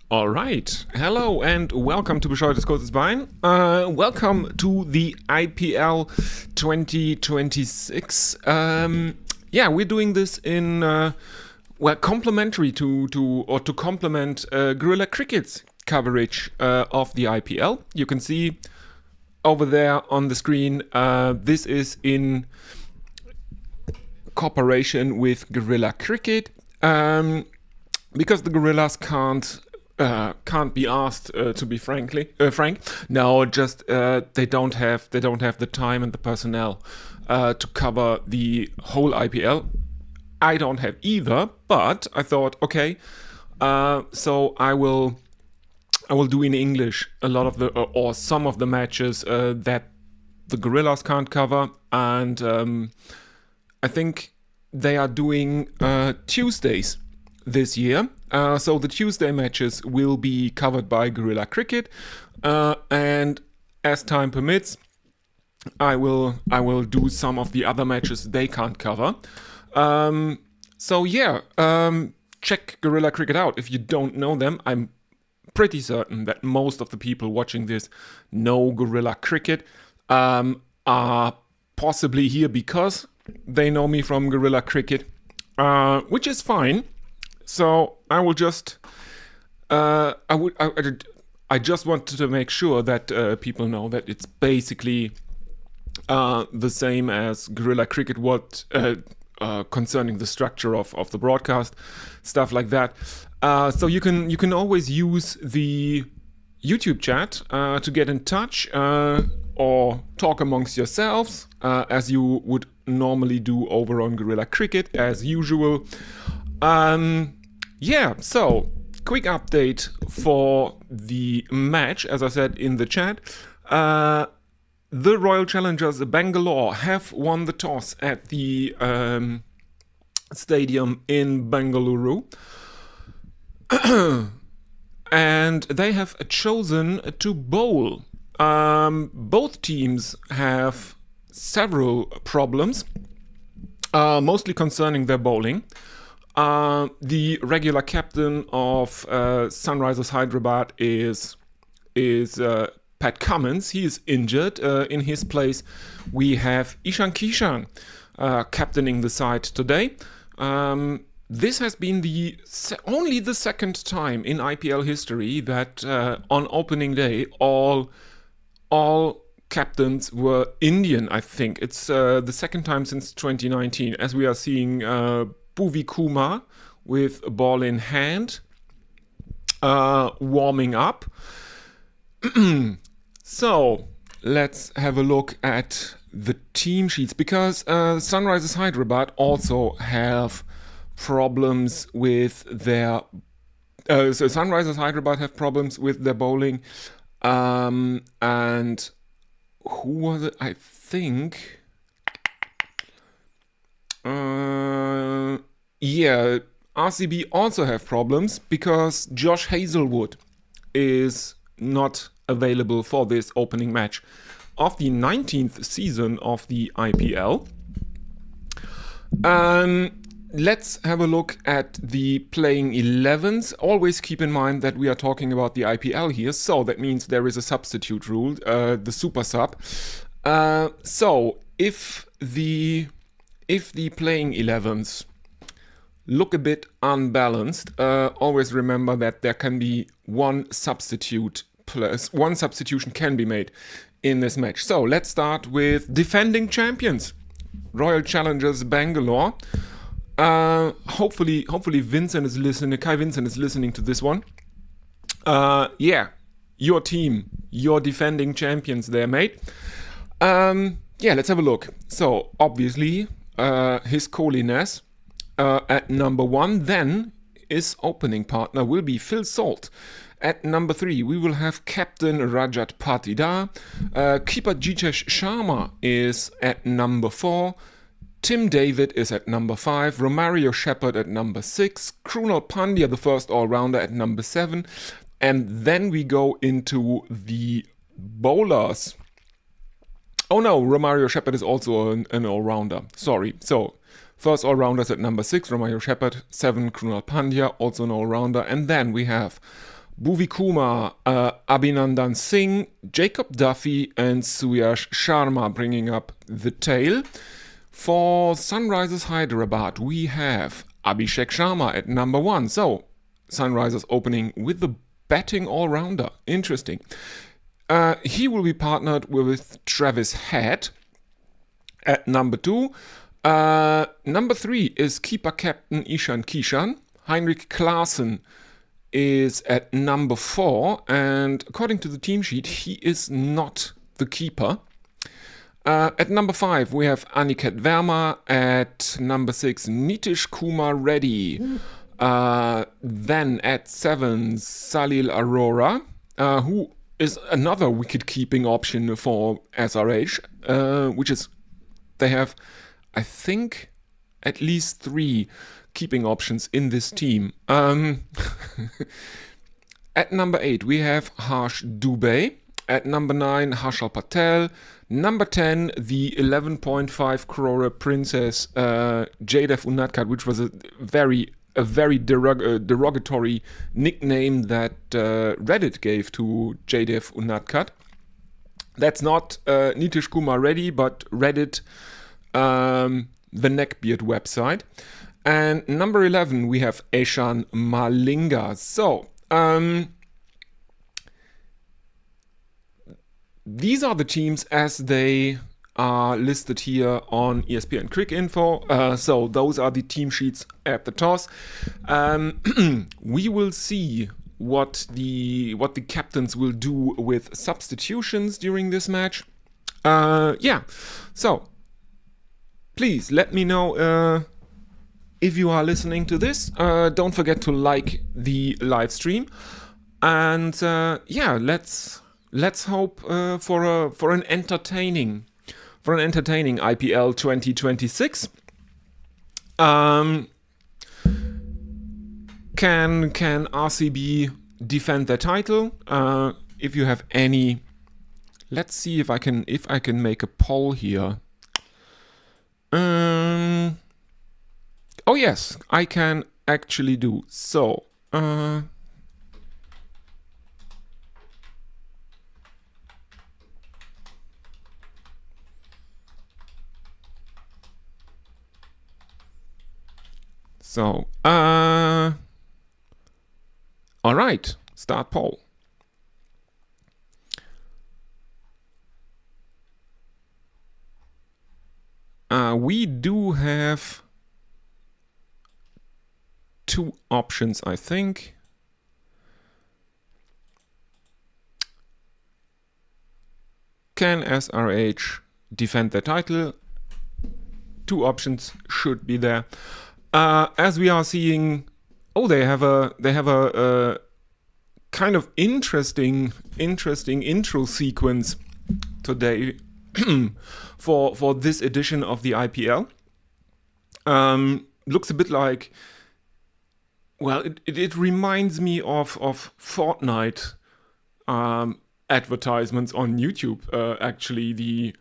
All right. Hello and welcome to Bescheuertes Kurzes Bein. Welcome to the IPL 2026. We're doing this in complementary to complement Guerrilla Cricket's coverage of the IPL. You can see over there on the screen. This is in cooperation with Guerrilla Cricket. Because the Gorillas can't be asked to be frank. No, just they don't have the time and the personnel to cover the whole IPL. I don't have either, but I thought, okay, so I will do in English a lot of the or some of the matches that the Gorillas can't cover, and I think they are doing Tuesdays this year. So the Tuesday matches will be covered by Guerrilla Cricket, and as time permits, I will do some of the other matches they can't cover. Check Guerrilla Cricket out if you don't know them. I'm pretty certain that most of the people watching this know Guerrilla Cricket, are possibly here because they know me from Guerrilla Cricket, which is fine. So I will just, I just wanted to make sure that people know that it's basically the same as Guerrilla Cricket, concerning the structure of the broadcast, stuff like that. So you can always use the YouTube chat to get in touch or talk amongst yourselves as you would normally do over on Guerrilla Cricket as usual. So quick update for the match. As I said in the chat, the Royal Challengers Bangalore have won the toss at the stadium in Bengaluru. And they have chosen to bowl. Both teams have several problems, mostly concerning their bowling. The regular captain of Sunrisers Hyderabad is Pat Cummins. He is injured. In his place, we have Ishan Kishan captaining the side today. This has been only the second time in IPL history that on opening day all captains were Indian. I think it's the second time since 2019, as we are seeing Bhuvi Kumar with a ball in hand, warming up. So let's have a look at the team sheets, because Sunrisers Hyderabad also have problems with their. So Sunrisers Hyderabad have problems with their bowling, and who was it? I think. RCB also have problems because Josh Hazelwood is not available for this opening match of the 19th season of the IPL. Let's have a look at the playing 11s. Always keep in mind that we are talking about the IPL here, so that means there is a substitute rule, the super sub. So if the playing 11s look a bit unbalanced, always remember that there can be one substitution can be made in this match. So let's start with defending champions, Royal Challengers Bangalore. Hopefully Vincent is listening. Kai Vincent is listening to this one. Your team, your defending champions there, mate. Let's have a look. So obviously, His Holiness at number 1. Then his opening partner will be Phil Salt. At number 3, we will have Captain Rajat Patidar. Keeper Jitesh Sharma is at number 4. Tim David is at number 5. Romario Shepherd at number 6. Krunal Pandya, the first all-rounder, at number 7. And then we go into the bowlers. Oh no, Romario Shepherd is also an all-rounder. Sorry. So, first all-rounders at number 6, Romario Shepherd. 7, Krunal Pandya, also an all-rounder. And then we have Bhuvi Kumar, Abhinandan Singh, Jacob Duffy, and Suyash Sharma bringing up the tail. For Sunrisers Hyderabad, we have Abhishek Sharma at number 1. So, Sunrisers opening with the batting all-rounder. Interesting. He will be partnered with Travis Head at number 2. Number 3 is keeper captain Ishan Kishan. Heinrich Klaassen is at number 4, and according to the team sheet, he is not the keeper. At number 5, we have Aniket Verma. At number 6, Nitish Kumar Reddy. Then at 7, Salil Arora, who is another wicket-keeping option for SRH, which is, they have, I think, at least 3 keeping options in this team. At number 8, we have Harsh Dubey. At number 9, Harshal Patel. Number 10, the 11.5 crore princess, Jaydev Unadkat, which was a very derogatory nickname that Reddit gave to Jaydev Unadkat. That's not Nitish Kumar Reddy, but Reddit, the Neckbeard website. And number 11, we have Eshan Malinga. So, these are the teams as they are listed here on ESPN Cricinfo. So those are the team sheets at the toss. We will see what the captains will do with substitutions during this match. So please let me know if you are listening to this. Don't forget to like the live stream, and let's hope for an entertaining IPL 2026. Can RCB defend their title? If you have any, let's see if I can make a poll here. Oh yes, I can actually do so. All right, start poll. We do have 2 options, I think. Can SRH defend their title? 2 options should be there. As we are seeing, they have a kind of interesting intro sequence today for this edition of the IPL. Looks a bit like, well, it reminds me of Fortnite advertisements on YouTube. Actually, the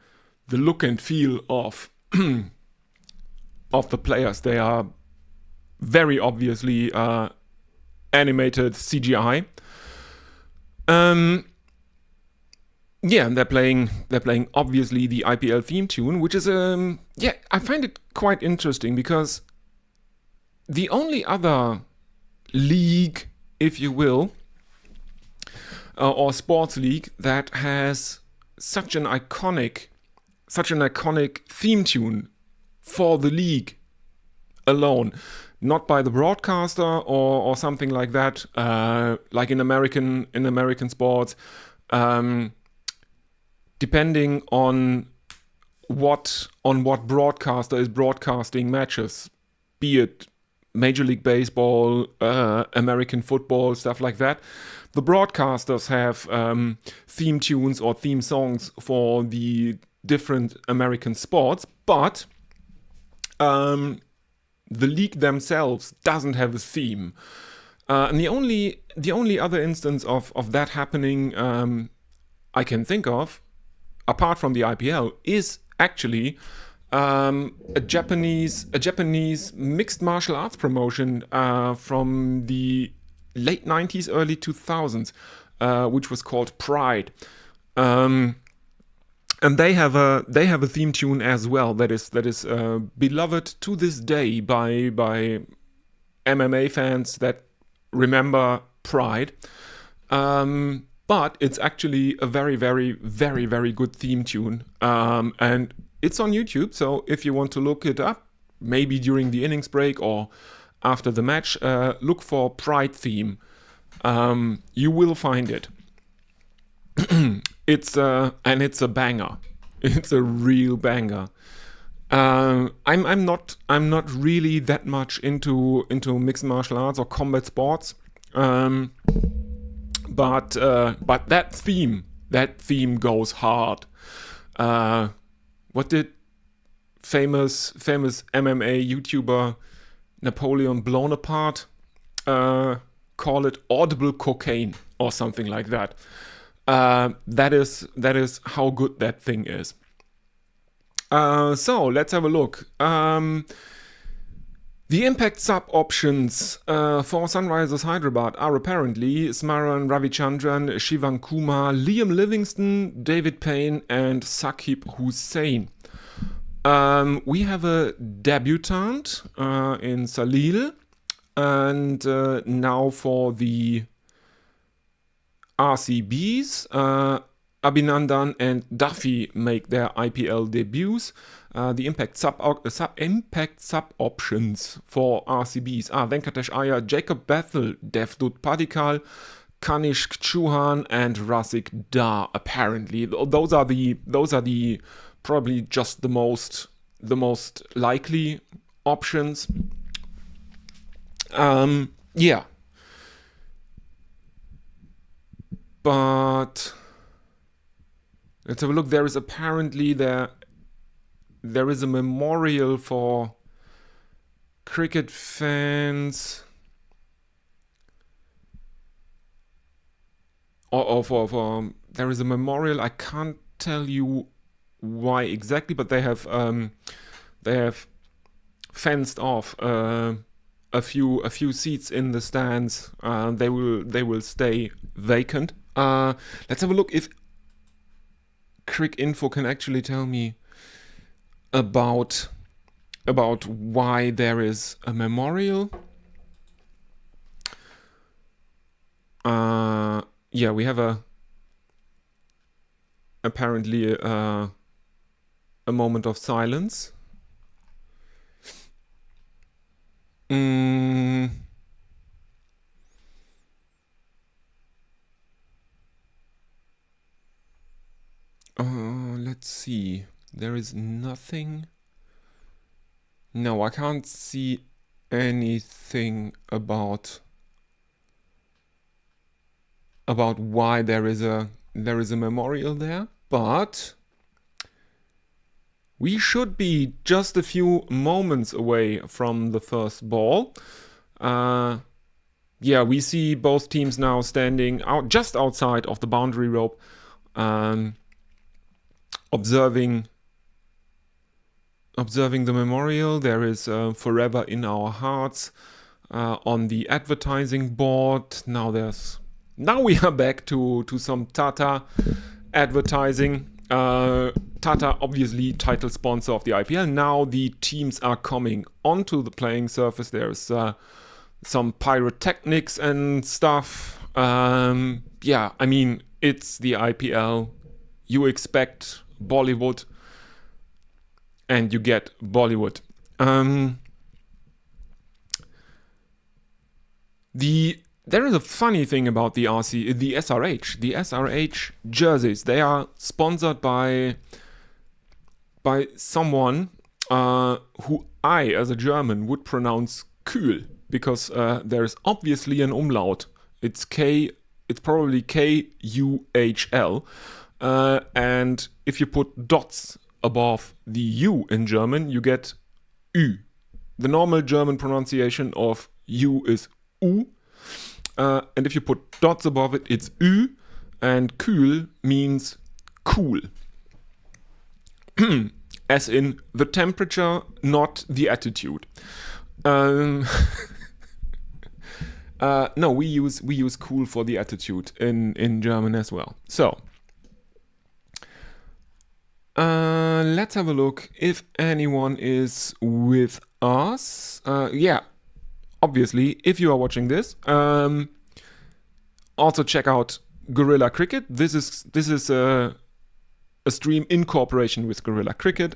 look and feel of the players. They are very obviously animated CGI. And they're playing obviously the IPL theme tune, which is I find it quite interesting because the only other league, if you will, or sports league that has such an iconic theme tune for the league alone, not by the broadcaster or something like that, like in American sports, depending on what broadcaster is broadcasting matches, be it Major League Baseball, American football, stuff like that. The broadcasters have theme tunes or theme songs for the different American sports, but the league themselves doesn't have a theme. And the only other instance of that happening I can think of, apart from the IPL, is actually a Japanese mixed martial arts promotion from the late 90s, early 2000s, which was called Pride. And they have a theme tune as well that is beloved to this day by MMA fans that remember Pride. But it's actually a very, very, very, very good theme tune. And it's on YouTube, so if you want to look it up, maybe during the innings break or after the match, look for Pride theme. You will find it. It's a banger. It's a real banger. I'm not really that much into mixed martial arts or combat sports. But that theme goes hard. What did famous MMA YouTuber Napoleon Bonaparte call it? Audible cocaine or something like that. That is how good that thing is. So let's have a look. The impact sub options for Sunrisers Hyderabad are apparently Smaran Ravichandran, Shivan Kumar, Liam Livingston, David Payne, and Saqib Hussain. We have a debutant in Salil, and now for the RCBs, Abhinandan and Duffy make their IPL debuts. The impact sub options for RCBs are Venkatesh Iyer, Jacob Bethel, Devdut Padikal, Kanishk Chauhan, and Rasik Dar. Apparently, those are the probably just the most likely options. Yeah. But let's have a look. There is apparently there is a memorial for cricket fans, or for there is a memorial. I can't tell you why exactly, but they have fenced off a few seats in the stands. They will stay vacant. Let's have a look if Cricinfo can actually tell me about why there is a memorial. Yeah, we have apparently a moment of silence. Let's see. There is nothing. No, I can't see anything about why there is a memorial there, but we should be just a few moments away from the first ball. Yeah, we see both teams now standing out just outside of the boundary rope, observing the memorial. There is Forever in Our Hearts on the advertising board. Now we are back to some Tata advertising. Tata, obviously title sponsor of the IPL. Now the teams are coming onto the playing surface. There's some pyrotechnics and stuff. Yeah, I mean, it's the IPL. You expect Bollywood, and you get Bollywood. There is a funny thing about the SRH. The SRH jerseys, they are sponsored by someone who I, as a German, would pronounce Kühl, because there's obviously an umlaut. It's probably Kuhl. And if you put dots above the U in German, you get Ü. The normal German pronunciation of U is U. And if you put dots above it, it's Ü. And Kühl means cool. As in the temperature, not the attitude. No, we use cool for the attitude in German as well. So let's have a look if anyone is with us. Yeah, obviously, if you are watching this, also check out Gorilla Cricket. This is a stream in cooperation with Gorilla Cricket.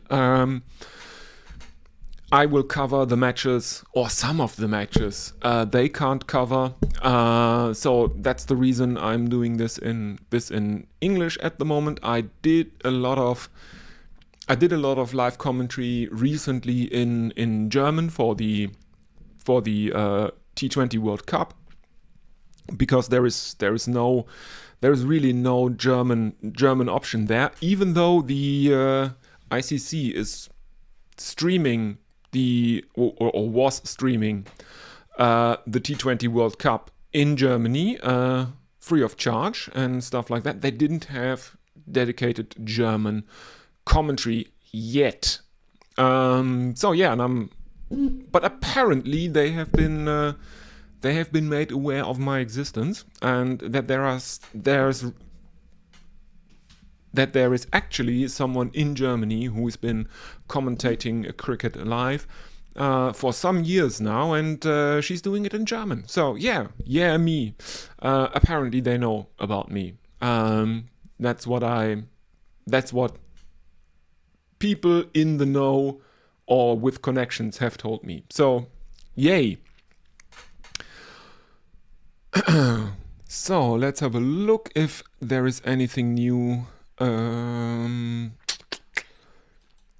I will cover the matches, or some of the matches they can't cover. So that's the reason I'm doing this in English at the moment. I did a lot of live commentary recently in German for the T20 World Cup, because there is really no German option there, even though the ICC is streaming or was streaming the T20 World Cup in Germany free of charge and stuff like that. They didn't have dedicated German commentary yet. So yeah, but apparently they have been made aware of my existence, and that there is actually someone in Germany who's been commentating cricket live for some years now, and she's doing it in German. So yeah, me. Apparently they know about me. That's what people in the know or with connections have told me. So yay. So let's have a look if there is anything new.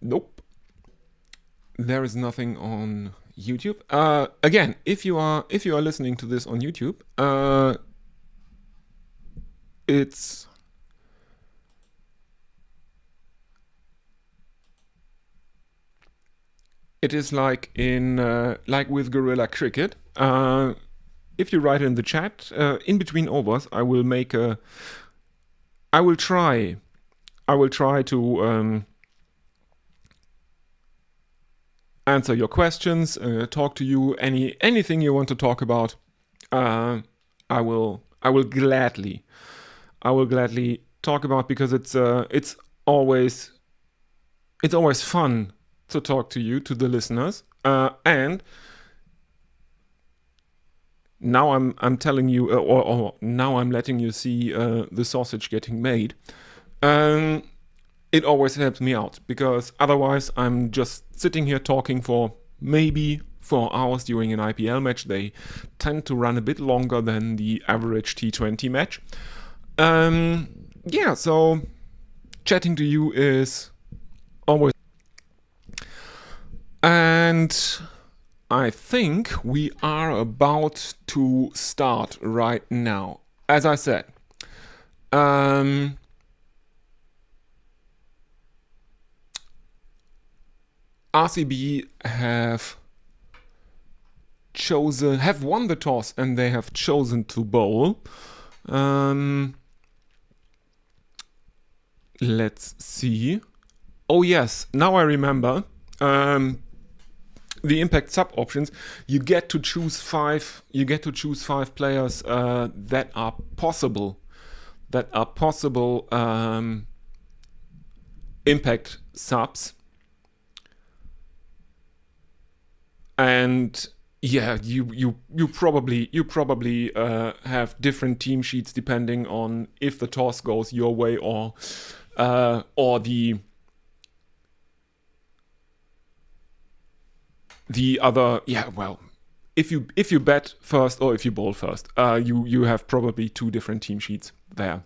Nope. There is nothing on YouTube. Again, if you are listening to this on YouTube, it is like like with Gorilla Cricket. If you write in the chat in between overs, I will try to answer your questions, talk to you, anything you want to talk about. I will gladly talk about, because it's always fun to talk to you, to the listeners, and now I'm telling you, or now I'm letting you see the sausage getting made. It always helps me out, because otherwise I'm just sitting here talking for maybe 4 hours during an IPL match. They tend to run a bit longer than the average T20 match. Yeah, so chatting to you is always. And I think we are about to start right now. As I said, RCB have won the toss, and they have chosen to bowl. Let's see. Oh yes, now I remember. The impact sub options, you get to choose five players that are possible impact subs. And yeah, you probably have different team sheets depending on if the toss goes your way or the other. Yeah, well, if you bat first or if you bowl first, you have probably 2 different team sheets there.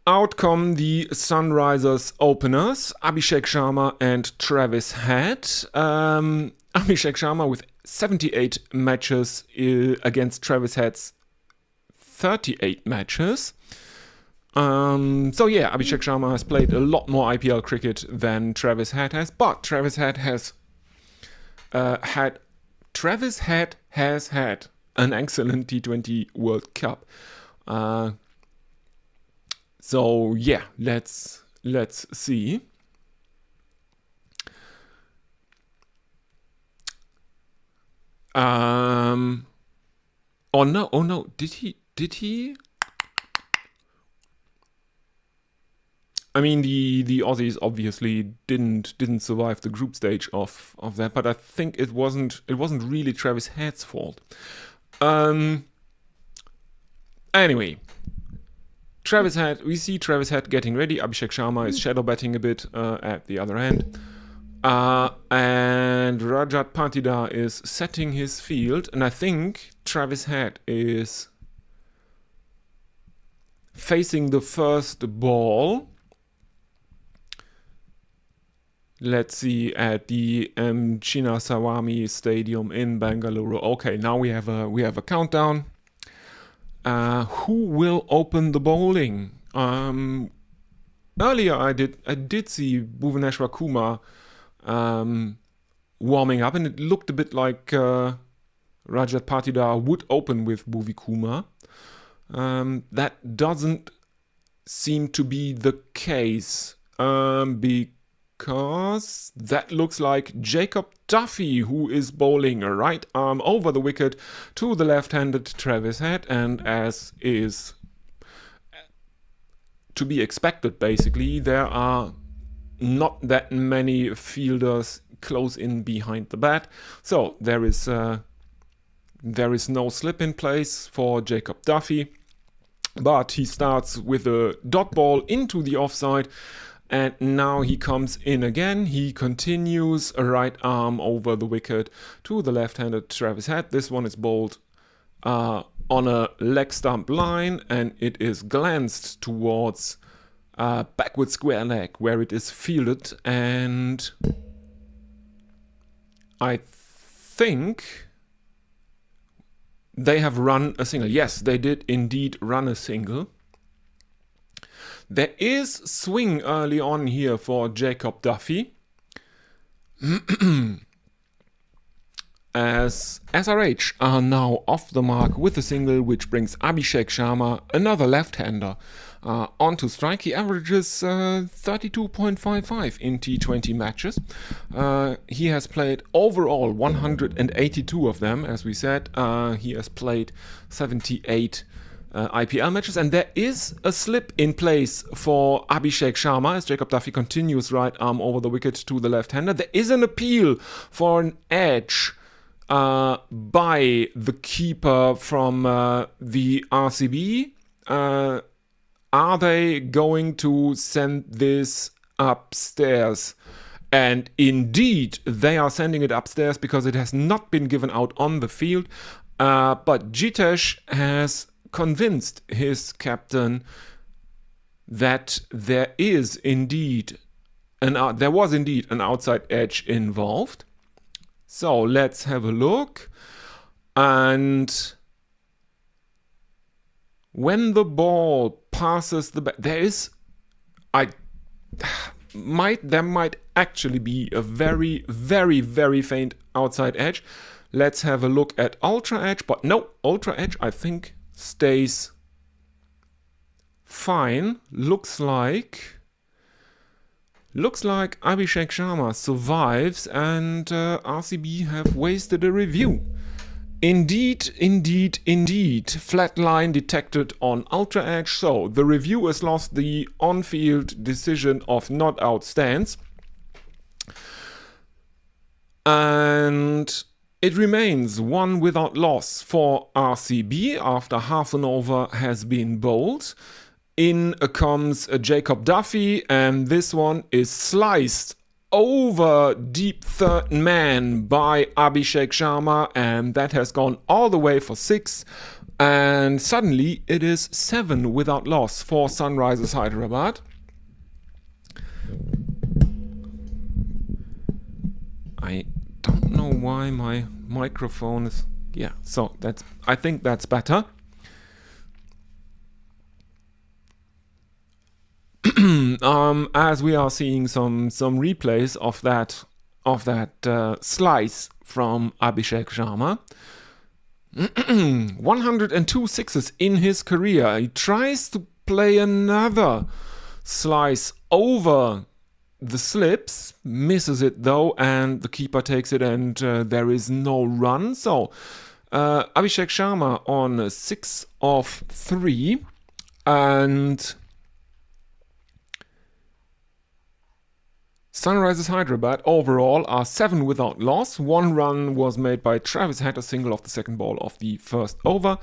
Out come the Sunrisers openers, Abhishek Sharma and Travis Head. Abhishek Sharma with 78 matches against Travis Head's 38 matches. So yeah, Abhishek Sharma has played a lot more IPL cricket than Travis Head has, but Travis Head has had an excellent T20 World Cup. So yeah, let's see. Oh no, did he? I mean, the Aussies obviously didn't survive the group stage of that, but I think it wasn't really Travis Head's fault. Anyway, we see Travis Head getting ready. Abhishek Sharma is shadow betting a bit at the other end. And Rajat Patidar is setting his field, and I think Travis Head is facing the first ball. Let's see, at the Chinnaswamy Stadium in Bangalore. Okay, now we have a countdown. Who will open the bowling? Earlier I did see Bhuvaneshwar Kumar warming up, and it looked a bit like Rajat Patidar would open with Bhuvi Kumar. That doesn't seem to be the case, because that looks like Jacob Duffy, who is bowling a right arm over the wicket to the left-handed Travis Head, and as is to be expected, basically, there are not that many fielders close in behind the bat, so there is no slip in place for Jacob Duffy, but he starts with a dot ball into the offside. And now he comes in again. He continues a right arm over the wicket to the left-handed Travis Head. This one is bowled on a leg stump line, and it is glanced towards backward square leg, where it is fielded. And I think they have run a single. Yes, they did indeed run a single. There is swing early on here for Jacob Duffy, as SRH are now off the mark with a single, which brings Abhishek Sharma, another left-hander, onto strike. He averages 32.55 in T20 matches. He has played overall 182 of them, as we said. He has played 78 IPL matches, and there is a slip in place for Abhishek Sharma as Jacob Duffy continues right arm over the wicket to the left-hander. There is an appeal for an edge by the keeper from the RCB. Are they going to send this upstairs? And indeed, they are sending it upstairs because it has not been given out on the field. But Jitesh has convinced his captain that there was indeed an outside edge involved. So let's have a look. And when the ball passes the bat, there might actually be a very, very, very faint outside edge. Let's have a look at ultra edge, but no, ultra edge I think stays fine. Looks like Abhishek Sharma survives, and RCB have wasted a review. Indeed. Flat line detected on ultra edge, so the review has lost the on-field decision of not out stance. And it remains one without loss for RCB after half an over has been bowled. In comes Jacob Duffy, and this one is sliced over deep third man by Abhishek Sharma, and that has gone all the way for 6. And suddenly it is 7 without loss for Sunrisers Hyderabad. I don't know why my microphone is... Yeah, so I think that's better. As we are seeing some replays of that slice from Abhishek Sharma. 102 sixes in his career. He tries to play another slice over the slips, misses it though, and the keeper takes it, and there is no run. So Abhishek Sharma on 6 of 3, and Sunrisers Hyderabad overall are 7 without loss. 1 run was made by Travis Head, a single off the second ball of the first over.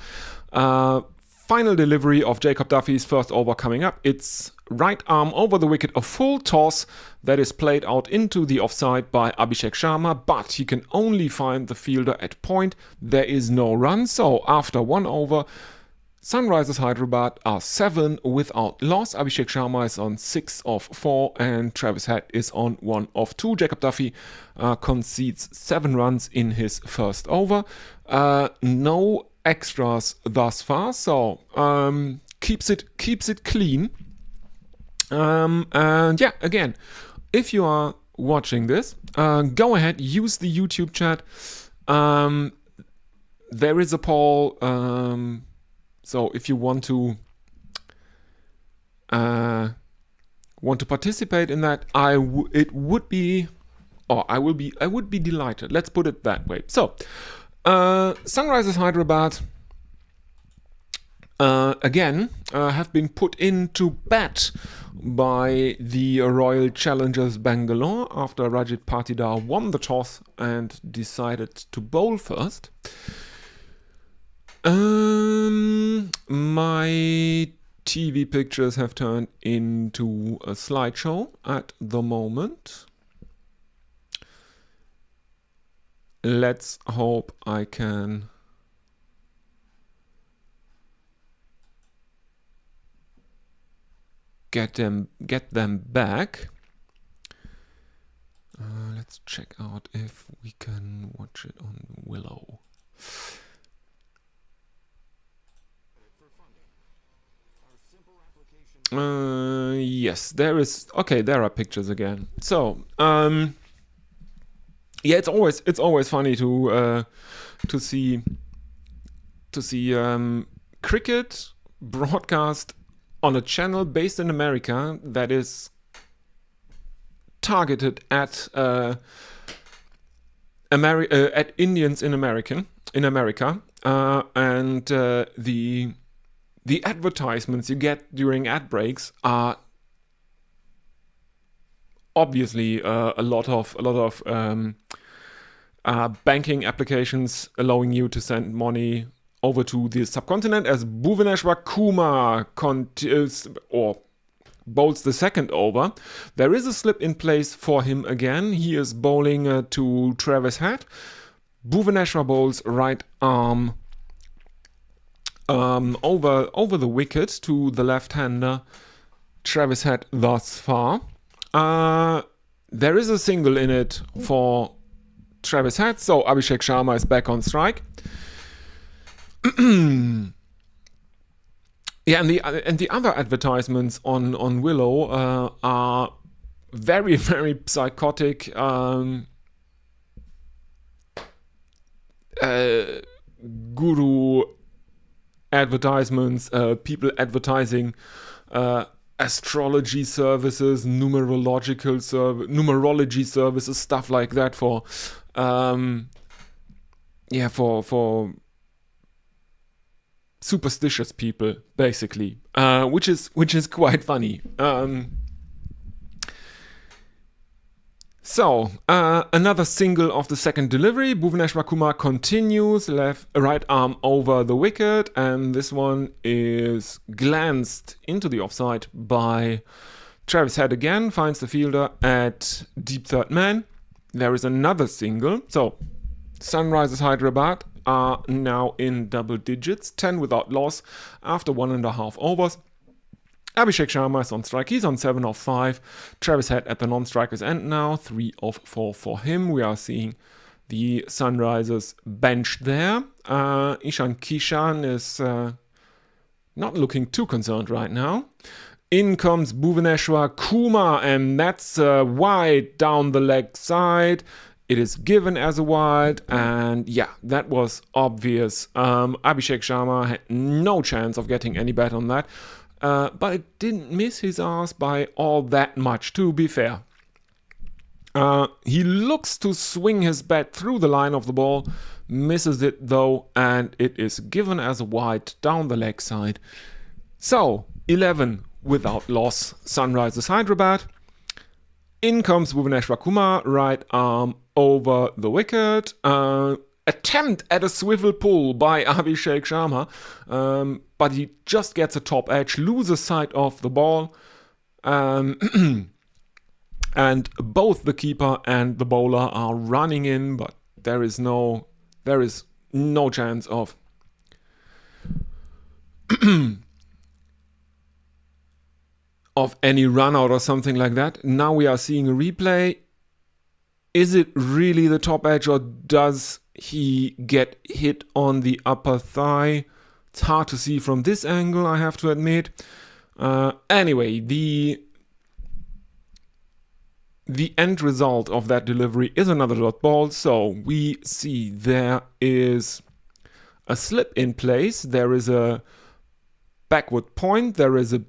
Final delivery of Jacob Duffy's first over coming up. It's right arm over the wicket, a full toss that is played out into the offside by Abhishek Sharma, but he can only find the fielder at point. There is no run, so after 1 over, Sunrisers Hyderabad are 7 without loss. Abhishek Sharma is on 6 of 4 and Travis Head is on 1 of 2. Jacob Duffy concedes 7 runs in his first over. No extras thus far, so keeps it clean. And yeah, again, if you are watching this, go ahead, use the YouTube chat. There is a poll. So if you want to participate in that, I would be delighted. Let's put it that way. So Sunrisers Hyderabad again have been put into bat by the Royal Challengers Bangalore after Rajat Patidar won the toss and decided to bowl first. My TV pictures have turned into a slideshow at the moment. Let's hope I can get them back. Let's check out if we can watch it on Willow. Yes, there is. Okay, there are pictures again. So, yeah, it's always funny to see cricket broadcast on a channel based in America that is targeted at at Indians in America, and the advertisements you get during ad breaks are obviously a lot of banking applications allowing you to send money over to the subcontinent, as Bhuvaneshwar Kumar bowls the second over. There is a slip in place for him again. He is bowling to Travis Head. Bhuvaneshwar bowls right arm over the wicket to the left-hander Travis Head thus far. There is a single in it for Travis Head, so Abhishek Sharma is back on strike. Yeah, and the other advertisements on Willow are very, very psychotic. Guru advertisements, people advertising astrology services, numerology services, stuff like that for superstitious people, basically, which is quite funny. So, another single of the second delivery. Bhuvaneshwar Kumar continues, right arm over the wicket, and this one is glanced into the offside by Travis Head again, finds the fielder at deep third man. There is another single. So, Sunrisers Hyderabad are now in double digits, 10 without loss after 1.5 overs. Abhishek Sharma is on strike. He's on 7 of 5. Travis Head at the non-strikers end now, 3 of 4 for him. We are seeing the Sunrisers bench there. Ishan Kishan is not looking too concerned right now. In comes Bhuvaneshwar Kumar, and that's wide down the leg side. It is given as a wide, and yeah, that was obvious. Abhishek Sharma had no chance of getting any bet on that. But it didn't miss his ass by all that much, to be fair. He looks to swing his bat through the line of the ball, misses it though, and it is given as a wide down the leg side. So, 11 without loss, Sunrisers Hyderabad. In comes Bhuvaneshwar Kumar, right arm over the wicket. Attempt at a swivel pull by Abhishek Sharma, but he just gets a top edge, loses sight of the ball. And both the keeper and the bowler are running in, but there is no chance of of any run out or something like that. Now we are seeing a replay. Is it really the top edge, or does he get hit on the upper thigh? It's hard to see from this angle, I have to admit. Anyway, the end result of that delivery is another dot ball. So we see there is a slip in place. There is a backward point. There is a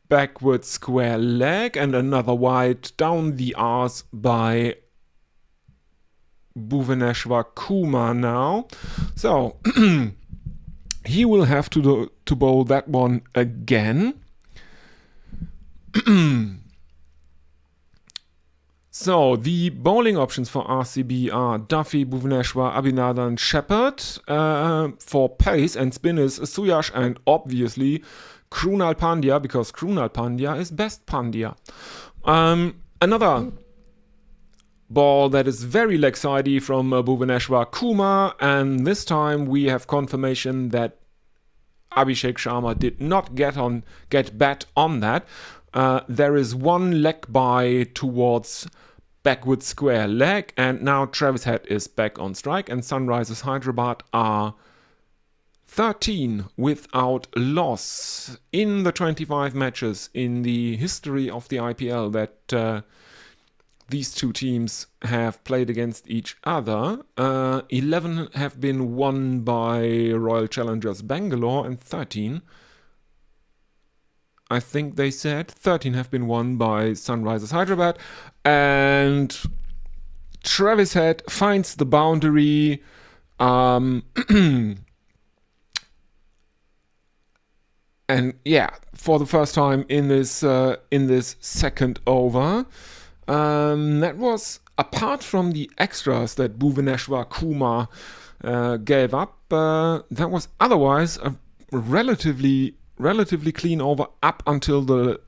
backward square leg and another wide down the arse by Bhuvaneshwar Kumar now. So he will have to bowl that one again. So the bowling options for RCB are Duffy, Bhuvaneshwar, Abhinandan, Shepherd. For pace and spinners, Suyash and obviously Krunal Pandya, because Krunal Pandya is best Pandya. Another ball that is very leg-sidey from Bhuvaneshwar Kumar, and this time we have confirmation that Abhishek Sharma did not get bat on that. There is one leg by towards backward square leg, and now Travis Head is back on strike, and Sunrisers Hyderabad are 13 without loss in the 25 matches in the history of the IPL that these two teams have played against each other. 11 have been won by Royal Challengers Bangalore, and 13, I think they said, 13 have been won by Sunrisers Hyderabad. And Travis Head finds the boundary. And yeah, for the first time in this second over. That was, apart from the extras that Bhuvaneshwar Kumar gave up, that was otherwise a relatively clean over up until the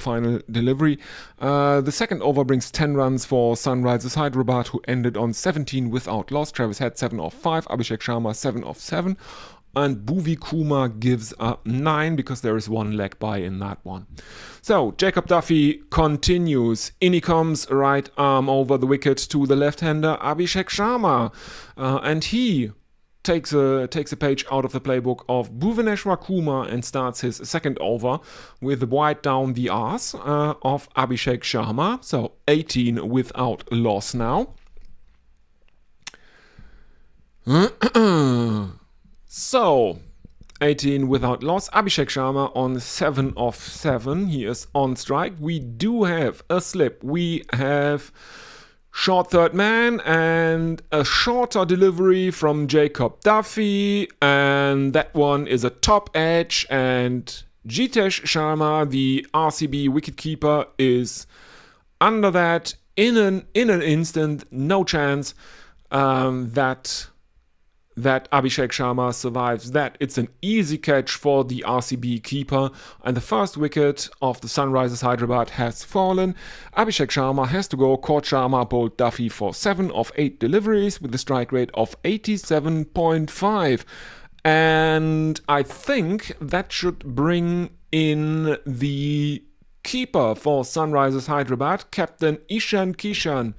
final delivery. The second over brings 10 runs for Sunrisers Hyderabad, who ended on 17 without loss. Travis Head 7 of 5, Abhishek Sharma 7 of 7. And Bhuvi Kumar gives up 9 because there is one leg by in that one. So Jacob Duffy continues. In he comes, right arm over the wicket to the left-hander Abhishek Sharma. And he takes a page out of the playbook of Bhuvaneshwar Kumar and starts his second over with wide down the arse of Abhishek Sharma. So 18 without loss now. So, 18 without loss. Abhishek Sharma on 7 of 7. He is on strike. We do have a slip. We have short third man and a shorter delivery from Jacob Duffy. And that one is a top edge. And Jitesh Sharma, the RCB wicketkeeper, is under that in an instant. No chance that Abhishek Sharma survives that. It's an easy catch for the RCB keeper, and the first wicket of the Sunrisers Hyderabad has fallen. Abhishek Sharma has to go. Court Sharma bowled Duffy for 7 of 8 deliveries with a strike rate of 87.5. And I think that should bring in the keeper for Sunrisers Hyderabad, Captain Ishan Kishan.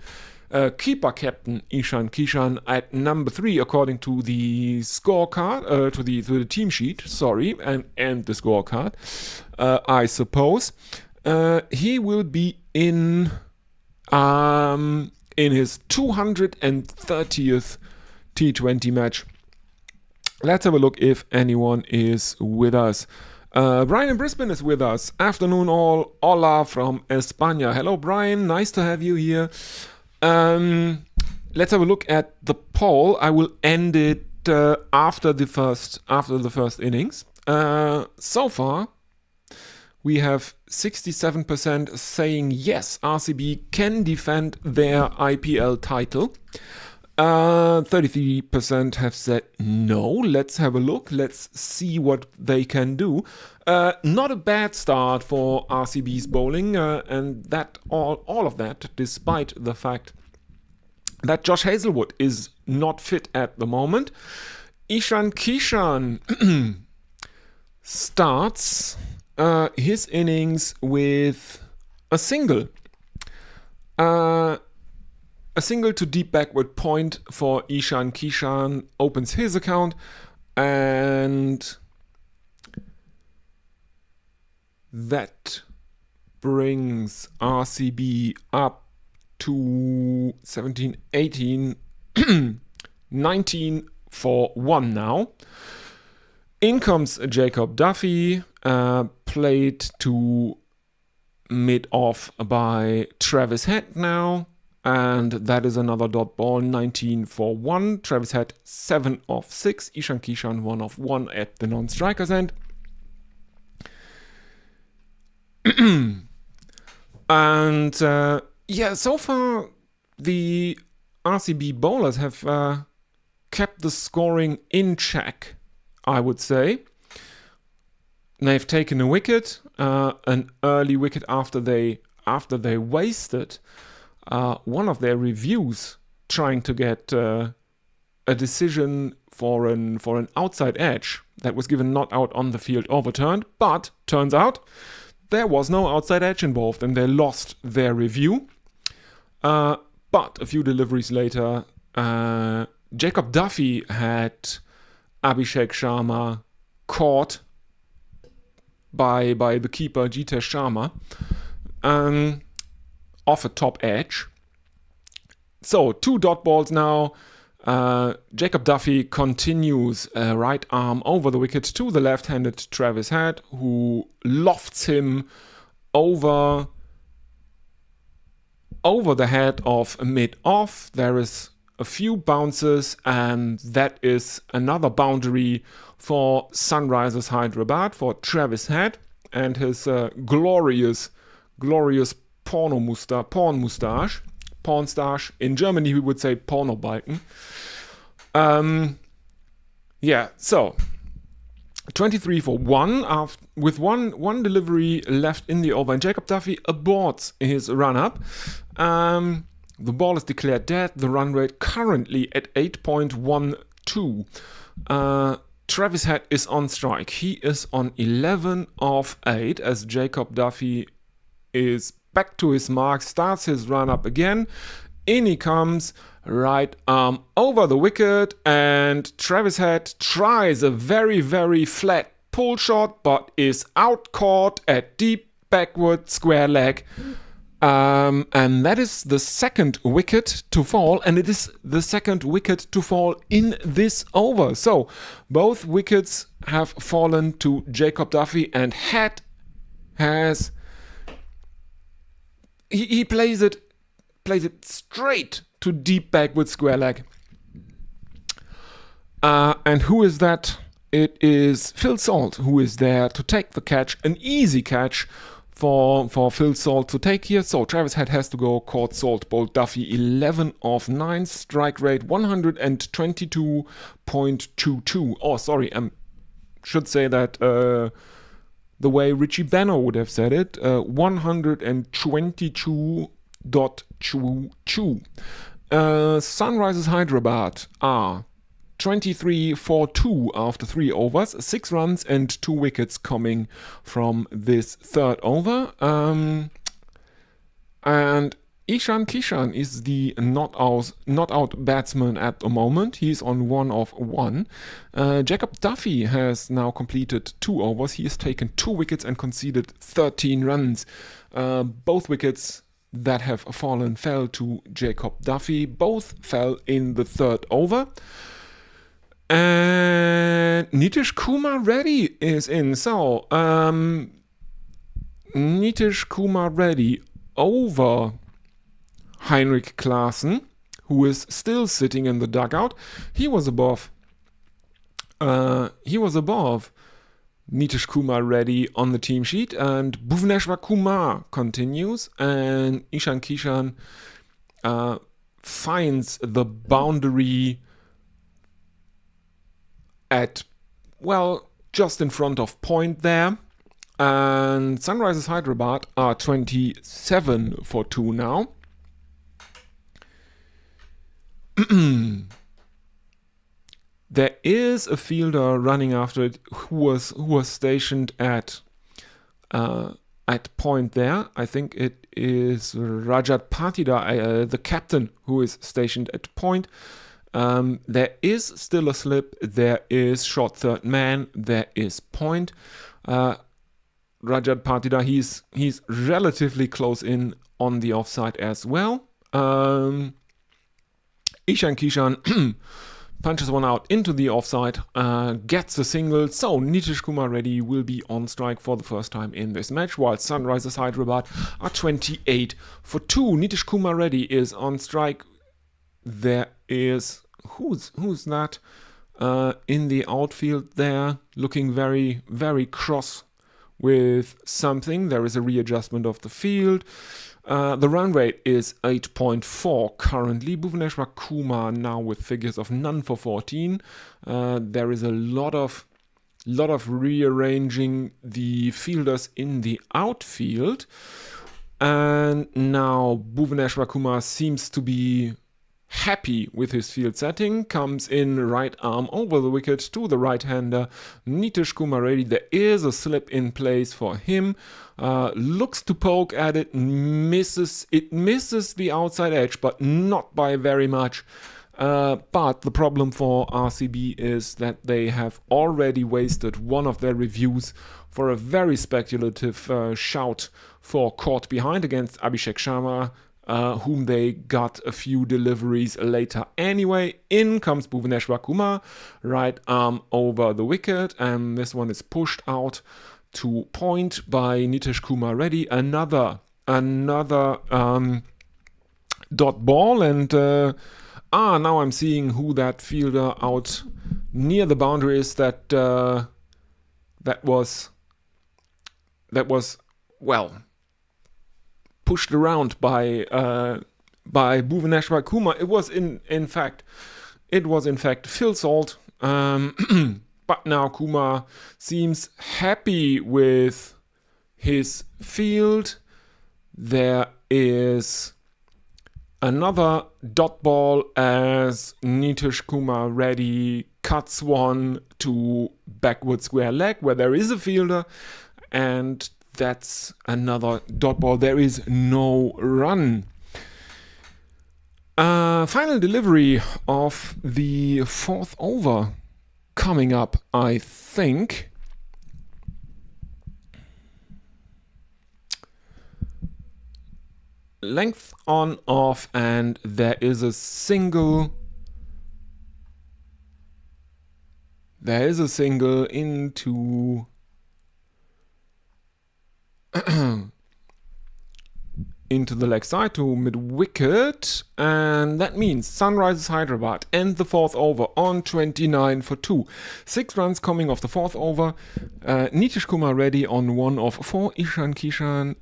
Keeper captain Ishan Kishan at number 3 according to the scorecard, to the team sheet, sorry, and the scorecard, I suppose. He will be in his 230th T20 match. Let's have a look if anyone is with us. Brian in Brisbane is with us. Afternoon all. Hola from España. Hello, Brian. Nice to have you here. Let's have a look at the poll. I will end it after the first innings. So far, we have 67% saying yes, RCB can defend their IPL title. 33% have said no. Let's have a look. Let's see what they can do. Not a bad start for RCB's bowling, and that all of that, despite the fact that Josh Hazlewood is not fit at the moment. Ishan Kishan starts his innings with a single. A single to deep backward point for Ishan Kishan opens his account, and that brings RCB up to 17, 18, 19 for 1 now. In comes Jacob Duffy, played to mid-off by Travis Head now. And that is another dot ball, 19 for 1. Travis Head 7 of 6. Ishan Kishan 1 of 1 at the non-strikers end. And so far the RCB bowlers have kept the scoring in check, I would say. They've taken a wicket, an early wicket after they wasted one of their reviews trying to get a decision for an outside edge that was given not out on the field overturned, but turns out there was no outside edge involved and they lost their review. But a few deliveries later, Jacob Duffy had Abhishek Sharma caught by the keeper Jitesh Sharma off a top edge. So 2 dot balls now. Jacob Duffy continues right arm over the wicket to the left-handed Travis Head, who lofts him over the head of mid-off. There is a few bounces, and that is another boundary for Sunrisers Hyderabad, for Travis Head and his glorious porn mustache. In Germany we would say Pornobalken. So 23 for 1 with one delivery left in the over, and Jacob Duffy aborts his run-up. The ball is declared dead. The run rate currently at 8.12. Travis Head is on strike. He is on 11 of 8 as Jacob Duffy is back to his mark, starts his run up again. In he comes, right arm over the wicket, and Travis Head tries a very, very flat pull shot, but is out caught at deep backward square leg. And that is the second wicket to fall, and it is the second wicket to fall in this over. So both wickets have fallen to Jacob Duffy, and Head has... He plays it straight to deep backward square leg. And who is that? It is Phil Salt who is there to take the catch. An easy catch for Phil Salt to take here. So Travis Head has to go. Caught Salt bowled Duffy 11 of 9. Strike rate 122.22. Oh, sorry. Should say that the way Richie Benno would have said it, 122.22. Sunrisers Hyderabad are 23 for 2 after 3 overs, 6 runs and 2 wickets coming from this third over. And Ishan Kishan is the not out batsman at the moment. He's on 1 of 1. Jacob Duffy has now completed 2 overs. He has taken 2 wickets and conceded 13 runs. Both wickets that have fallen fell to Jacob Duffy. Both fell in the third over. And Nitish Kumar Reddy is in. So, Nitish Kumar Reddy over Heinrich Klaassen, who is still sitting in the dugout. He was above Nitish Kumar Reddy on the team sheet, and Bhuvneshwar Kumar continues, and Ishan Kishan finds the boundary at, well, just in front of point there. And Sunrisers Hyderabad are 27 for 2 now. There is a fielder running after it who was stationed at point there. I think it is Rajat Patida, the captain, who is stationed at point. There is still a slip. There is short third man. There is point. Rajat Patida, he's relatively close in on the offside as well. Ishan Kishan punches one out into the offside, gets a single, so Nitish Kumar Reddy will be on strike for the first time in this match, while Sunrisers Hyderabad are 28 for 2. Nitish Kumar Reddy is on strike. There is, who's that in the outfield there, looking very, very cross with something. There is a readjustment of the field. The run rate is 8.4 currently. Bhuvneshwar Kumar now with figures of none for 14. There is a lot of rearranging the fielders in the outfield. And now Bhuvneshwar Kumar seems to be happy with his field setting, comes in right arm over the wicket to the right-hander Nitish Kumar Reddy. There is a slip in place for him. Looks to poke at it, misses the outside edge, but not by very much. But the problem for RCB is that they have already wasted one of their reviews for a very speculative shout for caught behind against Abhishek Sharma, whom they got a few deliveries later anyway. In comes Bhuvneshwar Kumar, right arm over the wicket, and this one is pushed out to point by Nitish Kumar Reddy. Another dot ball, and now I'm seeing who that fielder out near the boundary is. That was well pushed around by Bhuvneshwar Kumar. It was in fact Phil Salt. But now Kumar seems happy with his field. There is another dot ball as Nitish Kumar Reddy cuts one to backward square leg where there is a fielder, and that's another dot ball. There is no run. Final delivery of the 4th over coming up, I think. Length on off, and there is a single. There is a single into into the leg side to mid-wicket, and that means Sunrisers Hyderabad end the 4th over on 29 for 2. 6 runs coming off the 4th over. Nitish Kumar Reddy on 1 of 4. Ishan Kishan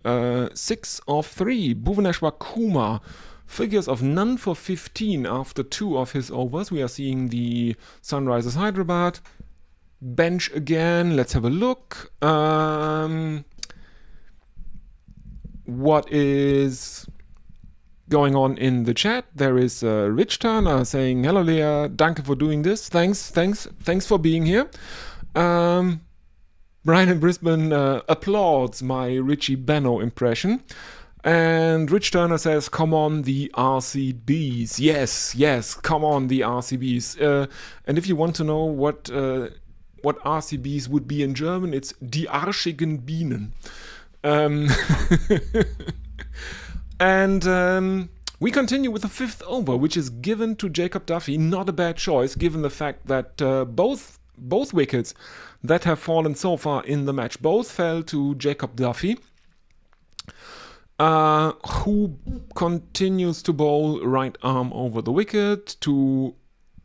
6 of 3. Bhuvneshwar Kumar figures of none for 15 after 2 of his overs. We are seeing the Sunrisers Hyderabad bench again. Let's have a look. What is going on in the chat? There is Rich Turner saying, "Hello Leah, danke for doing this. Thanks for being here." Brian in Brisbane applauds my Richie Benno impression. And Rich Turner says, "Come on, the RCBs." Yes, come on, the RCBs. And if you want to know what RCBs would be in German, it's die arschigen Bienen. And We continue with the 5th over, which is given to Jacob Duffy. Not a bad choice, given the fact that both wickets that have fallen so far in the match both fell to Jacob Duffy, who continues to bowl right arm over the wicket to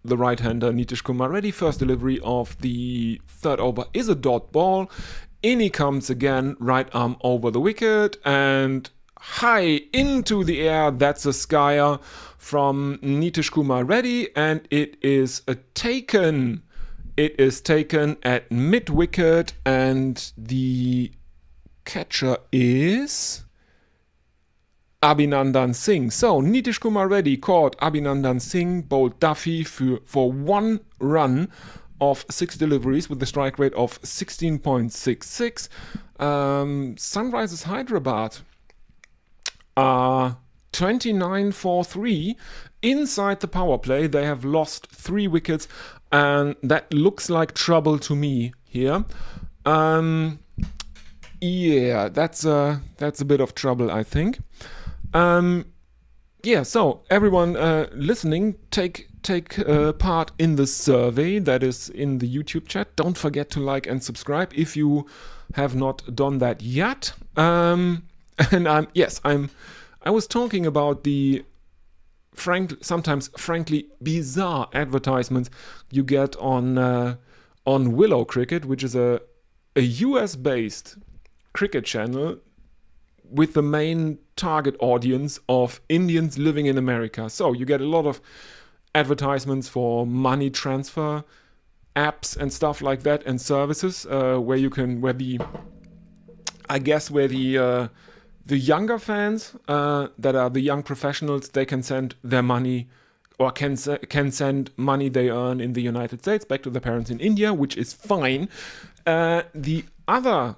the right-hander Nitish Kumar Reddy. First delivery of the 3rd over is a dot ball. In he comes again, right arm over the wicket and high into the air. That's a skyer from Nitish Kumar Reddy, and it is taken. It is taken at mid-wicket, and the catcher is Abhinandan Singh. So Nitish Kumar Reddy caught Abhinandan Singh, bowled Duffy for 1 run of 6 deliveries with a strike rate of 16.66. Sunrisers Hyderabad 29-4-3 inside the power play. They have lost 3 wickets, and that looks like trouble to me here. Yeah, that's a bit of trouble, I think. Yeah, so everyone listening, take part in the survey that is in the YouTube chat. Don't forget to like and subscribe if you have not done that yet. And I was talking about the sometimes frankly bizarre advertisements you get on Willow Cricket, which is a US-based cricket channel with the main target audience of Indians living in America. So you get a lot of advertisements for money transfer apps and stuff like that, and services where the younger fans that are the young professionals, they can send their money or can send money they earn in the United States back to their parents in India, which is fine. The other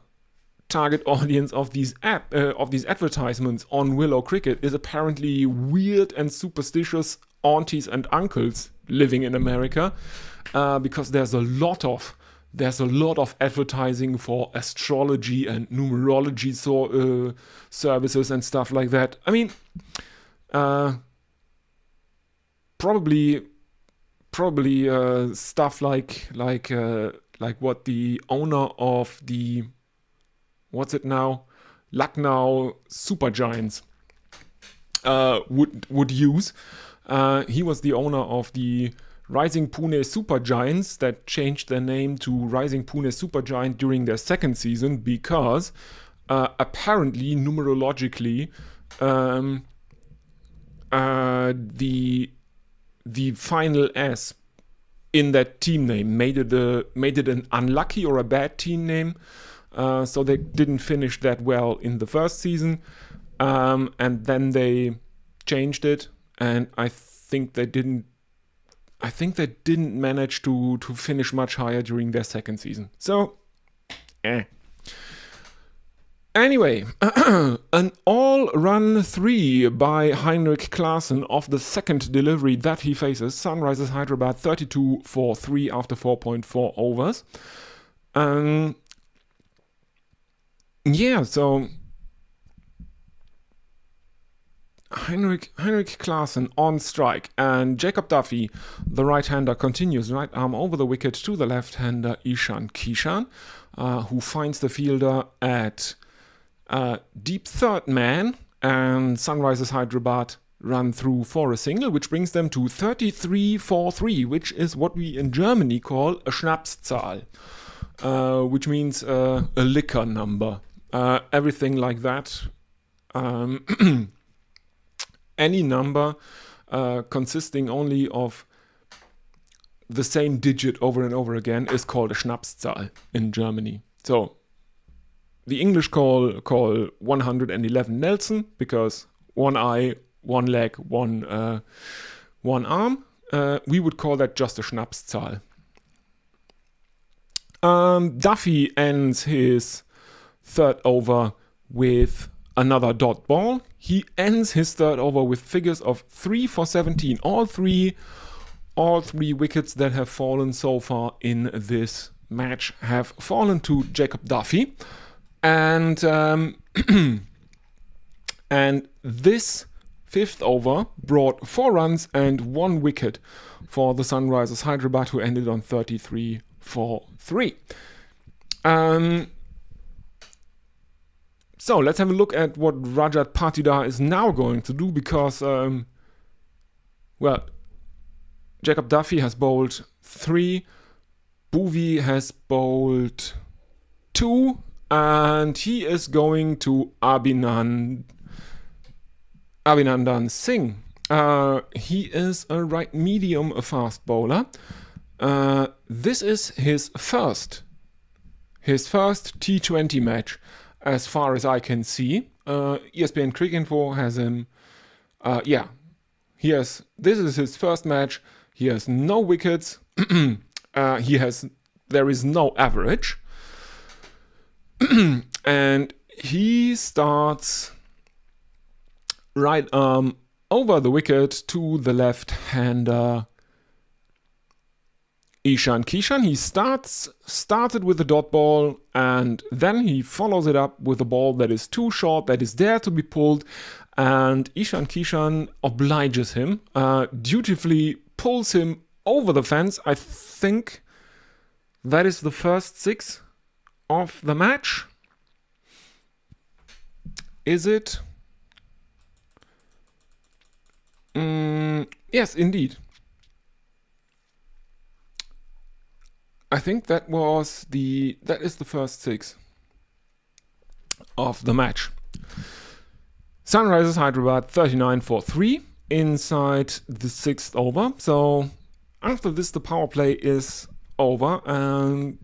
target audience of these advertisements on Willow Cricket is apparently weird and superstitious aunties and uncles living in America, because there's a lot of advertising for astrology and numerology services and stuff like that. I mean, probably stuff like what the owner of the Lucknow Super Giants would use. He was the owner of the Rising Pune Super Giants that changed their name to Rising Pune Super Giant during their 2nd season because apparently numerologically the final S in that team name made it an unlucky or a bad team name. So they didn't finish that well in the 1st season, and then they changed it, and I think they didn't manage to finish much higher during their 2nd season. So, Anyway, an all-run 3 by Heinrich Klaasen of the 2nd delivery that he faces. Sunrisers Hyderabad 32-4-3 after 4.4 overs. Yeah, so Heinrich Klaasen on strike, and Jacob Duffy, the right-hander, continues right arm over the wicket to the left-hander Ishan Kishan, who finds the fielder at deep 3rd man, and Sunrisers Hyderabad run through for a single, which brings them to 33-4-3, which is what we in Germany call a Schnapszahl, which means a liquor number. Everything like that. Any number consisting only of the same digit over and over again is called a Schnapszahl in Germany. So the English call 111 Nelson because 1 eye, 1 leg, 1 arm. We would call that just a Schnapszahl. Duffy ends his 3rd over with another dot ball. He ends his 3rd over with figures of 3 for 17. All three wickets that have fallen so far in this match have fallen to Jacob Duffy, and and this fifth over brought 4 runs and 1 wicket for the Sunrisers Hyderabad, who ended on 33 for 3. So let's have a look at what Rajat Patidar is now going to do, because, Jacob Duffy has bowled 3, Bhuvi has bowled 2, and he is going to Abhinandan Singh. He is a right medium fast bowler. This is his first T20 match, as far as I can see. ESPN Cricket Info has him. This is his first match. He has no wickets. There is no average. And he starts right arm over the wicket to the left-hander Ishan Kishan. He started with the dot ball, and then he follows it up with a ball that is too short, that is there to be pulled, and Ishan Kishan obliges him, dutifully pulls him over the fence. I think that is the first 6 of the match. Is it? Yes, indeed. I think that is the first 6 of the match. Sunrisers Hyderabad 39 for 3 inside the 6th over. So after this, the power play is over, and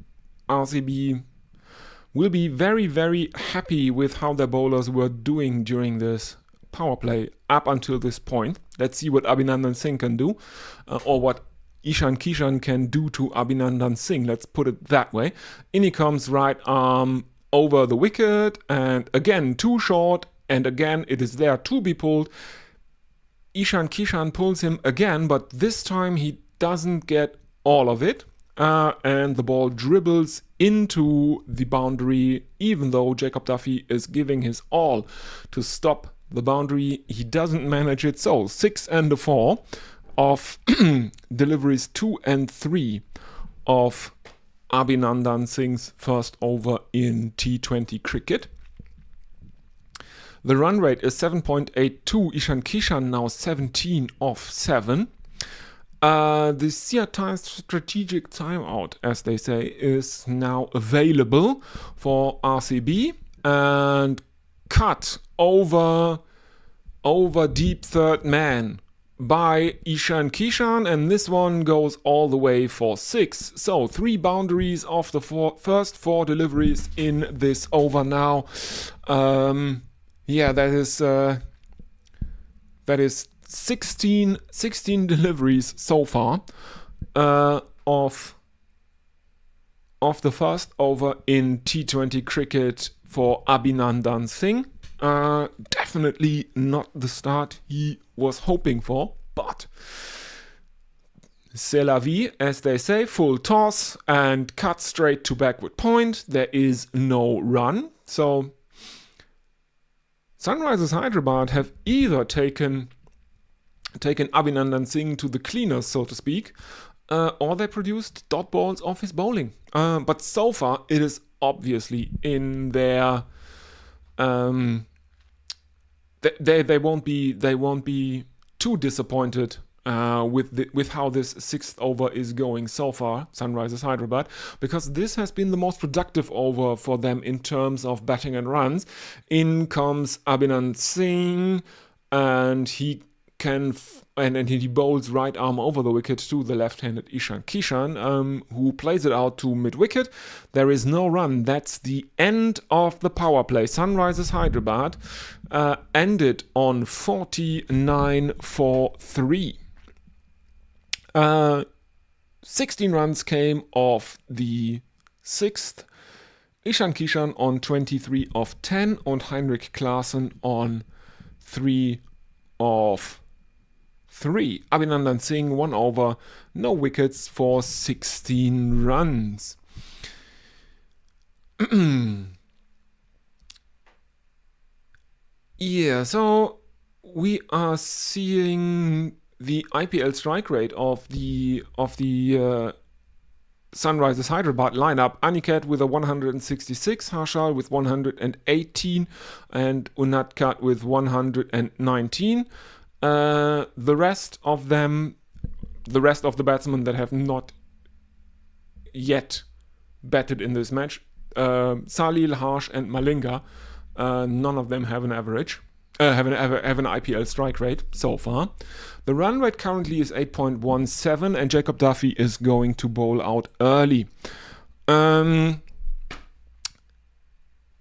RCB will be very, very happy with how their bowlers were doing during this power play up until this point. Let's see what Abhinandan Singh can do, or what Ishan Kishan can do to Abhinandan Singh. Let's put it that way. In he comes, right arm over the wicket, and again too short, and again it is there to be pulled. Ishan Kishan pulls him again, but this time he doesn't get all of it, and the ball dribbles into the boundary. Even though Jacob Duffy is giving his all to stop the boundary, he doesn't manage it. So 6 and 4 of deliveries 2 and 3 of Abhinandan Singh's first over in T20 cricket. The run rate is 7.82. Ishan Kishan now 17 off 7. The Siatai strategic timeout, as they say, is now available for RCB, and cut over deep third man by Ishan Kishan, and this one goes all the way for 6. So 3 boundaries of the first 4 deliveries in this over now. That is 16 deliveries so far of the first over in T20 cricket for Abhinandan Singh. Definitely not the start he was hoping for, but c'est la vie, as they say. Full toss and cut straight to backward point. There is no run. So Sunrisers Hyderabad have either taken Abhinandan Singh to the cleaners, so to speak, or they produced dot balls off his bowling. But so far, it is obviously in their they won't be too disappointed with how this 6th over is going so far, Sunrisers Hyderabad, because this has been the most productive over for them in terms of batting and runs. In comes Abhinandan Singh, and he he bowls right arm over the wicket to the left-handed Ishan Kishan, who plays it out to mid-wicket. There is no run. That's the end of the power play. Sunrisers Hyderabad ended on 49 for 3. 16 runs came off the 6th. Ishan Kishan on 23 of 10 and Heinrich Klaasen on 3 of 3. Abhinandan Singh 1 over, no wickets for 16 runs. Yeah, so we are seeing the IPL strike rate of the Sunrisers Hyderabad lineup. Aniket with a 166, Harshal with 118, and Unadkat with 119. The rest of the batsmen that have not yet batted in this match, Salil, Harsh, and Malinga, none of them have an average. Have an IPL strike rate so far. The run rate currently is 8.17, and Jacob Duffy is going to bowl out early.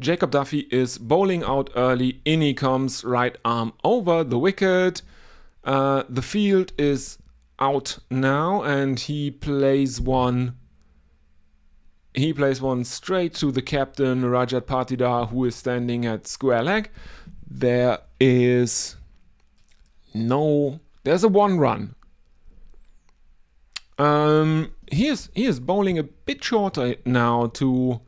Jacob Duffy is bowling out early. In he comes, right arm over the wicket. The field is out now, and he plays one straight to the captain, Rajat Patidar, who is standing at square leg. There's a one run. He is bowling a bit shorter now to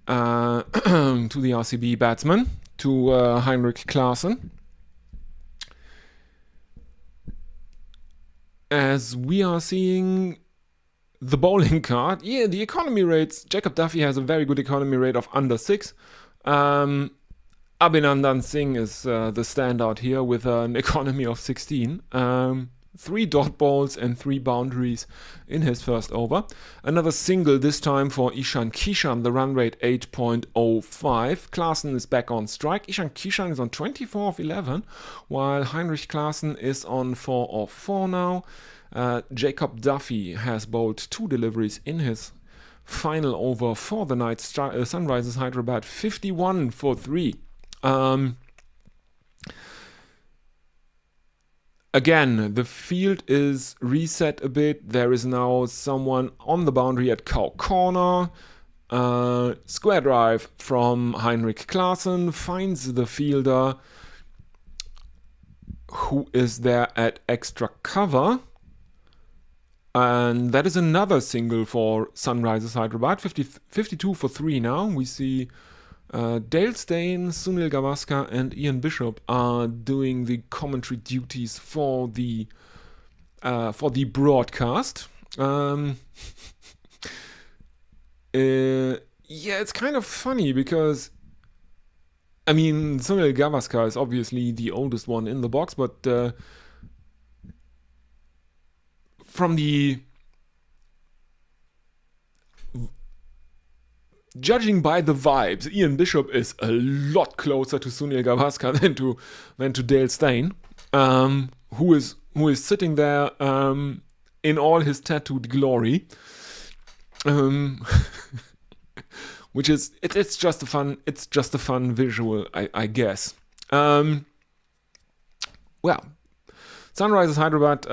the RCB batsman, to Heinrich Klaasen. As we are seeing the bowling card, the economy rates, Jacob Duffy has a very good economy rate of under 6. Abhinandan Singh is the standout here with an economy of 16. 3 dot balls and 3 boundaries in his first over. Another single this time for Ishan Kishan, the run rate 8.05. Klaasen is back on strike. Ishan Kishan is on 24 of 11, while Heinrich Klaasen is on 4 of 4 now. Jacob Duffy has bowled 2 deliveries in his final over for the night. Sunrisers Hyderabad 51 for 3. Again, the field is reset a bit. There is now someone on the boundary at cow corner. Square drive from Heinrich Klaasen finds the fielder, who is there at extra cover. And that is another single for Sunrisers Hyderabad. 52 for 3 now. We see Dale Steyn, Sunil Gavaskar, and Ian Bishop are doing the commentary duties for the broadcast. It's kind of funny because, I mean, Sunil Gavaskar is obviously the oldest one in the box, but from the judging by the vibes, Ian Bishop is a lot closer to Sunil Gavaskar than to Dale Steyn, who is sitting there in all his tattooed glory, which is it's just a fun visual, I guess. Well, Sunrisers Hyderabad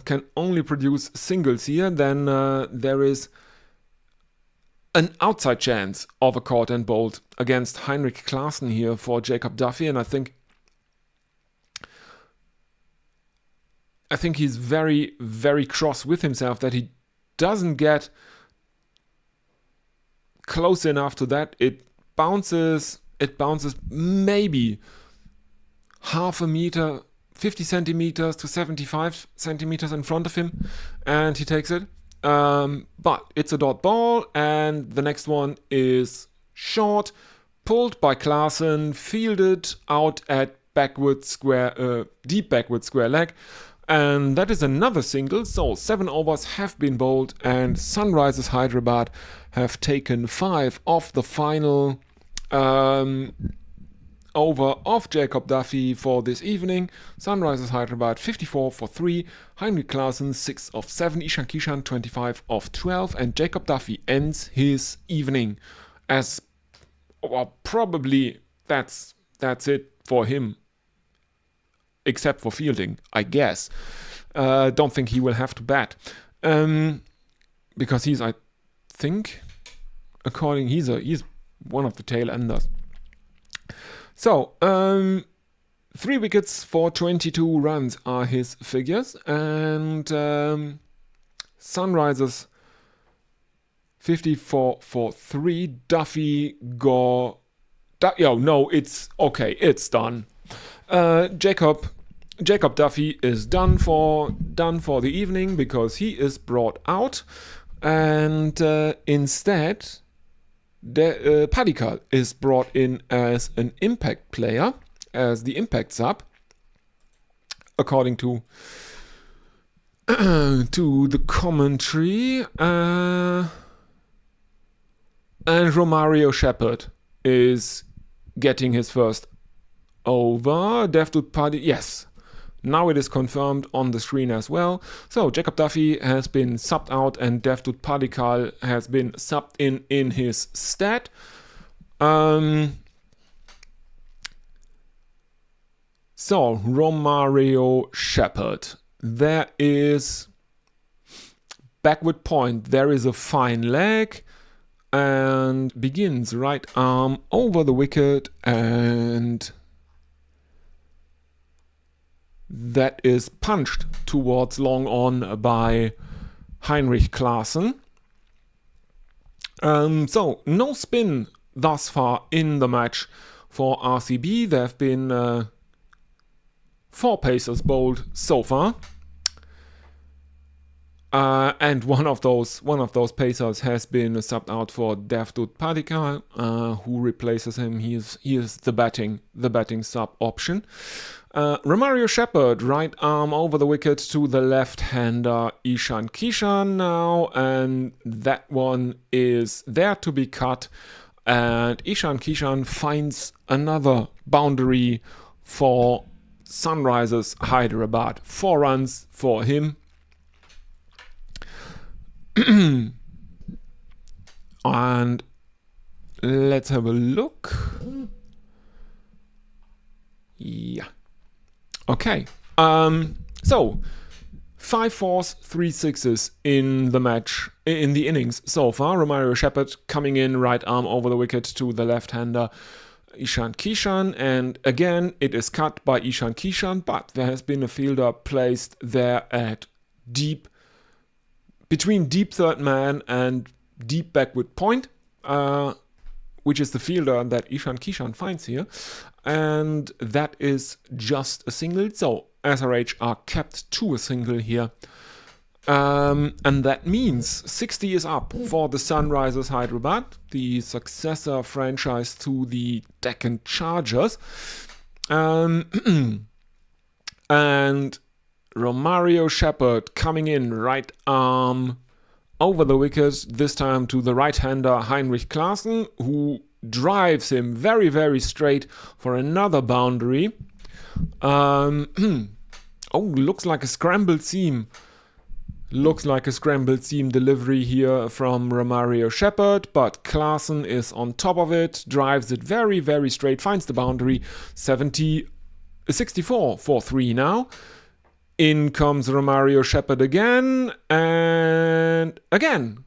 can only produce singles here. Then there is an outside chance of a caught and bowled against Heinrich Klaasen here for Jacob Duffy, and I think he's very, very cross with himself that he doesn't get close enough to that. It bounces maybe half a meter, 50 centimeters to 75 centimeters in front of him, and he takes it. But it's a dot ball, and the next one is short, pulled by Klaasen, fielded out at deep backward square leg, and that is another single. So 7 overs have been bowled, and Sunrisers Hyderabad have taken 5 off the final over of Jacob Duffy for this evening. Sunrisers Hyderabad 54 for 3, Heinrich Klaasen 6 of 7, Ishan Kishan 25 of 12, and Jacob Duffy ends his evening as, well, probably that's it for him, except for fielding, I guess. Don't think he will have to bat, because he's, I think, he's one of the tail enders. So, 3 wickets for 22 runs are his figures, and Sunrisers 54 for 3. Duffy it's okay, it's done. Jacob Duffy is done for the evening because he is brought out, and instead Padikal is brought in as an impact player, as the impact sub, according to the commentary, and Romario Shepherd is getting his first over. Devdutt Padikal, yes. Now it is confirmed on the screen as well. So Jacob Duffy has been subbed out and Devdutt Padikal has been subbed in his stead. So Romario Shepherd. There is backward point. There is a fine leg and begins right arm over the wicket, and that is punched towards long on by Heinrich Klaassen. So no spin thus far in the match for RCB. There have been 4 pacers bowled so far, and one of those pacers has been subbed out for Devdutt Padikal, who replaces him. He is the batting sub option. Romario Shepherd, right arm over the wicket to the left-hander Ishan Kishan now, and that one is there to be cut, and Ishan Kishan finds another boundary for Sunrisers Hyderabad. 4 runs for him. And let's have a look. Yeah. Okay. So 5 fours, 3 sixes in the match, in the innings so far. Romario Shepherd coming in, right arm over the wicket to the left-hander Ishan Kishan, and again it is cut by Ishan Kishan, but there has been a fielder placed there at deep, between deep third man and deep backward point, which is the fielder that Ishan Kishan finds here, and that is just a single. So SRH are kept to a single here, and that means 60 is up for the Sunrisers Hyderabad, the successor franchise to the Deccan Chargers, and Romario Shepherd coming in, right arm over the wicket, this time to the right-hander Heinrich Klaassen, who drives him very, very straight for another boundary. Oh, looks like a scrambled seam. Looks like a scrambled seam delivery here from Romario Shepherd, but Klaassen is on top of it, drives it very, very straight, finds the boundary. 64 for 3 now. In comes Romario Shepherd again, and again,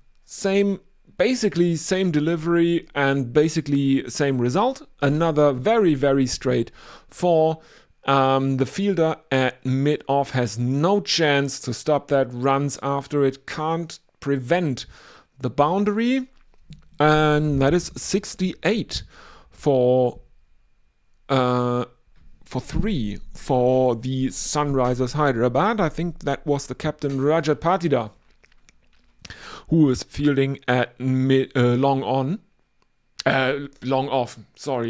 basically same delivery and basically same result. Another very, very straight 4. The fielder at mid-off has no chance to stop that, runs after it, can't prevent the boundary, and that is 68 for 3 for the Sunrisers Hyderabad. I think that was the captain Rajat Patida who is fielding at mid off. So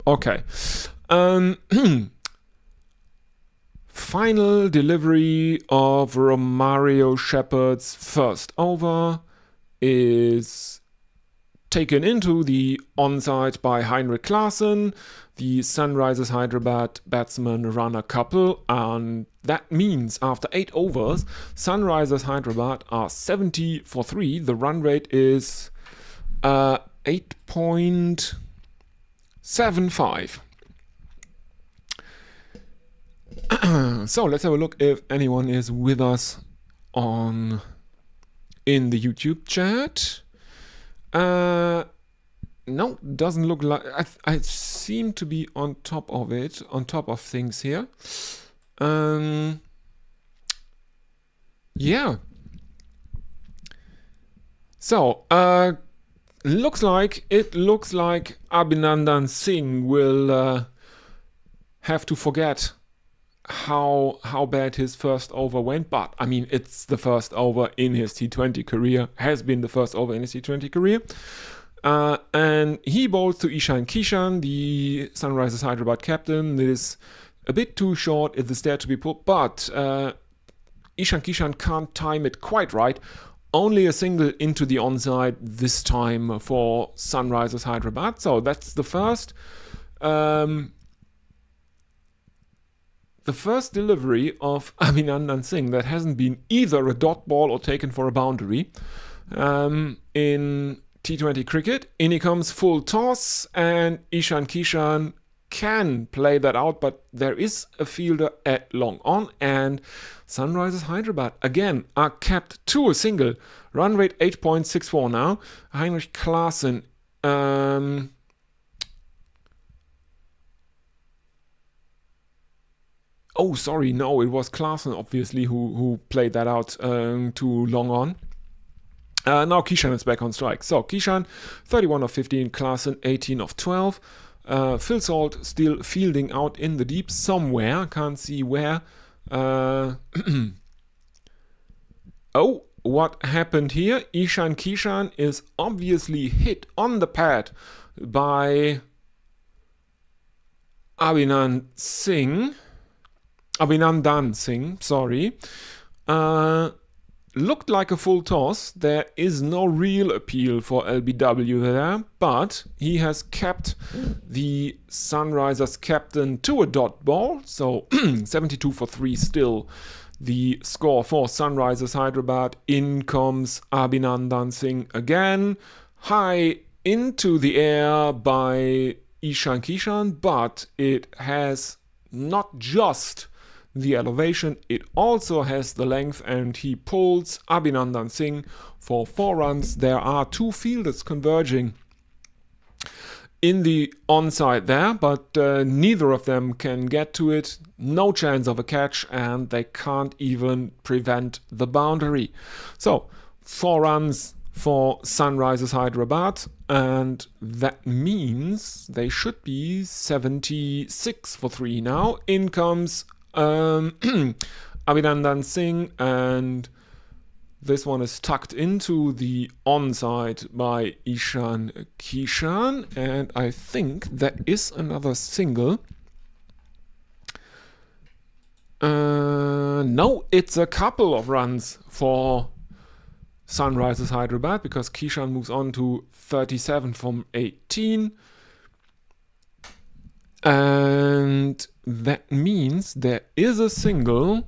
okay. Final delivery of Romario Shepherd's first over is taken into the onside by Heinrich Klaassen. The Sunrisers Hyderabad batsmen run a couple, and that means after 8 overs, Sunrisers Hyderabad are 70 for 3. The run rate is 8.75. So let's have a look if anyone is with us in the YouTube chat. No, doesn't look like. I seem to be on top of it, on top of things here. Yeah. So, looks like Abhinandan Singh will have to forget how bad his first over went, but I mean, it's the first over in his T20 career, has been the first over in his T20 career. And he bowls to Ishan Kishan, the Sunrisers Hyderabad captain. It is a bit too short, it is there to be put, but Ishan Kishan can't time it quite right. Only a single into the onside this time for Sunrisers Hyderabad. So that's the first. The first delivery of Abhinandan Singh that hasn't been either a dot ball or taken for a boundary in T20 cricket. In he comes full toss, and Ishan Kishan can play that out, but there is a fielder at long on, and Sunrisers Hyderabad again are capped to a single. Run rate 8.64 now. Heinrich Klaassen. Oh, sorry, no, it was Klaassen, obviously, who played that out too long on. Now Kishan is back on strike. So Kishan, 31 of 15, Klaassen, 18 of 12. Phil Salt still fielding out in the deep somewhere, can't see where. Oh, what happened here? Ishan Kishan is obviously hit on the pad by Abhinandan Singh, sorry. Looked like a full toss. There is no real appeal for LBW there, but he has kept the Sunrisers captain to a dot ball. So 72 for 3 still the score for Sunrisers Hyderabad. In comes Abhinandan Singh again. High into the air by Ishan Kishan, but it has not just the elevation, it also has the length, and he pulls Abhinandan Singh for 4 runs. There are 2 fielders converging in the onside there, but neither of them can get to it. No chance of a catch, and they can't even prevent the boundary. So 4 runs for Sunrisers Hyderabad, and that means they should be 76 for 3 now. In comes Abhinandan Singh, and this one is tucked into the onside by Ishan Kishan, and I think that is another single. No, it's a couple of runs for Sunrisers Hyderabad, because Kishan moves on to 37 from 18. And that means there is a single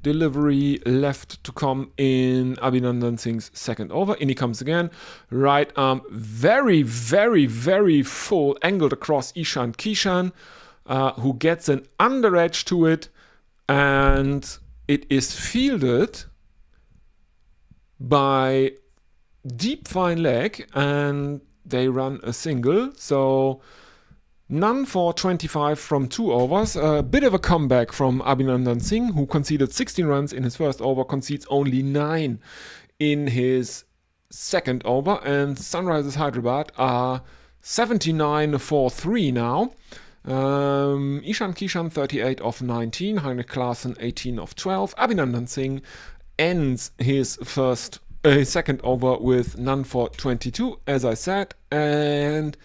delivery left to come in Abhinandan Singh's second over. In he comes again. Right arm, very, very, very full, angled across Ishan Kishan, who gets an under edge to it. And it is fielded by deep fine leg, and they run a single. So none for 25 from 2 overs. A bit of a comeback from Abhinandan Singh, who conceded 16 runs in his first over, concedes only 9 in his second over. And Sunrisers Hyderabad are 79 for 3 now. Ishan Kishan, 38 of 19. Heinrich Klaassen, 18 of 12. Abhinandan Singh ends his second over with none for 22, as I said. And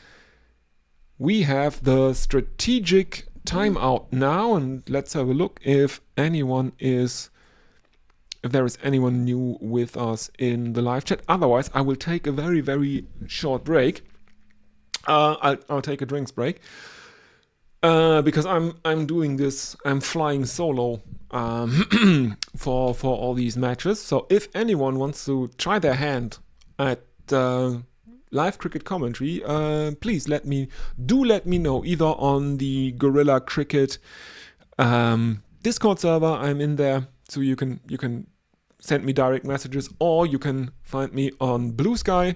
we have the strategic timeout now, and let's have a look if there is anyone new with us in the live chat. Otherwise, I will take a very, very short break. I'll take a drinks break because I'm doing this. I'm flying solo for all these matches. So if anyone wants to try their hand at live cricket commentary, please let me know, either on the Gorilla Cricket Discord server. I'm in there, so you can send me direct messages, or you can find me on Blue Sky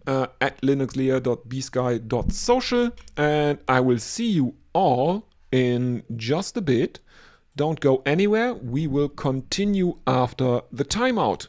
at linuxlayer.bsky.social, and I will see you all in just a bit. Don't go anywhere. We will continue after the timeout.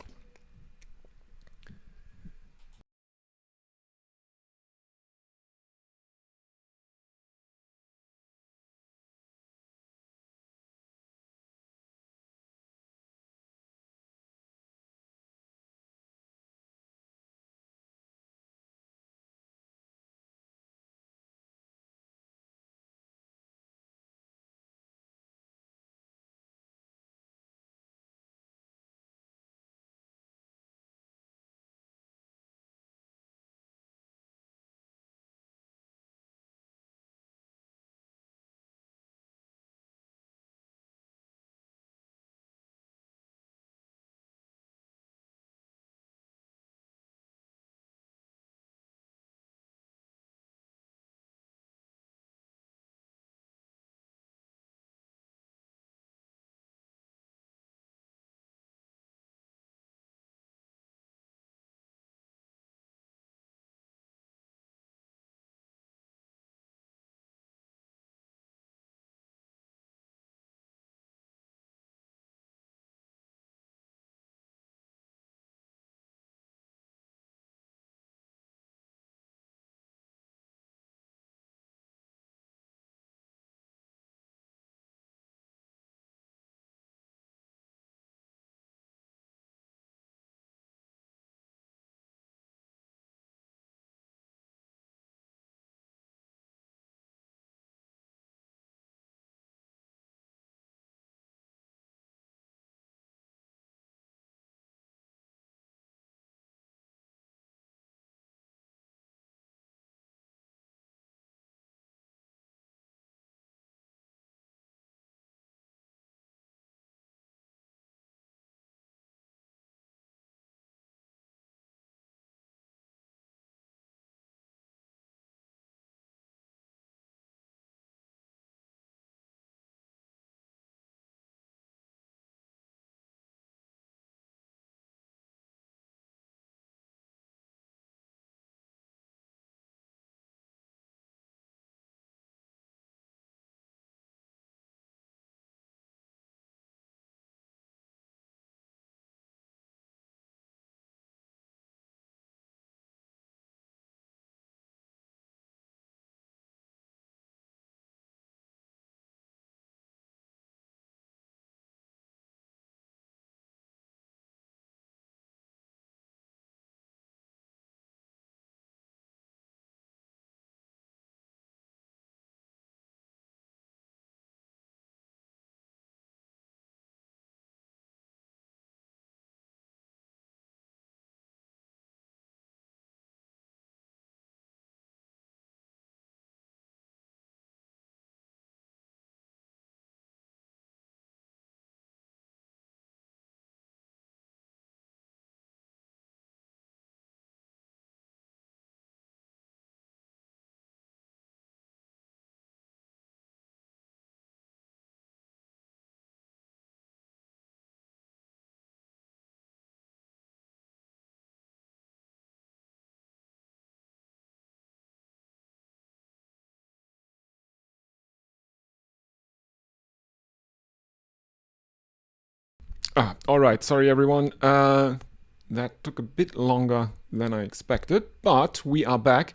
All right. Sorry, everyone. That took a bit longer than I expected, but we are back.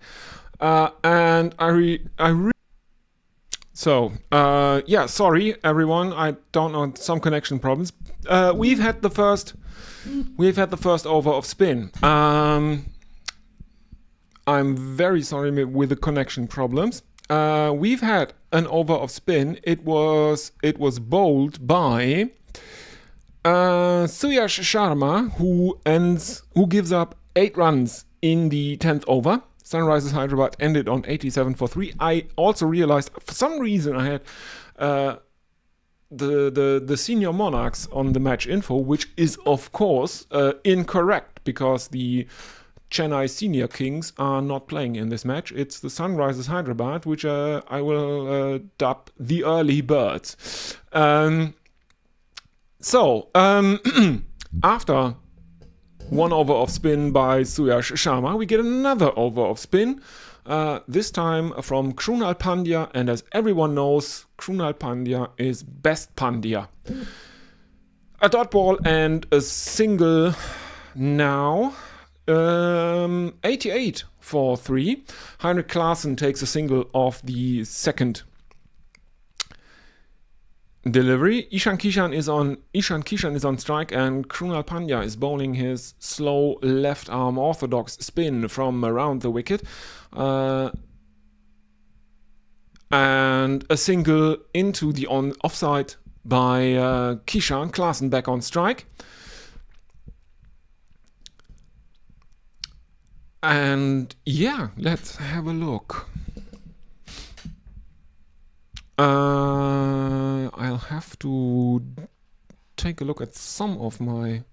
And yeah, sorry, everyone. I don't know, some connection problems. We've had the first over of spin. I'm very sorry with the connection problems. We've had an over of spin. It was bowled by Suyash Sharma, who gives up 8 runs in the 10th over. Sunrisers Hyderabad ended on 87 for 3. I also realized for some reason I had the senior monarchs on the match info, which is of course incorrect because the Chennai Senior Kings are not playing in this match. It's the Sunrisers Hyderabad, which I will dub the early birds. After one over of spin by Suyash Sharma, we get another over of spin, this time from Krunal Pandya, and as everyone knows, Krunal Pandya is best Pandya. A dot ball and a single now. 88 for 3. Heinrich Klaasen takes a single off the second delivery. Ishan Kishan is on strike, and Krunal Pandya is bowling his slow left arm orthodox spin from around the wicket. And a single into the offside by Kishan. Klaasen back on strike. And yeah, let's have a look. I'll have to take a look at some of my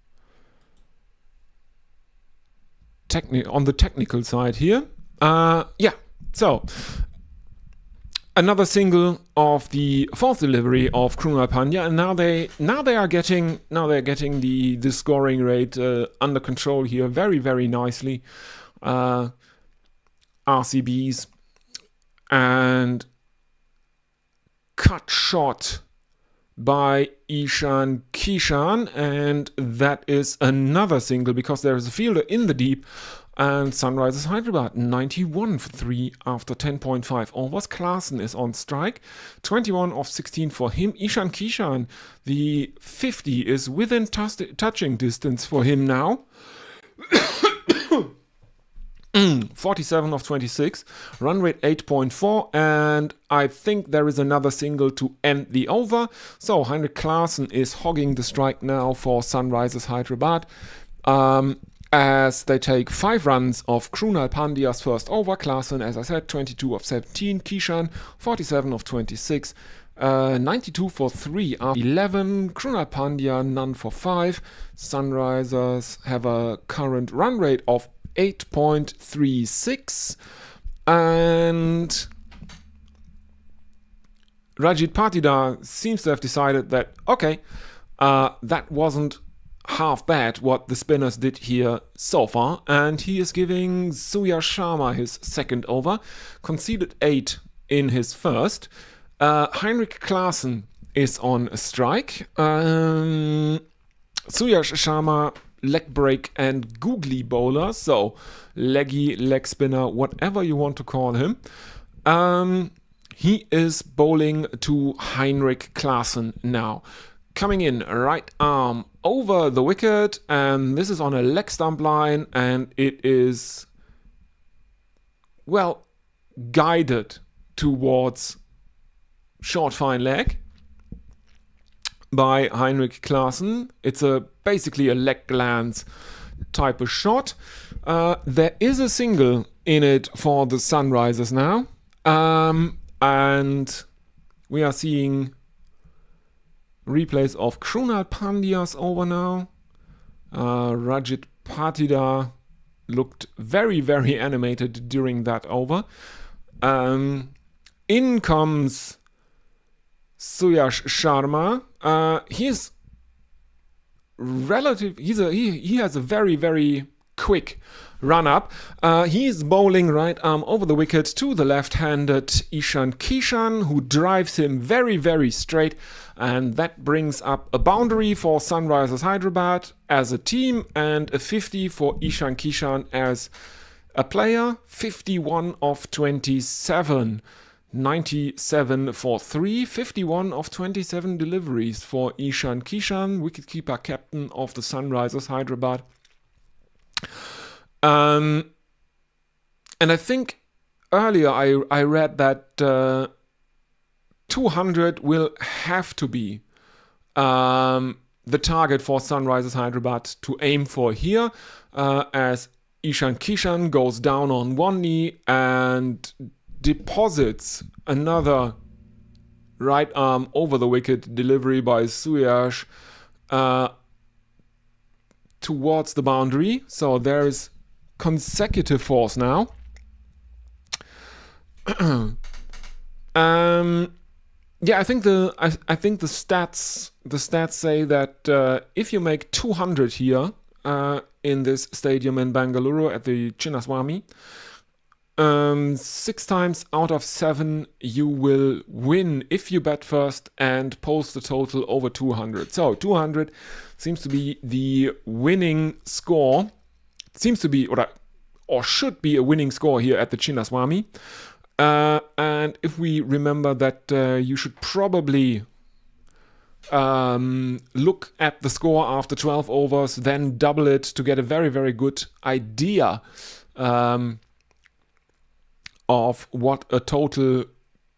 on the technical side here. Yeah, so another single of the fourth delivery of Krunal Pandya, and now they're getting the scoring rate under control here very, very nicely. RCBs and cut shot by Ishan Kishan, and that is another single because there is a fielder in the deep, and Sunrisers Hyderabad 91 for 3 after 10.5 overs. Klaasen is on strike, 21 of 16 for him. Ishan Kishan, the 50 is within touching distance for him now. 47 of 26, run rate 8.4, and I think there is another single to end the over. So Heinrich Klaasen is hogging the strike now for Sunrisers Hyderabad, as they take 5 runs of Krunal Pandya's first over. Klaasen, as I said, 22 of 17. Kishan, 47 of 26. 92 for 3 after 11. Krunal Pandya, none for 5. Sunrisers have a current run rate of 8.36, and Rajit Patidar seems to have decided that, okay, that wasn't half bad what the spinners did here so far, and he is giving Suyash Sharma his second over, conceded 8 in his first. Heinrich Klaasen is on a strike. Suyash Sharma, leg break and googly bowler, so leggy, leg spinner, whatever you want to call him. He is bowling to Heinrich Klaasen now. Coming in, right arm over the wicket, and this is on a leg stump line, and it is, well, guided towards short fine leg by Heinrich Klaasen. It's basically a leg glance type of shot. There is a single in it for the Sunrisers now, and we are seeing replays of Krunal Pandya's over now. Rajit Patidar looked very, very animated during that over. In comes Suyash Sharma. He has a very, very quick run up. He's bowling right arm over the wicket to the left-handed Ishan Kishan, who drives him very, very straight. And that brings up a boundary for Sunrisers Hyderabad as a team and a 50 for Ishan Kishan as a player. 51 of 27. 97 for 3, 51 of 27 deliveries for Ishan Kishan, wicketkeeper captain of the Sunrisers Hyderabad. And I think earlier I read that 200 will have to be the target for Sunrisers Hyderabad to aim for here, as Ishan Kishan goes down on one knee and deposits another right arm over the wicket delivery by Suyash towards the boundary. So there's consecutive fours now. Yeah, I think the stats say that if you make 200 here in this stadium in Bangalore at the Chinnaswamy, 6 times out of 7 you will win if you bat first and post the total over 200. So 200 seems to be the winning score. Seems to be or should be a winning score here at the Chinnaswamy. And if we remember that you should probably look at the score after 12 overs, then double it to get a very, very good idea of what a total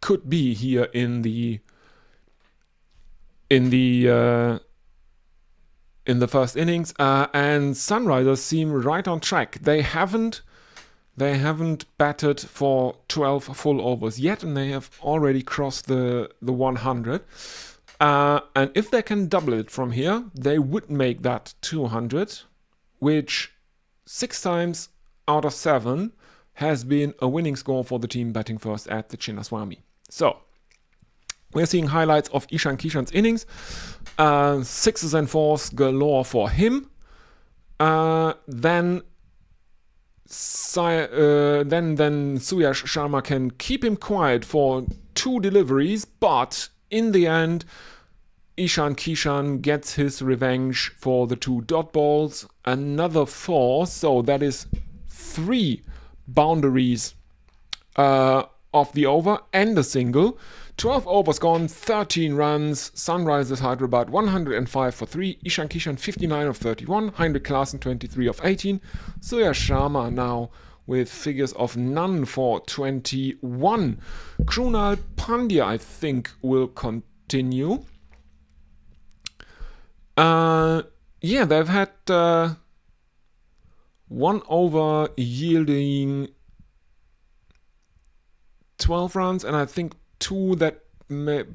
could be here in the first innings, and Sunrisers seem right on track. They haven't batted for 12 full overs yet, and they have already crossed the 100. And if they can double it from here, they would make that 200, which 6 times out of 7 has been a winning score for the team batting first at the Chinnaswamy. So we're seeing highlights of Ishan Kishan's innings. 6s and 4s galore for him. Then Suyash Sharma can keep him quiet for 2 deliveries, but in the end, Ishan Kishan gets his revenge for the 2 dot balls. Another 4, so that is 3 boundaries of the over and a single. 12 overs gone, 13 runs. Sunrisers Hyderabad 105 for 3. Ishan Kishan 59 of 31. Heinrich Klaasen 23 of 18. Suyash Sharma now with figures of none for 21. Krunal Pandya, I think, will continue. Yeah, they've had 1 over yielding 12 runs, and I think 2 that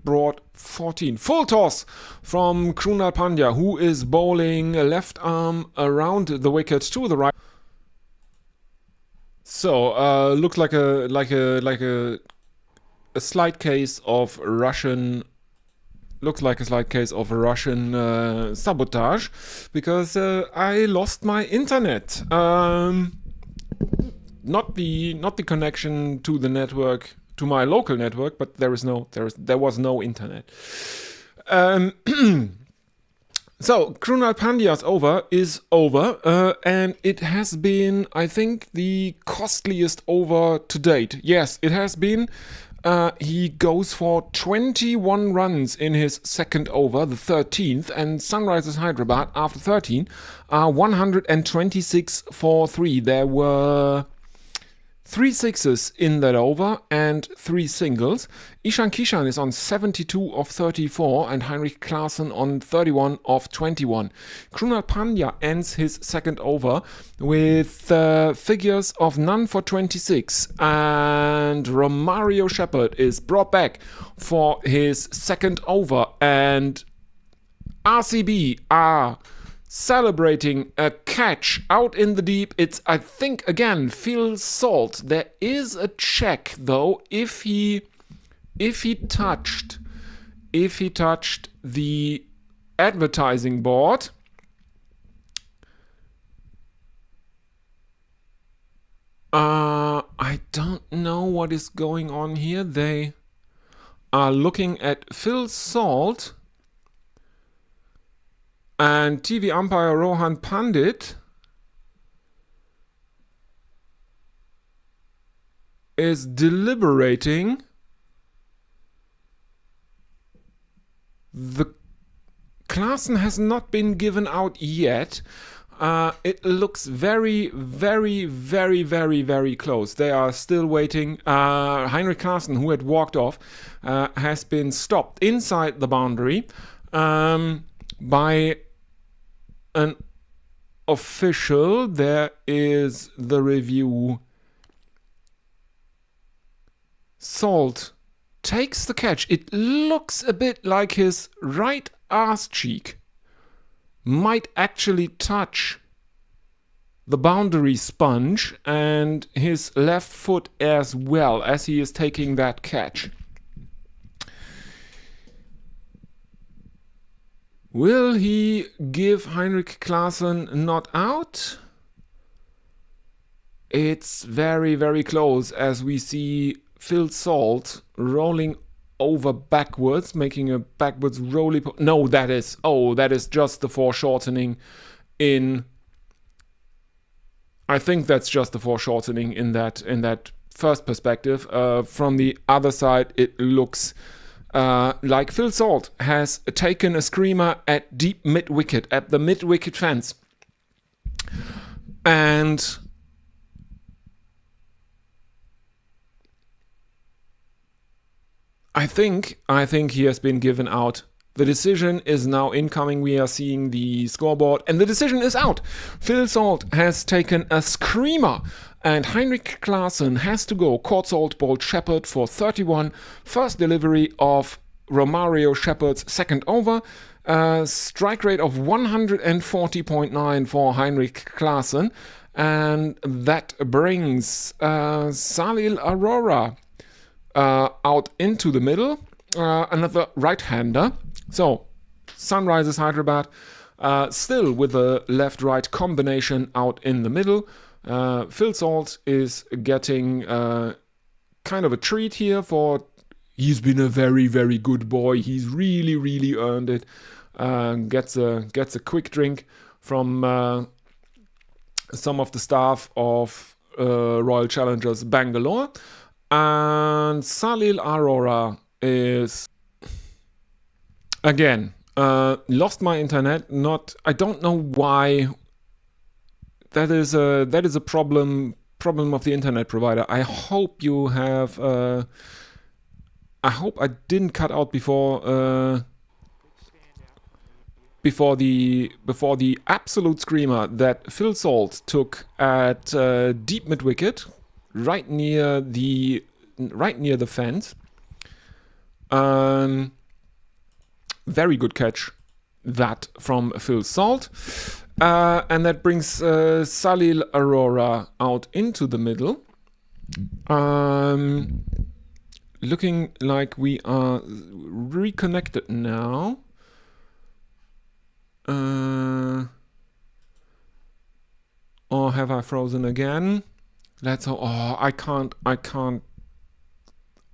brought 14. Full toss from Krunal Pandya, who is bowling a left arm around the wicket to the right. So looks like a slight case of Russian. Looks like a slight case of Russian sabotage, because I lost my internet. Not the connection to the network, to my local network, but there was no internet. So Krunal Pandya's over is over, and it has been, I think, the costliest over to date. Yes, it has been. He goes for 21 runs in his second over, the 13th, and Sunrisers Hyderabad, after 13, are 126 for 3. There were 3 sixes in that over and 3 singles. Ishan Kishan is on 72 of 34 and Heinrich Klaasen on 31 of 21. Krunal Pandya ends his second over with figures of none for 26, and Romario Shepherd is brought back for his second over, and RCB are celebrating a catch out in the deep. It's, I think, again, Phil Salt. There is a check though if he touched the advertising board. I don't know what is going on here. They are looking at Phil Salt and TV umpire Rohan Pandit is deliberating. The Klaasen has not been given out yet. It looks very, very, very, very, very close. They are still waiting. Heinrich Klaasen, who had walked off, has been stopped inside the boundary by an official. There is the review. Salt takes the catch. It looks a bit like his right arse cheek might actually touch the boundary sponge and his left foot as well as he is taking that catch. Will he give Heinrich Klaasen not out? It's very, very close as we see Phil Salt rolling over backwards, making a backwards roly. No, that is just the foreshortening in. I think that's just the foreshortening in that first perspective. From the other side, it looks like Phil Salt has taken a screamer at deep mid wicket, at the mid wicket fence, and I think he has been given out. The decision is now incoming. We are seeing the scoreboard, and the decision is out. Phil Salt has taken a screamer, and Heinrich Klaasen has to go. Caught Salt bowled Shepherd for 31. First delivery of Romario Shepherd's second over. Strike rate of 140.9 for Heinrich Klaasen, and that brings Salil Arora out into the middle, another right-hander. So, Sunrisers Hyderabad still with a left-right combination out in the middle. Phil Salt is getting kind of a treat here for. He's been a very, very good boy. He's really, really earned it. Gets a quick drink from some of the staff of Royal Challengers Bangalore. And Salil Arora is again lost my internet. I don't know why. That is a problem of the internet provider. I hope you have. I hope I didn't cut out before the absolute screamer that Phil Salt took at deep mid wicket. Right near the fence. Very good catch that from Phil Salt. And that brings Salil Arora out into the middle. Looking like we are reconnected now. Or have I frozen again? I can't.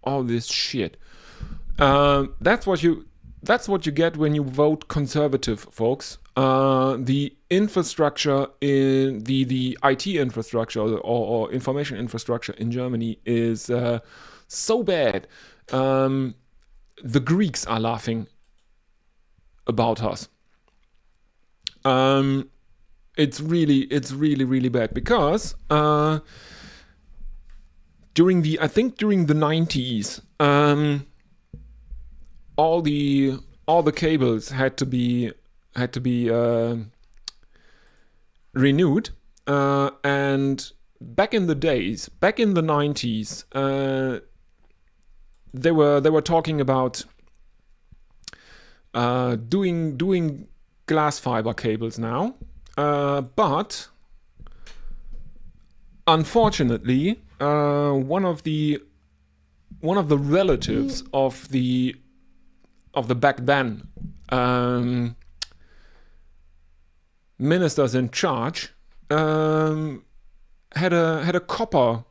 All this shit. That's what you get when you vote conservative, folks. The infrastructure in the IT infrastructure or information infrastructure in Germany is so bad. The Greeks are laughing about us. It's really bad because during the 90s, all the cables had to be renewed, and back in the 90s, they were talking about doing glass fiber cables now, but unfortunately, one of the relatives of the back then ministers in charge had a copper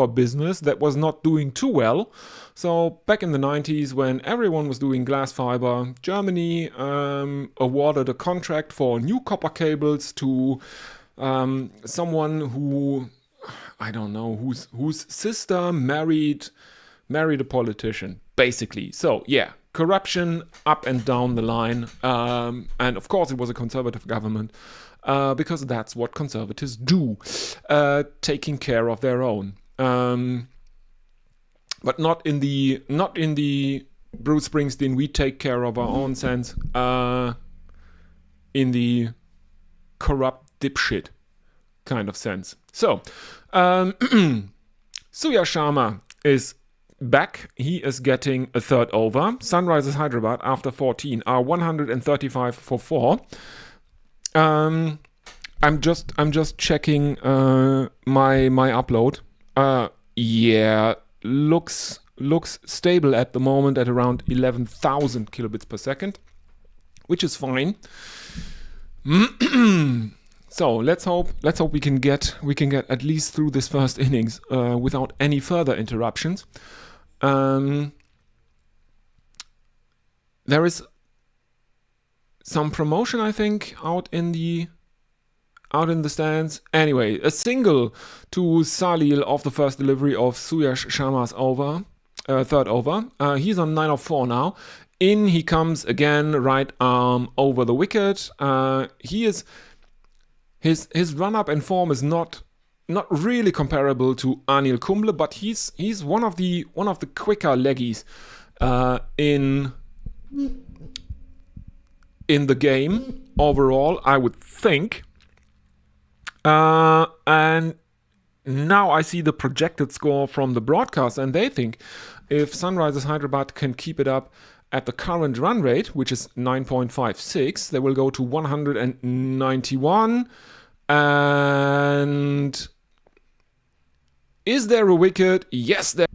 business that was not doing too well. So back in the 90s, when everyone was doing glass fiber, Germany awarded a contract for new copper cables to someone who, I don't know, whose sister married a politician, basically. So yeah, corruption up and down the line, and of course it was a conservative government, because that's what conservatives do, taking care of their own. But not in the Bruce Springsteen, we take care of our own sense, in the corrupt dipshit kind of sense. So, Suya Sharma is back. He is getting a third over. Sunrisers Hyderabad after 14 are 135 for 4. I'm just checking my upload. Yeah, looks stable at the moment at around 11,000 kilobits per second, which is fine. So let's hope we can get at least through this first innings without any further interruptions. There is some promotion, I think, out in the stands. Anyway, a single to Salil of the first delivery of Suyash Sharma's third over. He's on 9 of 4 now. In he comes again, right arm over the wicket. His run up and form is not really comparable to Anil Kumble, but he's one of the quicker leggies in the game overall, I would think. And now I see the projected score from the broadcast, and they think if Sunrisers Hyderabad can keep it up at the current run rate, which is 9.56, they will go to 191. And is there a wicket? Yes, there.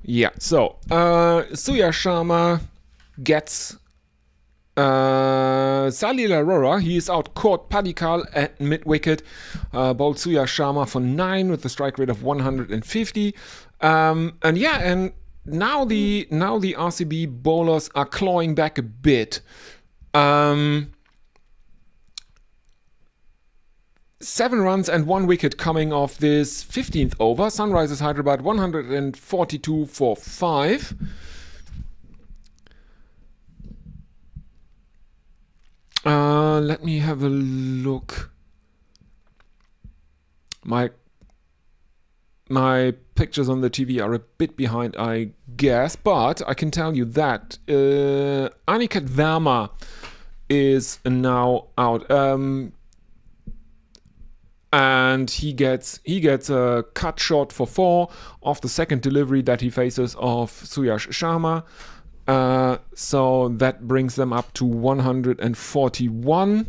Yeah, so Suya Sharma gets Salil Arora. He is out caught Padikal at mid-wicket. Bowled Suya Sharma for 9 with a strike rate of 150. And now the RCB bowlers are clawing back a bit. 7 runs and 1 wicket coming off this 15th over. Sunrisers Hyderabad 142 for 5. Let me have a look. My pictures on the TV are a bit behind, I guess, but I can tell you that Aniket Verma is now out. And he gets a cut shot for 4 off the second delivery that he faces of Suyash Sharma. So that brings them up to 141.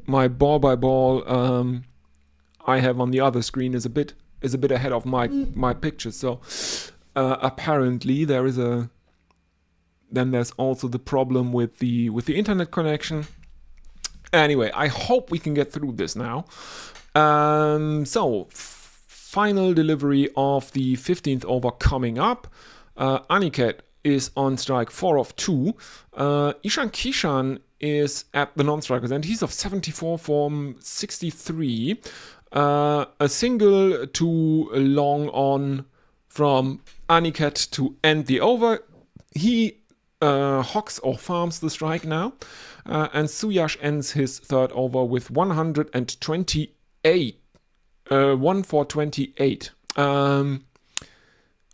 My ball by ball I have on the other screen is a bit ahead of my picture. So apparently there's also the problem with the internet connection. Anyway, I hope we can get through this now. So, final delivery of the 15th over coming up. Aniket is on strike 4 of 2. Ishan Kishan is at the non-strikers and he's of 74 from 63. A single to long on from Aniket to end the over. He hawks or farms the strike now. And Suyash ends his third over with 128. 1 for 28.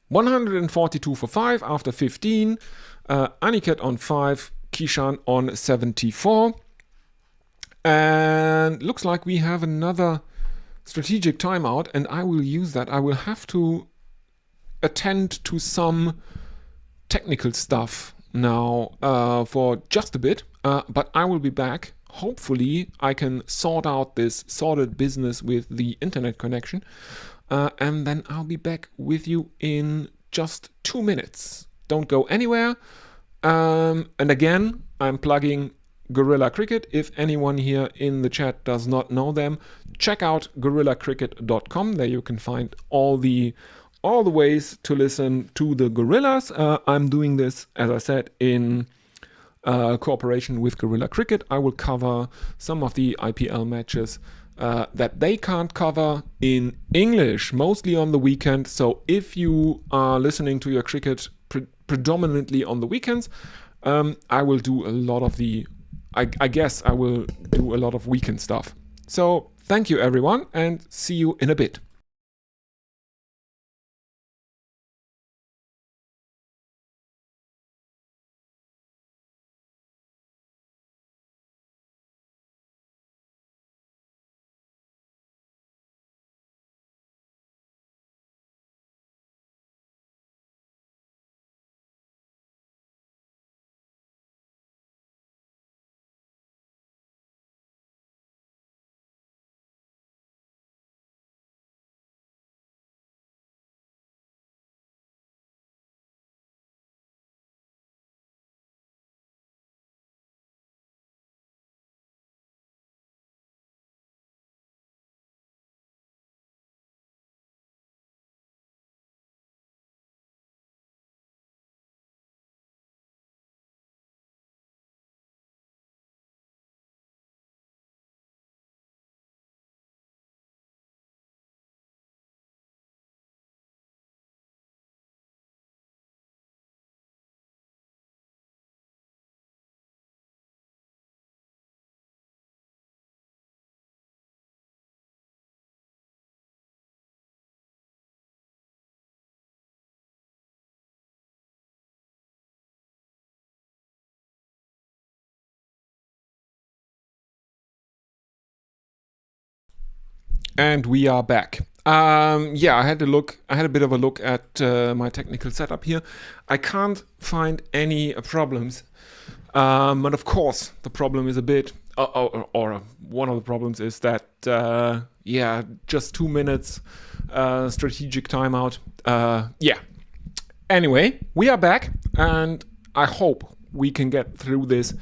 142 for 5 after 15. Aniket on 5. Kishan on 74. And looks like we have another strategic timeout, and I will use that. I will have to attend to some technical stuff now for just a bit. But I will be back. Hopefully, I can sort out this sordid business with the internet connection. And then I'll be back with you in just 2 minutes. Don't go anywhere. And again, I'm plugging Gorilla Cricket. If anyone here in the chat does not know them, check out gorillacricket.com. There you can find all the ways to listen to the gorillas. I'm doing this, as I said, in cooperation with Gorilla Cricket. I will cover some of the IPL matches that they can't cover in English, mostly on the weekend. So if you are listening to your cricket predominantly on the weekends, I will do a lot of I guess I will do a lot of weekend stuff. So thank you everyone, and see you in a bit. And we are back. Yeah, I had a bit of a look at my technical setup here. I can't find any problems. But of course, the problem is a bit, or one of the problems is that, yeah, just 2 minutes strategic timeout. Yeah. Anyway, we are back, and I hope we can get through this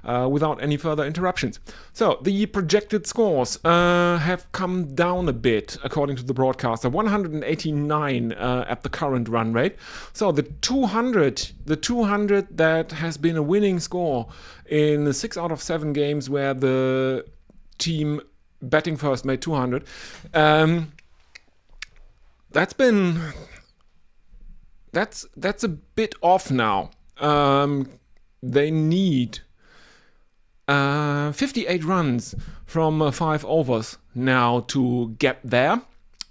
without any further interruptions. So the projected scores have come down a bit according to the broadcaster. 189 at the current run rate. So the 200 that has been a winning score in 6 out of 7 games where the team batting first made 200. That's a bit off now. They need 58 runs from 5 overs now to get there.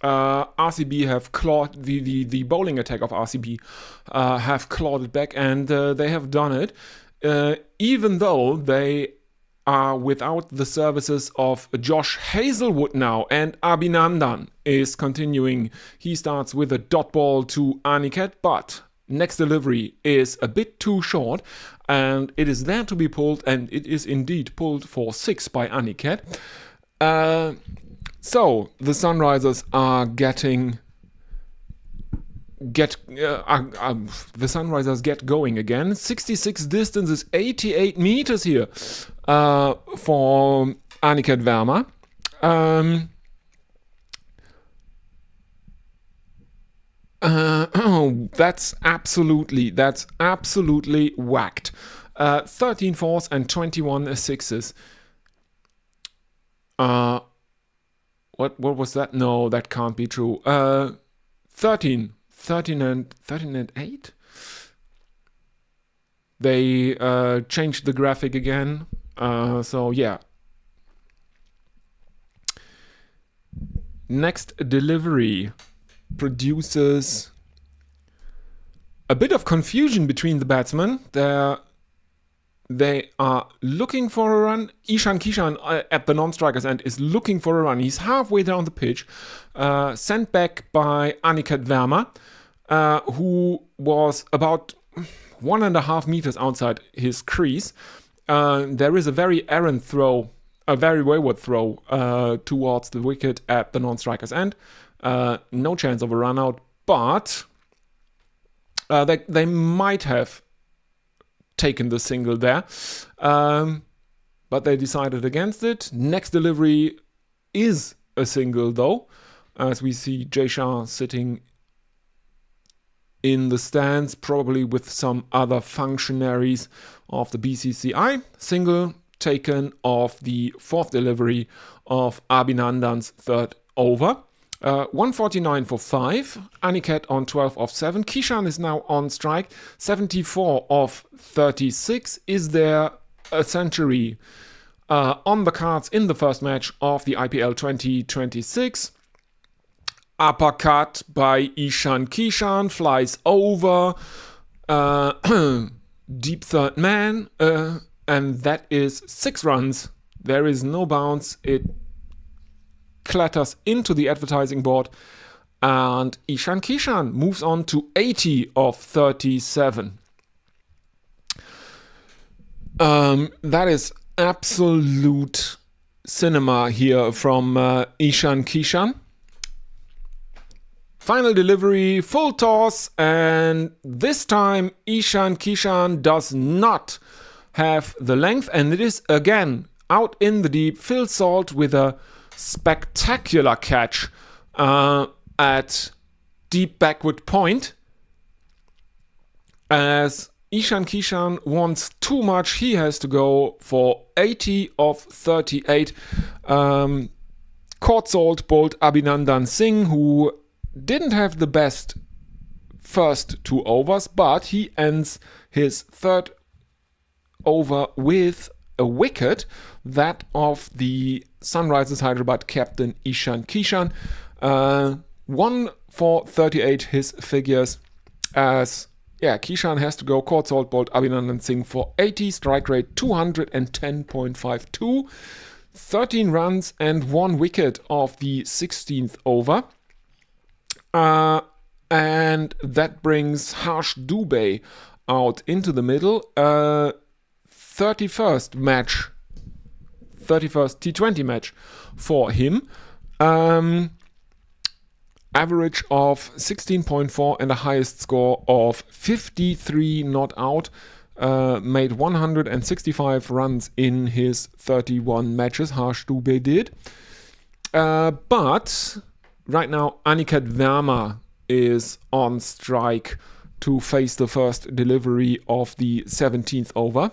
RCB have clawed the bowling attack of RCB have clawed it back, and they have done it, even though they are without the services of Josh Hazlewood now, and Abhinandan is continuing. He starts with a dot ball to Aniket, but next delivery is a bit too short, and it is there to be pulled, and it is indeed pulled for 6 by Aniket. So the Sunrisers are the Sunrisers get going again. 66 distance is 88 meters here for Aniket Verma. That's absolutely whacked. 13 fours and 21 sixes. What was that? No, that can't be true. 13 and 8. They changed the graphic again. So yeah. Next delivery produces a bit of confusion between the batsmen. They are looking for a run. Ishan Kishan at the non-strikers end is looking for a run. He's halfway down the pitch, sent back by Aniket Verma, who was about 1.5 meters outside his crease. There is a very errant throw, a very wayward throw towards the wicket at the non-strikers end. No chance of a run out, but they might have taken the single there. But they decided against it. Next delivery is a single though, as we see Jaysha sitting in the stands, probably with some other functionaries of the BCCI. Single taken off the fourth delivery of Abhinandan's third over. 149 for 5. Aniket on 12 of 7. Kishan is now on strike. 74 of 36. Is there a century on the cards in the first match of the IPL 2026? Uppercut by Ishan Kishan, flies over, deep third man, and that is 6 runs. There is no bounce. It clatters into the advertising board, and Ishan Kishan moves on to 80 of 37. That is absolute cinema here from Ishan Kishan. Final delivery, full toss, and this time Ishan Kishan does not have the length, and it is again out in the deep. Phil Salt with a spectacular catch at deep backward point. As Ishan Kishan wants too much, he has to go for 80 of 38. Court Salt bowled Abhinandan Singh, who didn't have the best first 2 overs, but he ends his third over with a wicket, that of the Sunrisers Hyderabad captain Ishan Kishan. 1 for 38 his figures, as Kishan has to go. Court Salt bowled Abhinandan Singh for 80, strike rate 210.52, 13 runs and 1 wicket of the 16th over. And that brings Harsh Dubey out into the middle. 31st T20 match for him. Average of 16.4 and a highest score of 53 not out. Made 165 runs in his 31 matches, Harsh Dubey did. But right now, Aniket Verma is on strike to face the first delivery of the 17th over.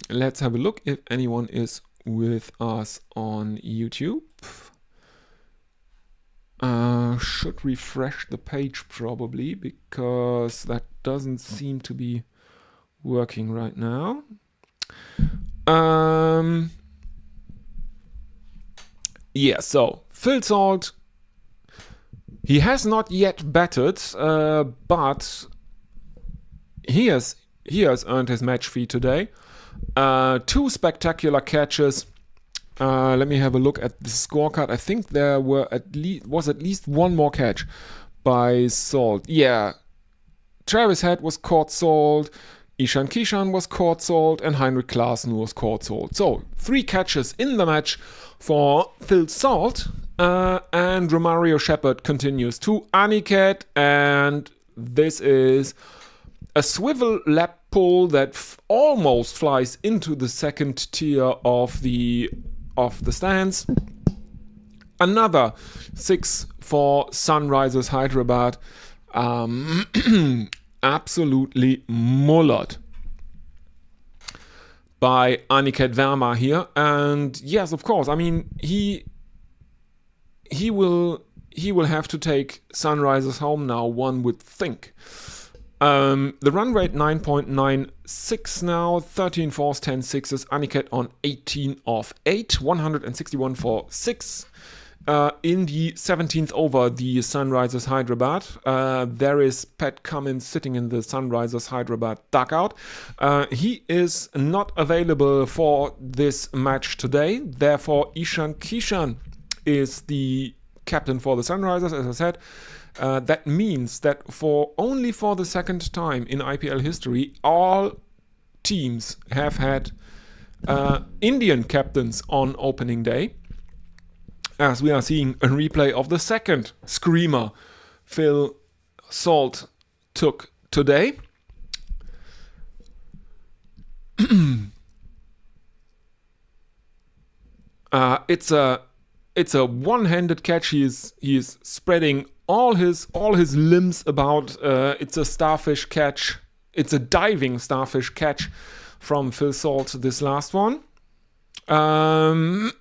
Let's have a look if anyone is with us on YouTube. Should refresh the page probably, because that doesn't seem to be working right now. So Phil Salt, he has not yet batted, but he has earned his match fee today. 2 spectacular catches. Let me have a look at the scorecard. I think there was at least 1 more catch by Salt. Travis Head was Court Salt, Ishan Kishan was Court Salt, and Heinrich Klaassen was Court Salt. So 3 catches in the match for Phil Salt, and Romario Shepherd continues to Aniket, and this is a swivel lap pull that almost flies into the second tier of the stands. Another 6 for Sunrisers Hyderabad. Absolutely mullered by Aniket Verma here, and yes, of course, I mean he will have to take Sunrisers home now, one would think. The run rate 9.96 now, 13 fours, 10 sixes. Aniket on 18 of 8, 161 for 6. In the 17th over, the Sunrisers Hyderabad. There is Pat Cummins sitting in the Sunrisers Hyderabad dugout. He is not available for this match today. Therefore, Ishan Kishan is the captain for the Sunrisers, as I said. That means that only for the second time in IPL history, all teams have had Indian captains on opening day, as we are seeing a replay of the second screamer Phil Salt took today. It's a one-handed catch. He is spreading all his limbs about. It's a starfish catch. It's a diving starfish catch from Phil Salt. This last one. Harsh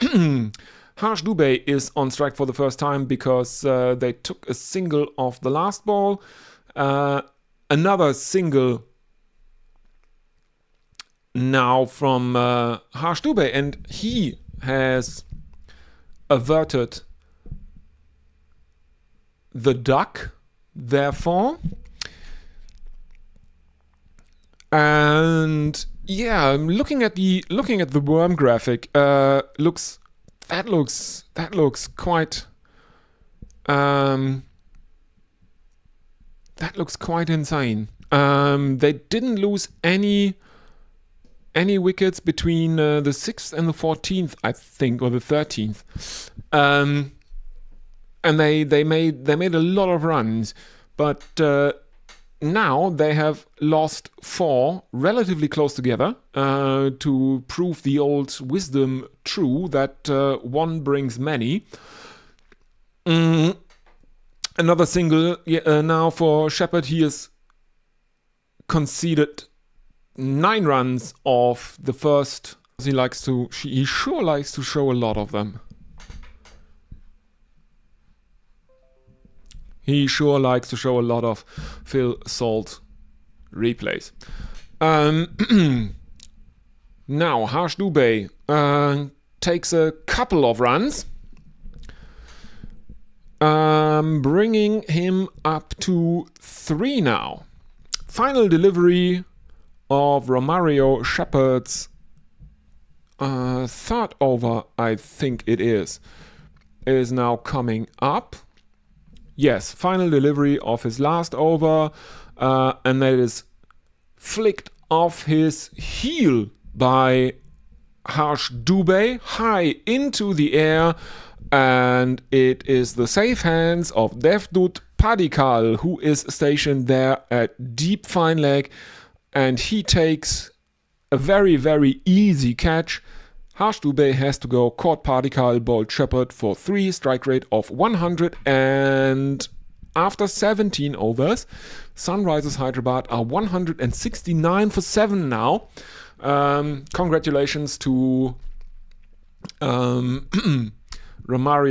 Dubé is on strike for the first time because they took a single off the last ball. Another single now from Harsh Dubé, and he has averted the duck, therefore. And yeah, looking at the worm graphic, looks quite insane. They didn't lose any wickets between the 6th and the 14th, I think, or the 13th. And they made a lot of runs, but now they have lost 4 relatively close together to prove the old wisdom true that one brings many. Another single now for Shepherd. He has conceded 9 runs off the first. He sure likes to show a lot of them. He sure likes to show a lot of Phil Salt replays. Now Harsh Dubé takes a couple of runs, bringing him up to 3 now. Final delivery of Romario Shepherd's third over, I think it is now coming up. Yes, final delivery of his last over, and that is flicked off his heel by Harsh Dubé high into the air, and it is the safe hands of Devdutt Padikkal, who is stationed there at deep fine leg, and he takes a very, very easy catch. Harsh Dubé has to go. Caught Padikkal, bowled Shepherd for 3, strike rate of 100, and after 17 overs, Sunrisers Hyderabad are 169 for 7 now. Congratulations to Romario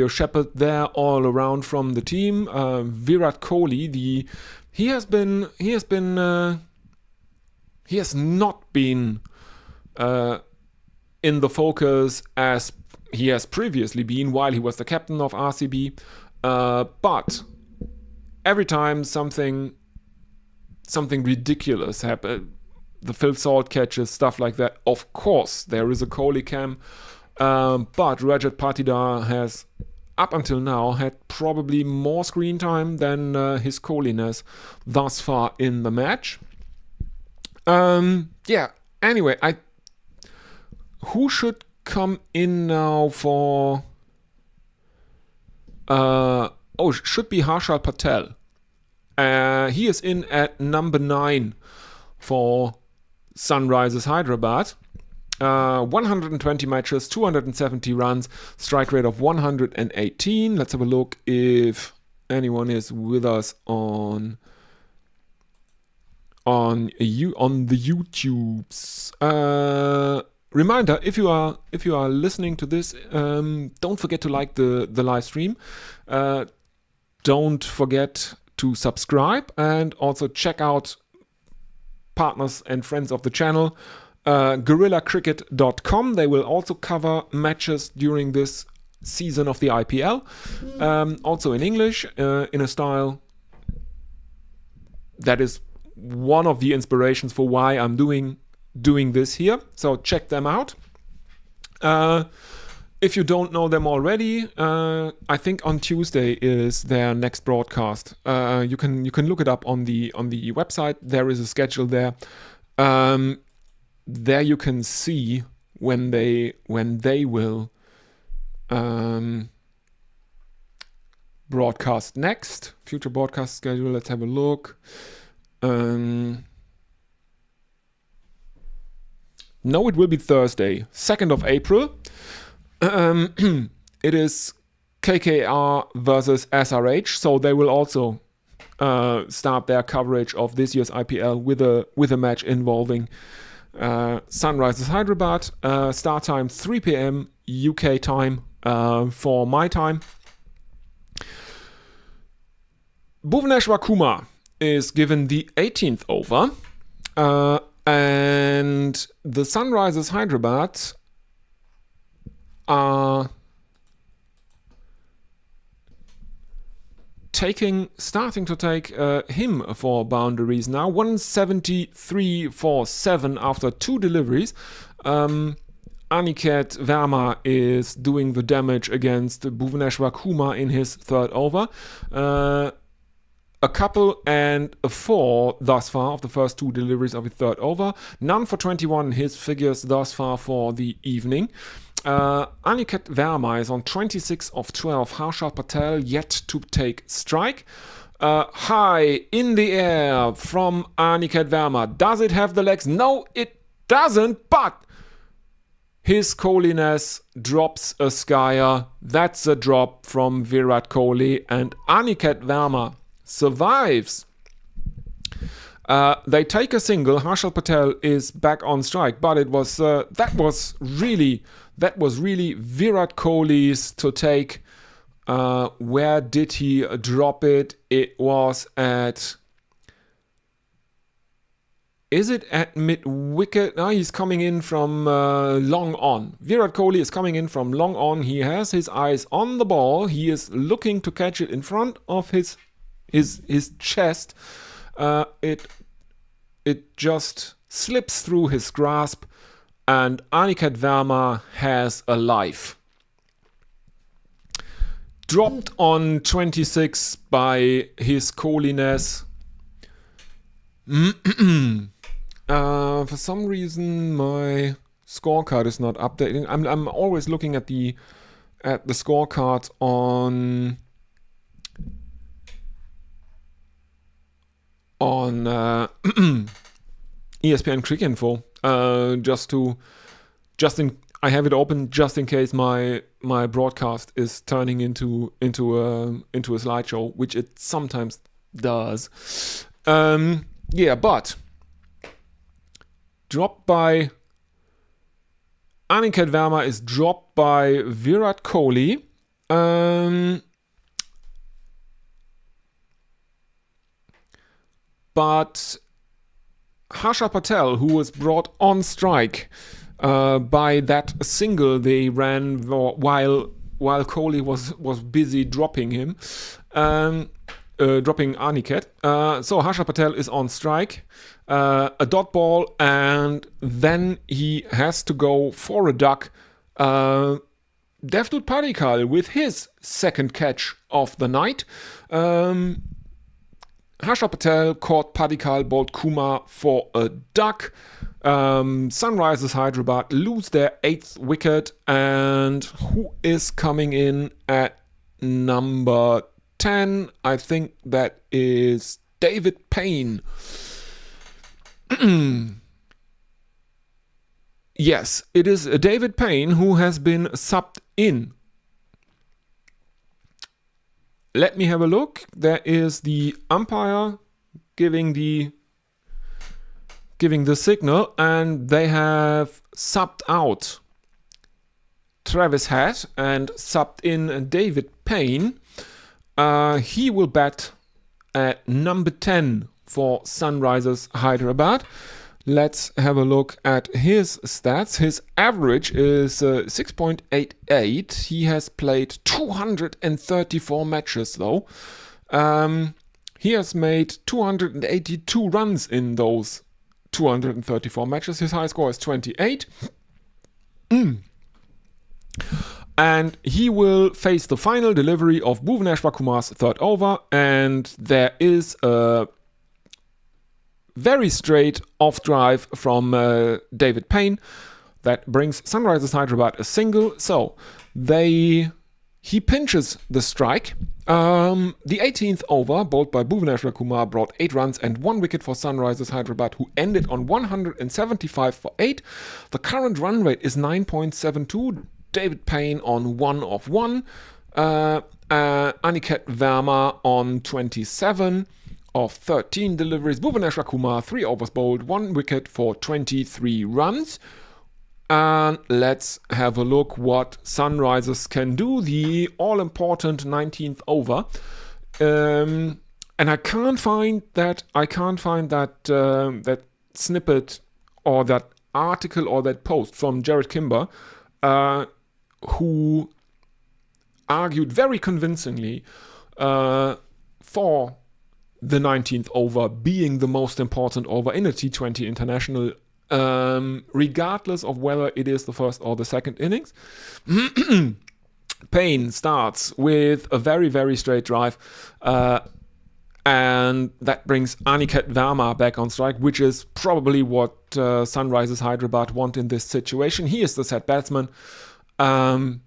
Shepherd there all around from the team. Virat Kohli, he has not been in the focus as he has previously been while he was the captain of RCB, but every time something ridiculous happens, the Phil Salt catches, stuff like that, of course there is a Kohli cam, but Rajat Patidar has up until now had probably more screen time than his Kohliness thus far in the match. Anyway, who should come in now for... should be Harshal Patel. He is in at number 9 for Sunrisers Hyderabad. 120 matches, 270 runs, strike rate of 118. Let's have a look if anyone is with us on the YouTubes. Reminder: if you are listening to this, don't forget to like the live stream. Don't forget to subscribe and also check out partners and friends of the channel, GorillaCricket.com. They will also cover matches during this season of the IPL, also in English, in a style that is one of the inspirations for why I'm doing this here. So check them out. If you don't know them already, I think on Tuesday is their next broadcast. You can look it up on the website. There is a schedule there. There you can see when they will broadcast next. Future broadcast schedule. Let's have a look. No, it will be Thursday, 2nd of April. It is KKR versus SRH, so they will also start their coverage of this year's IPL with a match involving Sunrisers Hyderabad. Start time 3 p.m. UK time for my time. Bhuvaneshwar Kumar is given the 18th over, and the Sunrisers Hyderabad are starting to take him for boundaries now. 173 for 7 after 2 deliveries. Aniket Verma is doing the damage against Bhuvaneshwar Kumar in his 3rd over. A couple and a 4 thus far of the first 2 deliveries of his 3rd over. None for 21, his figures thus far for the evening. Aniket Verma is on 26 of 12. Harshal Patel yet to take strike. High in the air from Aniket Verma. Does it have the legs? No, it doesn't, but his Kohliness drops a skier. That's a drop from Virat Kohli, and Aniket Verma survives. They take a single. Harshal Patel is back on strike, but it was that was really Virat Kohli's to take. Where did he drop it? It was at. Is it at mid wicket? No, he's coming in from long on. Virat Kohli is coming in from long on. He has his eyes on the ball. He is looking to catch it in front of his chest. It just slips through his grasp, and Aniket Verma has a life. Dropped on 26 by his Kohliness. For some reason, my scorecard is not updating. I'm always looking at the scorecard on ESPN Cricket Info. I have it open just in case my broadcast is turning into a slideshow, which it sometimes does. But dropped by Aniket Verma is dropped by Virat Kohli. But Harshal Patel, who was brought on strike by that single they ran while Kohli was busy dropping him, dropping Aniket. So Harshal Patel is on strike, a dot ball, and then he has to go for a duck. Devdutt Padikkal with his 2nd catch of the night. Harshal Patel caught Padikkal, bowled Kumar for a duck. Sunrisers Hyderabad lose their 8th wicket, and who is coming in at number 10? I think that is David Payne. Yes, it is David Payne who has been subbed in. Let me have a look. There is the umpire giving the signal, and they have subbed out Travis Head and subbed in David Payne. He will bat at number 10 for Sunrisers Hyderabad. Let's have a look at his stats. His average is 6.88. He has played 234 matches though. He has made 282 runs in those 234 matches. His high score is 28. And he will face the final delivery of Bhuvaneshwar Kumar's 3rd over, and there is a very straight off drive from David Payne that brings Sunrisers Hyderabad a single. So he pinches the strike, The 18th over, bowled by Bhuvaneshwar Kumar, brought 8 runs and 1 wicket for Sunrisers Hyderabad, who ended on 175 for 8. The current run rate is 9.72. David Payne on 1 of 1. Aniket Verma on 27 of 13 deliveries. Bhuvaneshwar Kumar, 3 overs bowled, 1 wicket for 23 runs. And let's have a look what Sunrisers can do. The all-important 19th over, and I can't find that that snippet or that article or that post from Jared Kimber, who argued very convincingly for the 19th over being the most important over in a T20 international. Regardless of whether it is the first or the second innings. Payne starts with a very, very straight drive, and that brings Aniket Verma back on strike, which is probably what Sunrisers Hyderabad want in this situation. He is the set batsman, and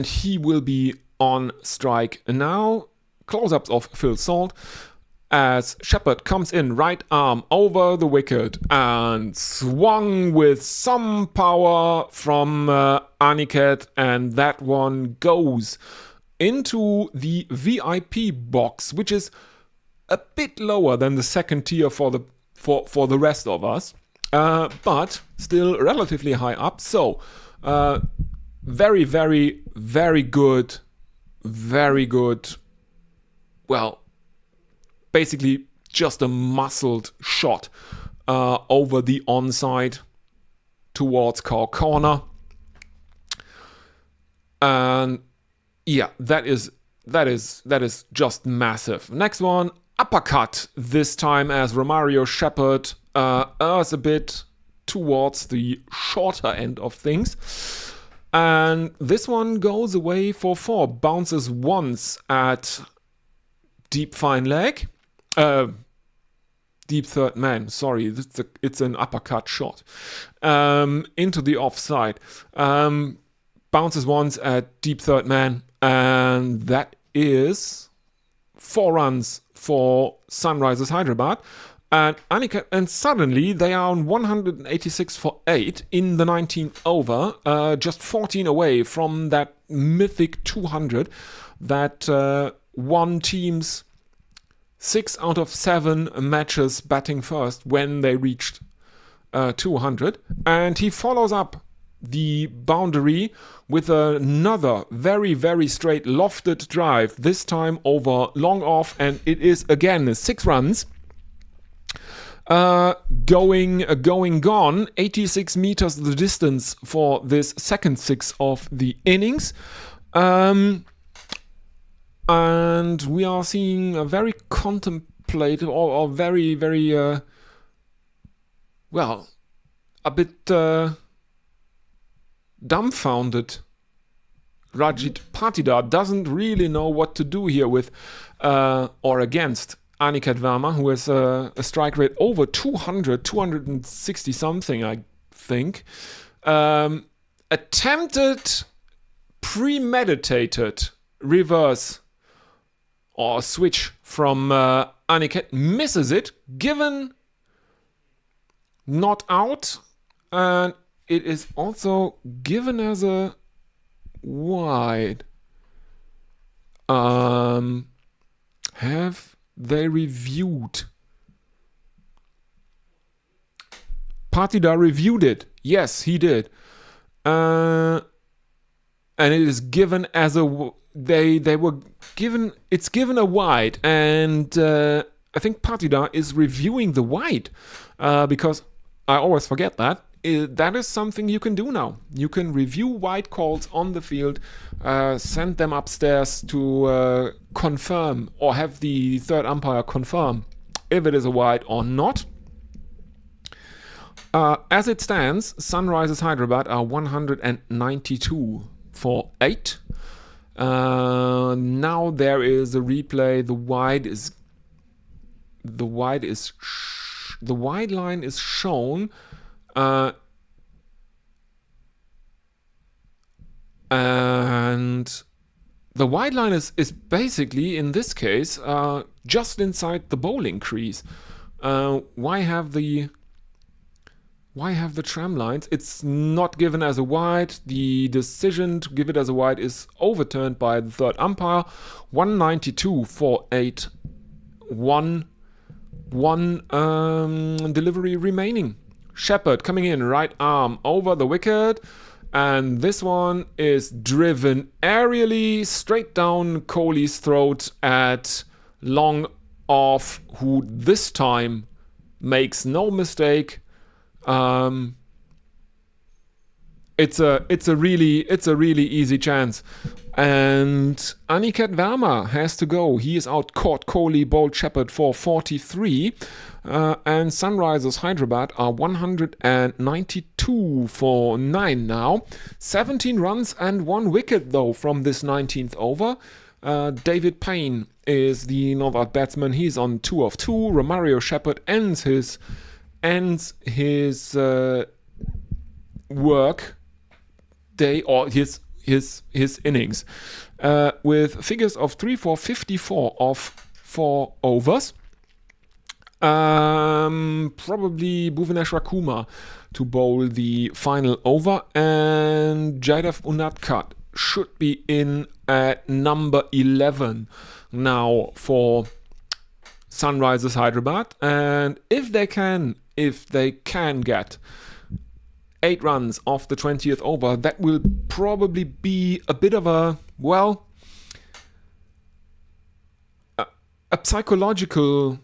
he will be on strike now. Close-ups of Phil Salt, as Shepherd comes in, right arm over the wicket and swung with some power from Aniket, and that one goes into the VIP box, which is a bit lower than the second tier for the rest of us, but still relatively high up. So very, very, very good, very good. Well, basically just a muscled shot over the onside towards Car corner. And yeah, that is just massive. Next one, uppercut, this time as Romario Shepherd errs a bit towards the shorter end of things. And this one goes away for 4, bounces once at deep fine leg. Deep third man, sorry, it's an uppercut shot into the offside. Bounces once at deep third man, and that is 4 runs for Sunrisers Hyderabad. And suddenly they are on 186 for 8 in the 19th over, just 14 away from that mythic 200 that won teams 6 out of 7 matches batting first when they reached 200. And he follows up the boundary with another very, very straight lofted drive, this time over long off, and it is again 6 runs. Going gone, 86 meters the distance for this second 6 of the innings. And we are seeing a very contemplative or very, very, a bit dumbfounded. Rajit Patidar doesn't really know what to do here with or against Aniket Verma, who has a strike rate over 260 something, I think. Attempted, premeditated reverse or switch from Aniket, misses it, given not out, and it is also given as a wide. Have they reviewed? Patidar reviewed it. Yes, he did. And it is given as a... They were given... It's given a wide. And I think Patidar is reviewing the wide. Because I always forget that. That is something you can do now. You can review wide calls on the field, send them upstairs to confirm or have the third umpire confirm if it is a wide or not. As it stands, Sunrisers Hyderabad are 192 for 8. Now there is a replay. The wide line is shown. And the wide line is basically, in this case, just inside the bowling crease. Why have the tram lines? It's not given as a wide. The decision to give it as a wide is overturned by the third umpire. 192 for 8. One delivery remaining. Shepherd coming in, right arm over the wicket. And this one is driven aerially straight down Kohli's throat at long off, who this time makes no mistake. It's a really easy chance. And Aniket Verma has to go. He is out caught Kohli, bowled Shepherd for 43. And Sunrisers Hyderabad are 192 for 9 now. 17 runs and 1 wicket though from this 19th over. David Payne is the North batsman. He's on 2 of 2. Romario Shepherd ends his work day, or his innings, with figures of 3 for 54 of 4 overs. Probably Bhuvaneshwar Kumar to bowl the final over, and Jaidev Unadkat should be in at number 11 now for Sunrisers Hyderabad. And if they can get 8 runs off the 20th over, that will probably be a bit of a psychological.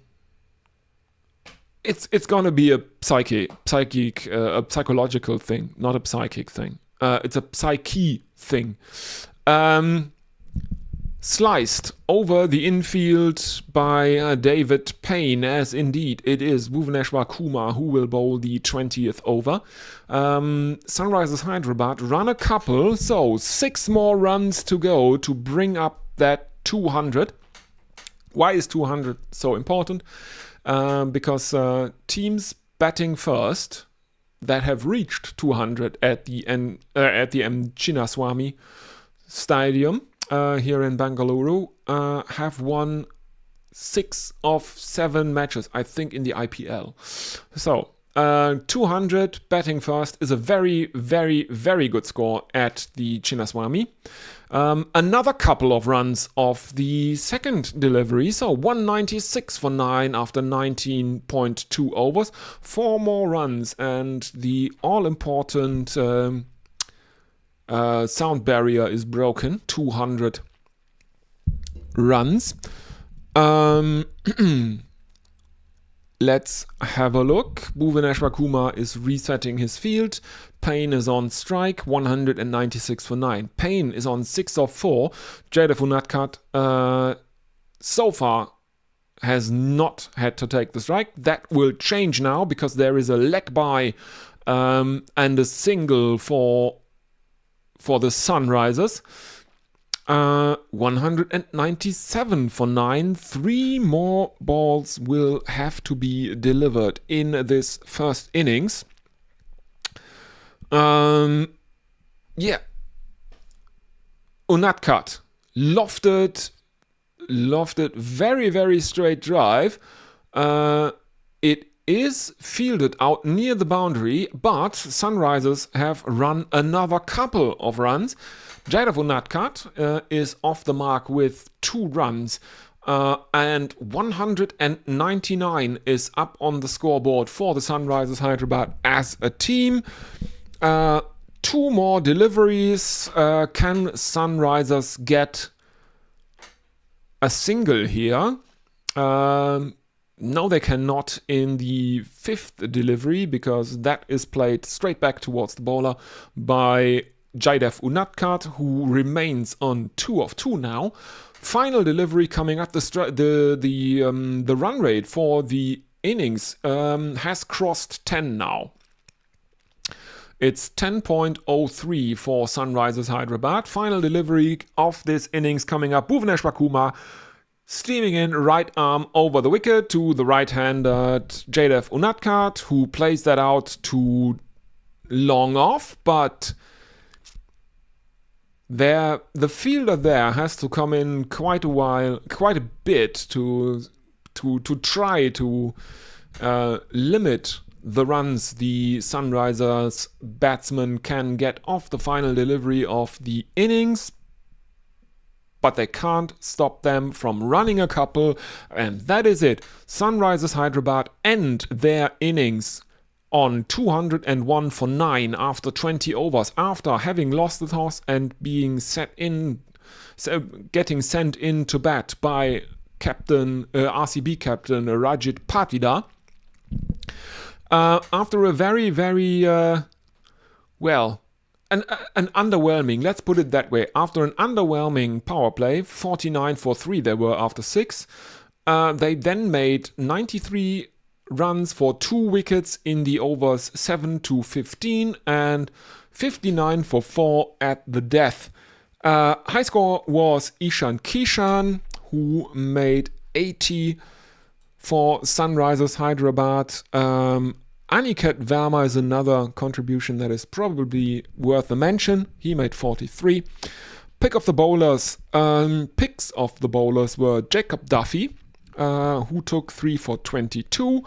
It's gonna be a psychological thing, not a psychic thing. It's a psyche thing. Sliced over the infield by David Payne, as indeed it is Bhuvaneshwar Kumar who will bowl the 20th over. Sunrisers Hyderabad run a couple, so 6 more runs to go to bring up that 200. Why is 200 so important? Because teams batting first that have reached 200 at the M. Chinnaswamy Stadium here in Bengaluru have won 6 of 7 matches, I think, in the IPL. So 200 batting first is a very, very, very good score at the Chinnaswamy. Another couple of runs of the second delivery, so 196 for 9 after 19.2 overs. 4 more runs, and the all-important sound barrier is broken. 200 runs. Let's have a look. Bhuvaneshwar Kumar is resetting his field. Payne is on strike, 196 for 9. Payne is on 6 of 4. Jaidev Unadkat so far has not had to take the strike. That will change now because there is a leg by and a single for the Sunrisers. 197 for 9. 3 more balls will have to be delivered in this first innings. Unadkat lofted very, very straight drive. It is fielded out near the boundary, but Sunrisers have run another couple of runs. Jaidev Unadkat is off the mark with 2 runs, and 199 is up on the scoreboard for the Sunrisers Hyderabad as a team. 2 more deliveries. Can Sunrisers get a single here? No, they cannot in the 5th delivery, because that is played straight back towards the bowler by Jaidev Unadkat, who remains on 2 of 2 now. Final delivery coming up. The run rate for the innings has crossed 10 now. It's 10.03 for Sunrisers Hyderabad. Final delivery of this innings coming up. Bhuvaneshwar Kumar steaming in, right arm over the wicket to the right-hander Jaidev Unadkat, who plays that out to long off, but the fielder there has to come in quite a bit to try to limit the runs the Sunrisers batsmen can get off the final delivery of the innings, but they can't stop them from running a couple, and that is it. Sunrisers Hyderabad end their innings on 201 for 9 after 20 overs, after having lost the toss and being getting sent in to bat by RCB captain Rajit Patida. After a very, very, an underwhelming, let's put it that way, after an underwhelming power play, 49 for 3 they were after 6, they then made 93 runs for 2 wickets in the overs 7 to 15 and 59 for 4 at the death. High score was Ishan Kishan, who made 80 for Sunrisers Hyderabad. Aniket Verma is another contribution that is probably worth a mention. He made 43. Picks of the bowlers were Jacob Duffy, who took 3 for 22,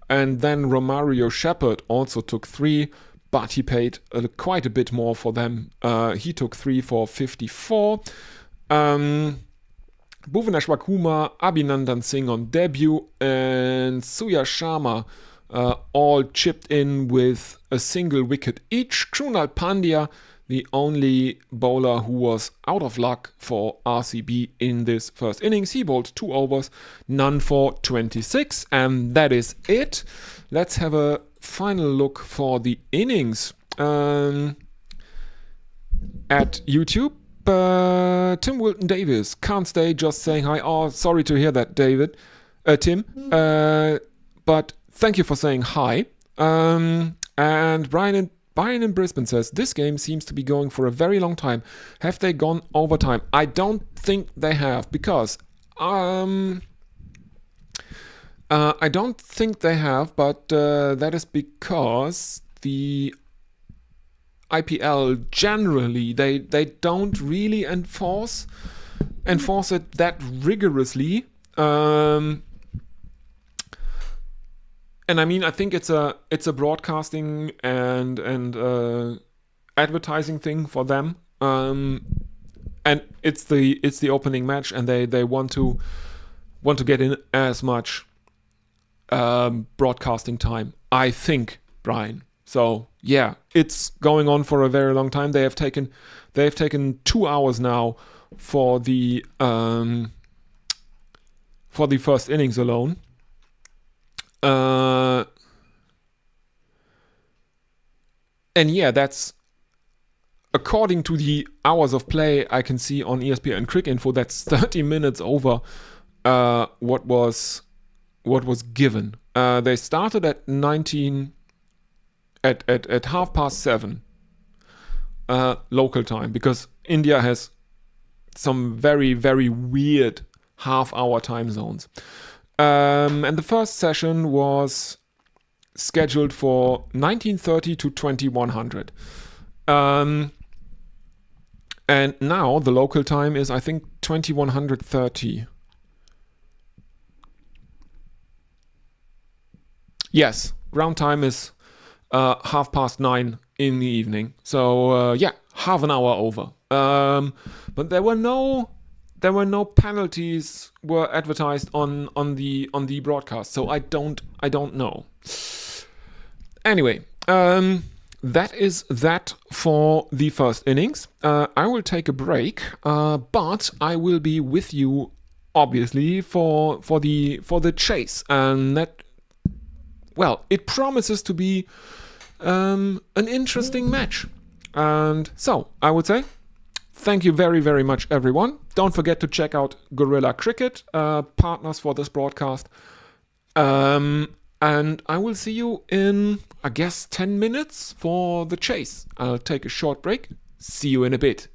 and then Romario Shepherd also took 3, but he paid quite a bit more for them. He took 3 for 54. Bhuvaneshwar Kumar, Abhinandan Singh on debut, and Suya Sharma all chipped in with a single wicket each. Krunal Pandya, the only bowler who was out of luck for RCB in this first innings. He bowled 2 overs, none for 26, and that is it. Let's have a final look for the innings. At YouTube, Tim Wilton Davis can't stay, just saying hi. Oh, sorry to hear that, Tim. But thank you for saying hi. And Brian in Brisbane says, this game seems to be going for a very long time. Have they gone overtime? I don't think they have, because I don't think they have, but that is because the IPL generally, they don't really enforce it that rigorously. And I mean, I think it's a broadcasting and advertising thing for them. And it's the opening match, and they want to get in as much broadcasting time, I think, Brian. So yeah, it's going on for a very long time. They have taken 2 hours now for the first innings alone. And yeah, that's according to the hours of play I can see on ESPN Cricinfo. That's 30 minutes over what was given. They started at 19 at 7:30 local time, because India has some very, very weird half-hour time zones. And the first session was scheduled for 19:30 to 2100. And now the local time is, I think, 2130. Yes, ground time is 9:30 in the evening. So yeah, half an hour over. But there were no penalties were advertised on the broadcast, so I don't know. Anyway, that is that for the first innings. I will take a break, but I will be with you obviously for the chase, and that, well, it promises to be an interesting match. And so I would say, thank you very, very much, everyone. Don't forget to check out Gorilla Cricket, partners for this broadcast. And I will see you in, I guess, 10 minutes for the chase. I'll take a short break. See you in a bit.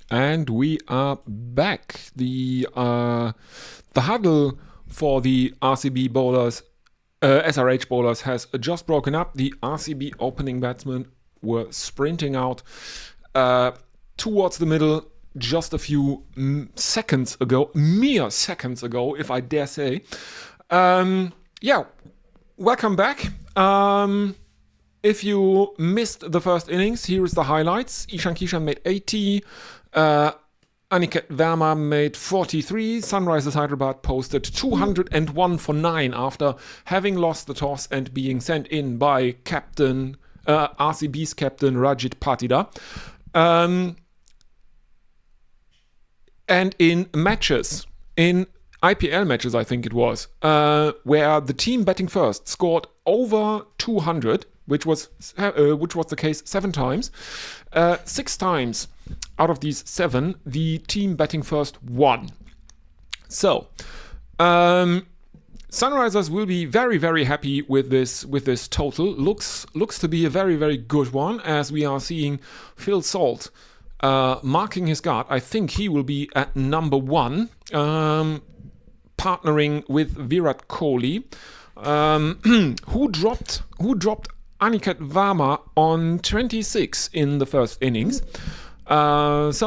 And we are back. The huddle for the RCB bowlers, SRH bowlers, has just broken up. The RCB opening batsmen were sprinting out towards the middle just a few seconds ago, mere seconds ago, if I dare say. Welcome back. If you missed the first innings, here is the highlights. Ishan Kishan made 80. Aniket Verma made 43. Sunrisers Hyderabad posted 201 for 9 after having lost the toss and being sent in by RCB's captain Rajit Patida. And in matches, in IPL matches, I think it was, where the team batting first scored over 200, which was the case 7 times. 6 times out of these 7, the team batting first won. So, Sunrisers will be very, very happy with this total. Looks to be a very, very good one, as we are seeing Phil Salt marking his guard. I think he will be at number 1, partnering with Virat Kohli, who dropped Aniket Verma on 26 in the first innings. If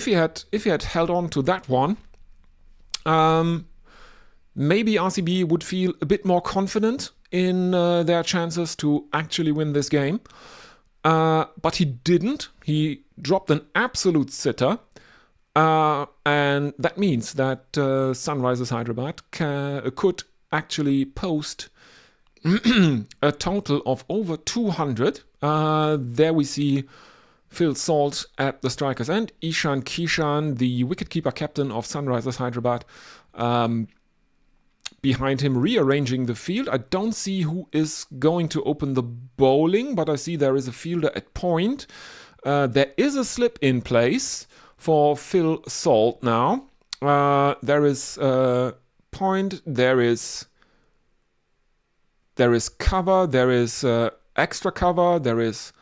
he had held on to that one, maybe RCB would feel a bit more confident in their chances to actually win this game. But he didn't. He dropped an absolute sitter. And that means that Sunrisers Hyderabad could actually post a total of over 200. There we see Phil Salt at the strikers end. Ishan Kishan, the wicketkeeper captain of Sunrisers Hyderabad, behind him rearranging the field. I don't see who is going to open the bowling, but I see there is a fielder at point. There is a slip in place for Phil Salt now. There is point, there is cover, there is extra cover, there is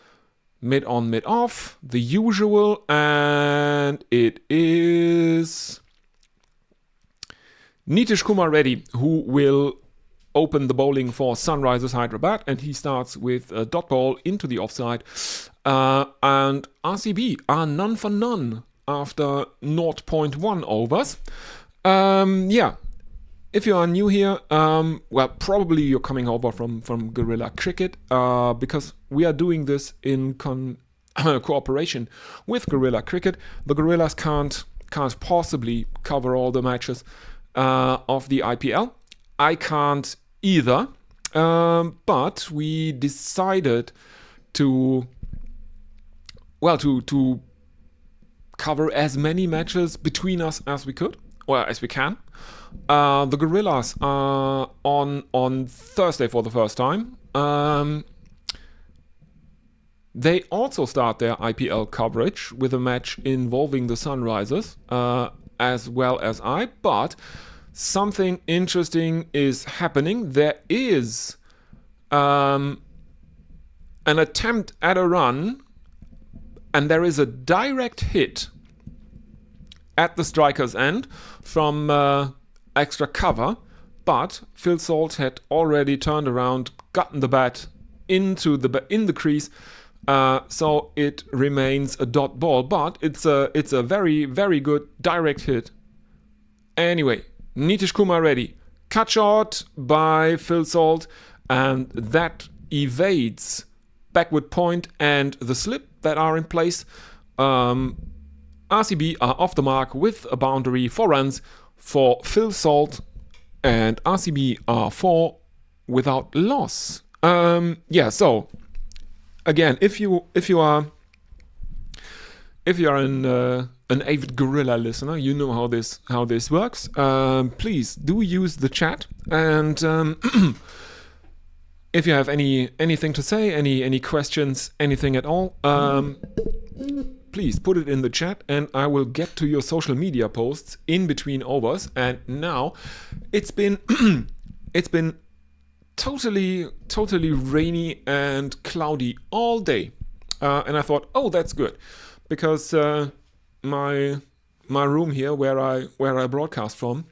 mid on, mid off, the usual, and it is Nitish Kumar Reddy who will open the bowling for Sunrisers Hyderabad, and he starts with a dot ball into the offside. And RCB are none for none after 0.1 overs. If you are new here, probably you're coming over from Guerrilla Cricket, because we are doing this in cooperation with Guerrilla Cricket. The Guerrillas can't possibly cover all the matches of the IPL. I can't either, but we decided to cover as many matches between us as we could, or as we can. The Guerrillas are on Thursday for the first time. They also start their IPL coverage with a match involving the Sunrisers, as well as I. But something interesting is happening. There is an attempt at a run, and there is a direct hit at the striker's end from extra cover, but Phil Salt had already turned around, gotten the bat in the crease, so it remains a dot ball. But it's a very, very good direct hit. Anyway, Nitish Kumar Reddy, cut short by Phil Salt, and that evades backward point and the slip that are in place. RCB are off the mark with a boundary, 4 runs for Phil Salt, and RCB are 4 without loss. So again, if you are an avid Guerrilla listener, you know how this works. Please do use the chat, and if you have anything to say, any questions, anything at all, please put it in the chat, and I will get to your social media posts in between overs. And now it's been totally rainy and cloudy all day, and I thought, oh, that's good, because my room here where I broadcast from,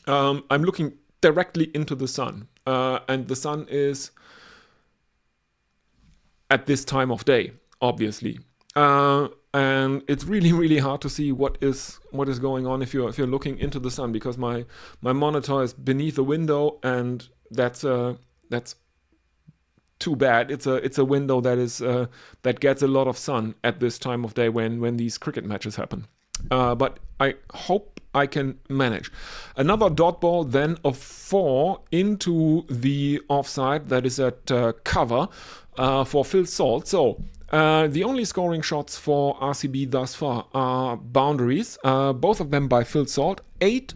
I'm looking directly into the sun, and the sun is at this time of day, obviously, and it's really, really hard to see what is going on if you're looking into the sun, because my monitor is beneath the window, and that's too bad. It's a window that gets a lot of sun at this time of day when these cricket matches happen. But I hope I can manage. Another dot ball, then a 4 into the offside that is at cover for Phil Salt. So the only scoring shots for RCB thus far are boundaries, both of them by Phil Salt, 8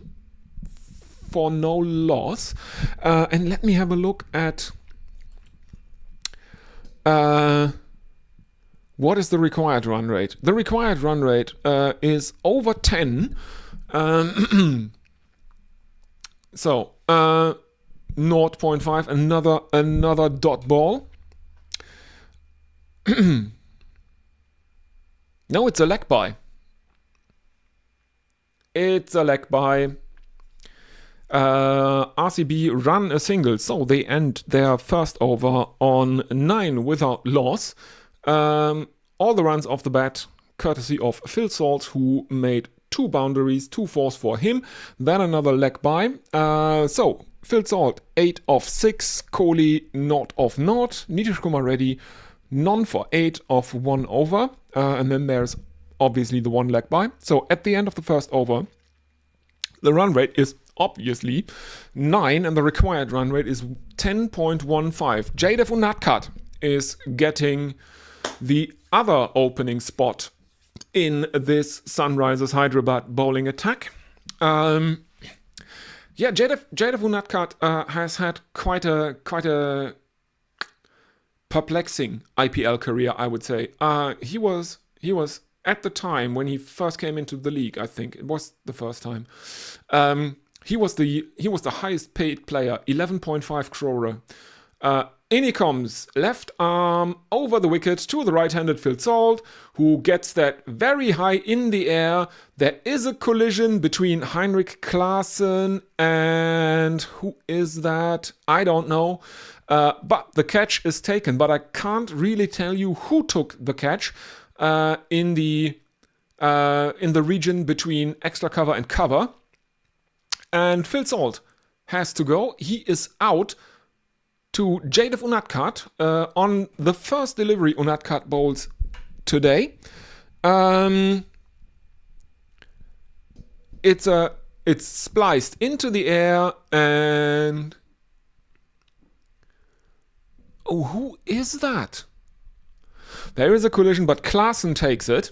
for no loss. And let me have a look at what is the required run rate. The required run rate is over 10. So 0.5, another dot ball. No, it's a leg by. It's a leg by. RCB run a single, so they end their first over on 9 without loss. All the runs off the bat, courtesy of Phil Salt, who made 2 boundaries, 2 fours for him. Then another leg by. So Phil Salt 8 of 6, Kohli not of not, Nitish Kumar Reddy none for 8 of 1 over, and then there's obviously the 1 leg by. So at the end of the first over, the run rate is obviously 9, and the required run rate is 10.15. Jaydev Unadkat is getting the other opening spot in this Sunrisers Hyderabad bowling attack. Jaydev Unadkat has had quite a perplexing IPL career, I would say. He was at the time when he first came into the league, I think it was the first time. He was the highest paid player, 11.5 crore. In he comes, left arm over the wicket to the right-handed Phil Salt, who gets that very high in the air. There is a collision between Heinrich Klaasen and who is that? I don't know. But the catch is taken, but I can't really tell you who took the catch in the region between extra cover and cover. And Phil Salt has to go. He is out to Jaydev Unadkat on the first delivery Unadkat bowls today. It's spliced into the air, and oh, who is that? There is a collision, but Klaasen takes it.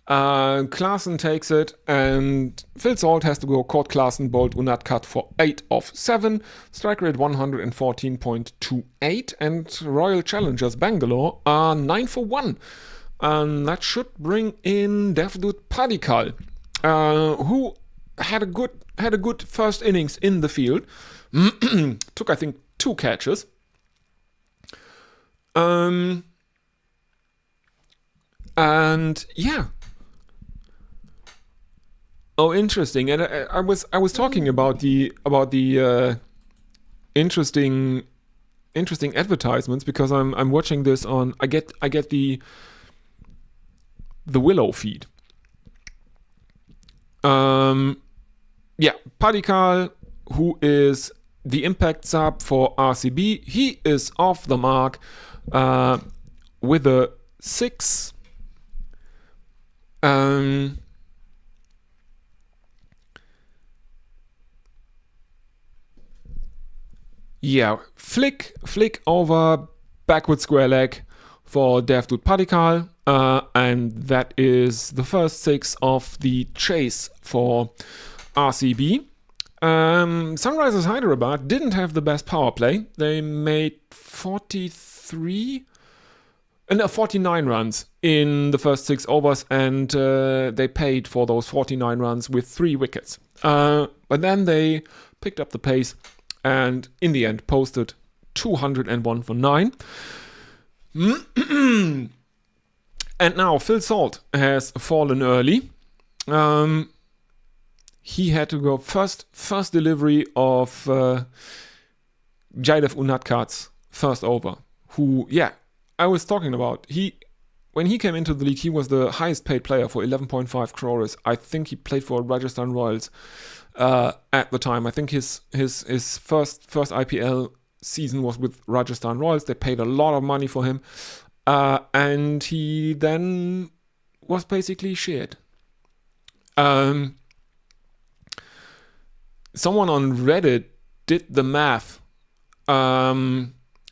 Klaasen takes it, and Phil Salt has to go. Court Klaasen bowled Unadkat for 8 of 7, strike rate 114.28, and Royal Challengers Bangalore are 9 for 1. And that should bring in Devdutt Padikkal, who had a good first innings in the field. Took, I think, 2 catches. And yeah. Oh, interesting. And I was talking about the interesting advertisements, because I'm watching this on. I get the Willow feed. Padikkal, who is the impact sub for RCB, he is off the mark with a 6. Flick over backward square leg for Devdutt Padikkal, and that is the first 6 of the chase for RCB. Sunrisers Hyderabad didn't have the best power play. They made 49 runs in the first 6 overs, and they paid for those 49 runs with 3 wickets. But then they picked up the pace and in the end posted 201 for 9. And now Phil Salt has fallen early. He had to go first delivery of Jaidev Unadkat's first over, who, I was talking about. When he came into the league, he was the highest paid player for 11.5 crores. I think he played for Rajasthan Royals at the time. I think his first IPL season was with Rajasthan Royals. They paid a lot of money for him. And he then was basically shit. Someone on Reddit did the math.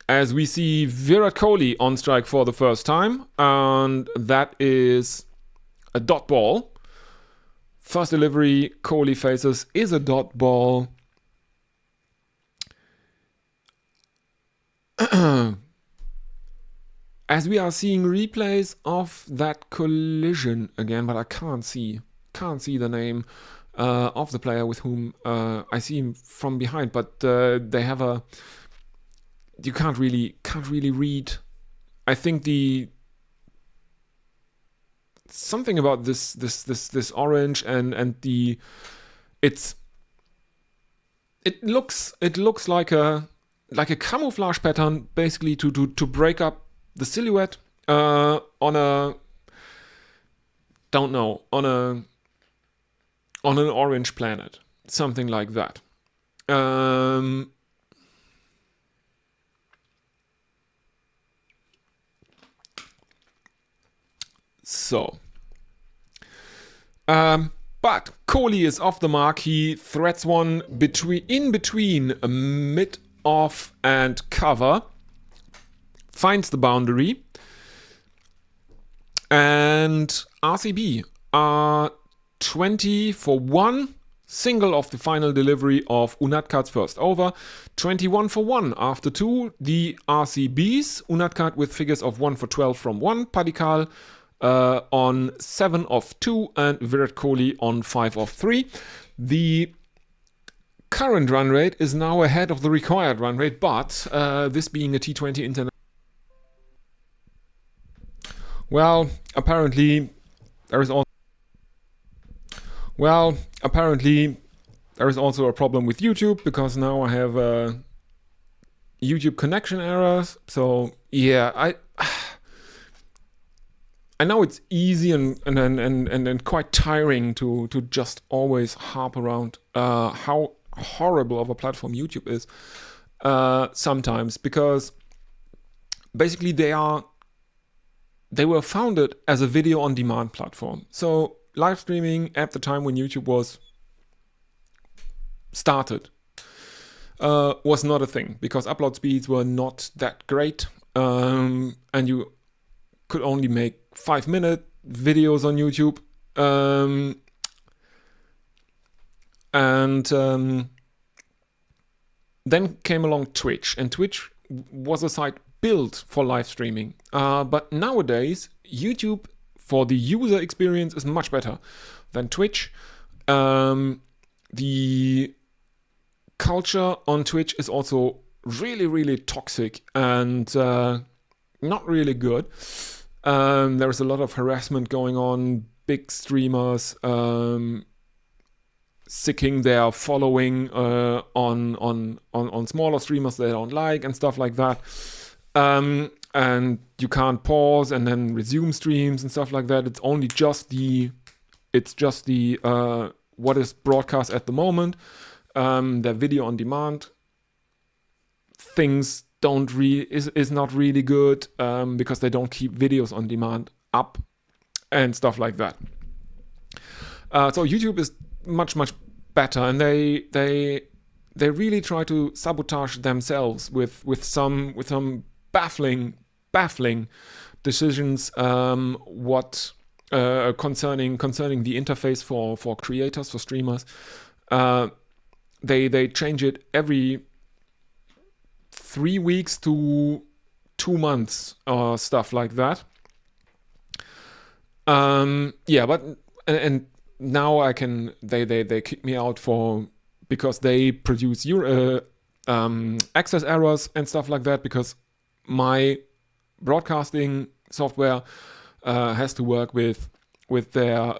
As we see Virat Kohli on strike for the first time, and that is a dot ball. First delivery Kohli faces is a dot ball. As we are seeing replays of that collision again, but I can't see the name of the player with whom I see him from behind, but they have a. You can't really read. I think something about this orange and the it looks like a camouflage pattern, basically to break up the silhouette on an orange planet, something like that. But Kohli is off the mark. He threads one in between a mid, off, and cover. Finds the boundary. And RCB are 20 for 1. Single of the final delivery of Unadkat's first over. 21 for 1 after 2. The RCBs. Unadkat with figures of 1 for 12 from 1. Padikal on 7 of 2 and Virat Kohli on 5 of 3. The current run rate is now ahead of the required run rate, but this being a T20 international. Well, apparently there is also a problem with YouTube, because now I have YouTube connection errors. So yeah, I know it's easy and quite tiring to just always harp around how horrible of a platform YouTube is sometimes, because basically they were founded as a video on demand platform. So live streaming at the time when YouTube was started was not a thing, because upload speeds were not that great, and you could only make 5-minute videos on YouTube, and then came along Twitch, and Twitch was a site built for live streaming, but nowadays YouTube for the user experience is much better than Twitch. The culture on Twitch is also really toxic and not really good. There is a lot of harassment going on. Big streamers sicking their following on smaller streamers they don't like and stuff like that. And you can't pause and then resume streams and stuff like that. It's only just the what is broadcast at the moment. The video on demand things is not really good, because they don't keep videos on demand up and stuff like that. So YouTube is much better, and they really try to sabotage themselves with some baffling decisions what concerning the interface for creators, for streamers. They change it every 3 weeks to 2 months or stuff like that. But now I can they kick me out because they produce access errors and stuff like that, because my broadcasting software has to work with their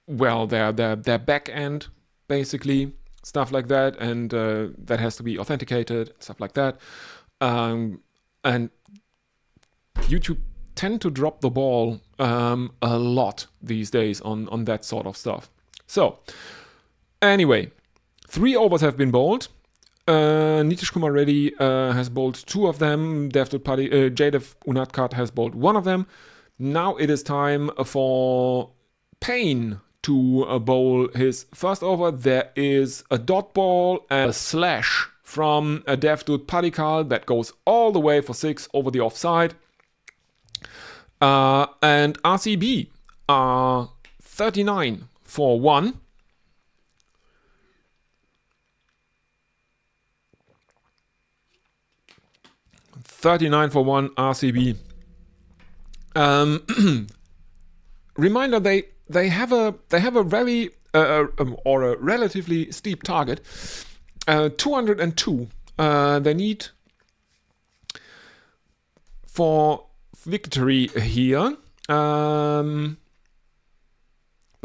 their back end, basically, stuff like that, and that has to be authenticated, stuff like that. And YouTube tend to drop the ball a lot these days on that sort of stuff. So anyway, 3 overs have been bowled. Nitish Kumar Reddy has bowled 2 of them. Jaydev Unadkat has bowled 1 of them. Now it is time for Payne to bowl his first over. There is a dot ball and a slash from Devdutt Padikkal that goes all the way for 6 over the offside. And RCB are 39 for 1. RCB. Reminder: they have a very or a relatively steep target. 202. They need for victory here. But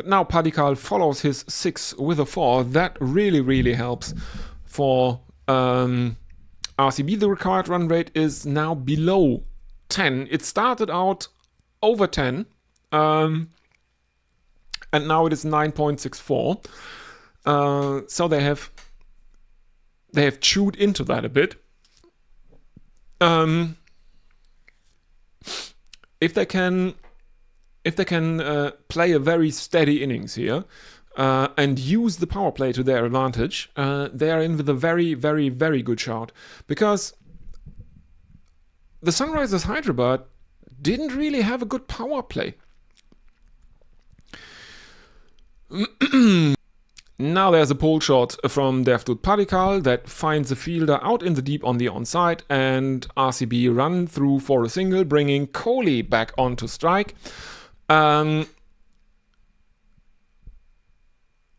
now Padikkal follows his 6 with a 4. That really helps for RCB. The required run rate is now below 10. It started out over 10, and now it is 9.64. So they have chewed into that a bit. If they can play a very steady innings here and use the power play to their advantage, they are in with a very good shot, because the Sunrisers Hyderabad didn't really have a good power play. Now there's a pull shot from Devdutt Padikkal that finds a fielder out in the deep on the onside, and RCB run through for a single, bringing Kohli back onto strike.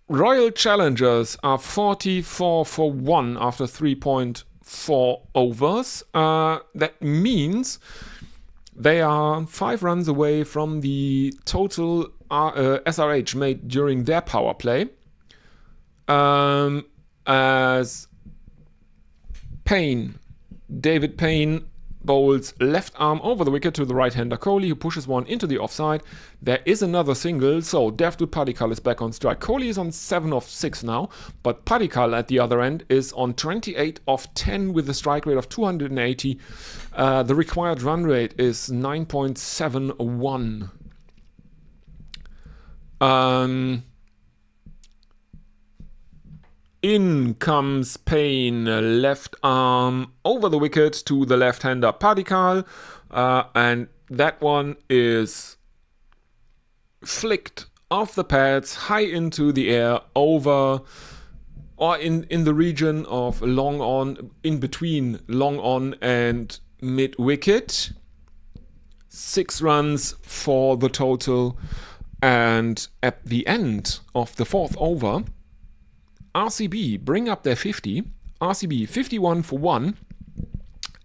Royal Challengers are 44 for 1 after 3.4 overs. That means they are 5 runs away from the total SRH made during their power play. As David Payne bowls left arm over the wicket to the right-hander Kohli, who pushes one into the offside. There is another single, so Devdutt Padikkal is back on strike. Kohli is on 7 of 6 now, but Padikkal at the other end is on 28 of 10 with a strike rate of 280. The required run rate is 9.71. In comes Payne, left arm over the wicket to the left-hander Padikkal, and that one is flicked off the pads, high into the air, over or in the region of long on, in between long on and mid wicket. 6 runs for the total, and at the end of the 4th over, RCB bring up their 50. RCB 51 for 1.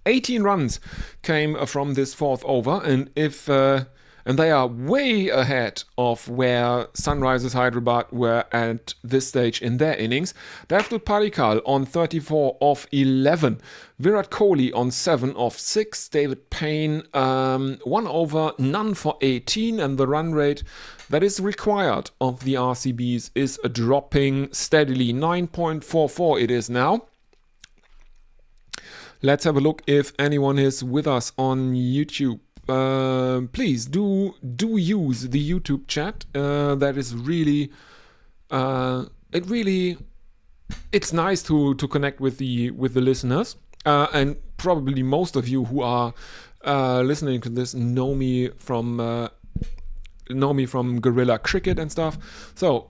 18 runs came from this 4th over, and and they are way ahead of where Sunrisers Hyderabad were at this stage in their innings. Devdutt Padikkal on 34 of 11. Virat Kohli on 7 of 6. David Payne 1 over, none for 18, and the run rate that is required of the RCBs is dropping steadily. 9.44 it is now. Let's have a look if anyone is with us on YouTube. Please do use the YouTube chat. That is really, it's nice to connect with the listeners. And probably most of you who are listening to this know me from Guerrilla Cricket and stuff. So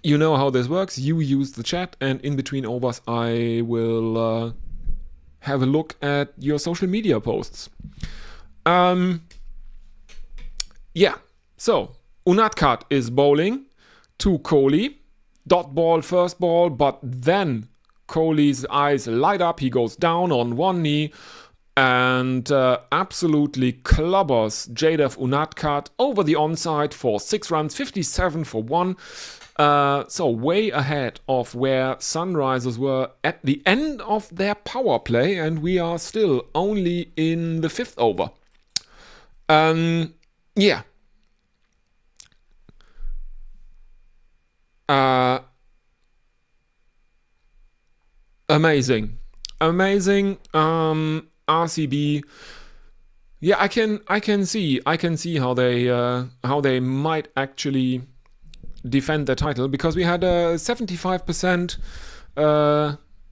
you know how this works. You use the chat, and in between overs I will have a look at your social media posts. Yeah, so Unadkat is bowling to Kohli. Dot ball, first ball, but then Kohli's eyes light up. He goes down on one knee, and absolutely clubbers Jadef Unatkat over the onside for 6 runs, 57 for 1. So way ahead of where Sunrisers were at the end of their power play, and we are still only in the 5th over. Yeah. Amazing. RCB. Yeah, I can see how they might actually defend the title, because we had a 75%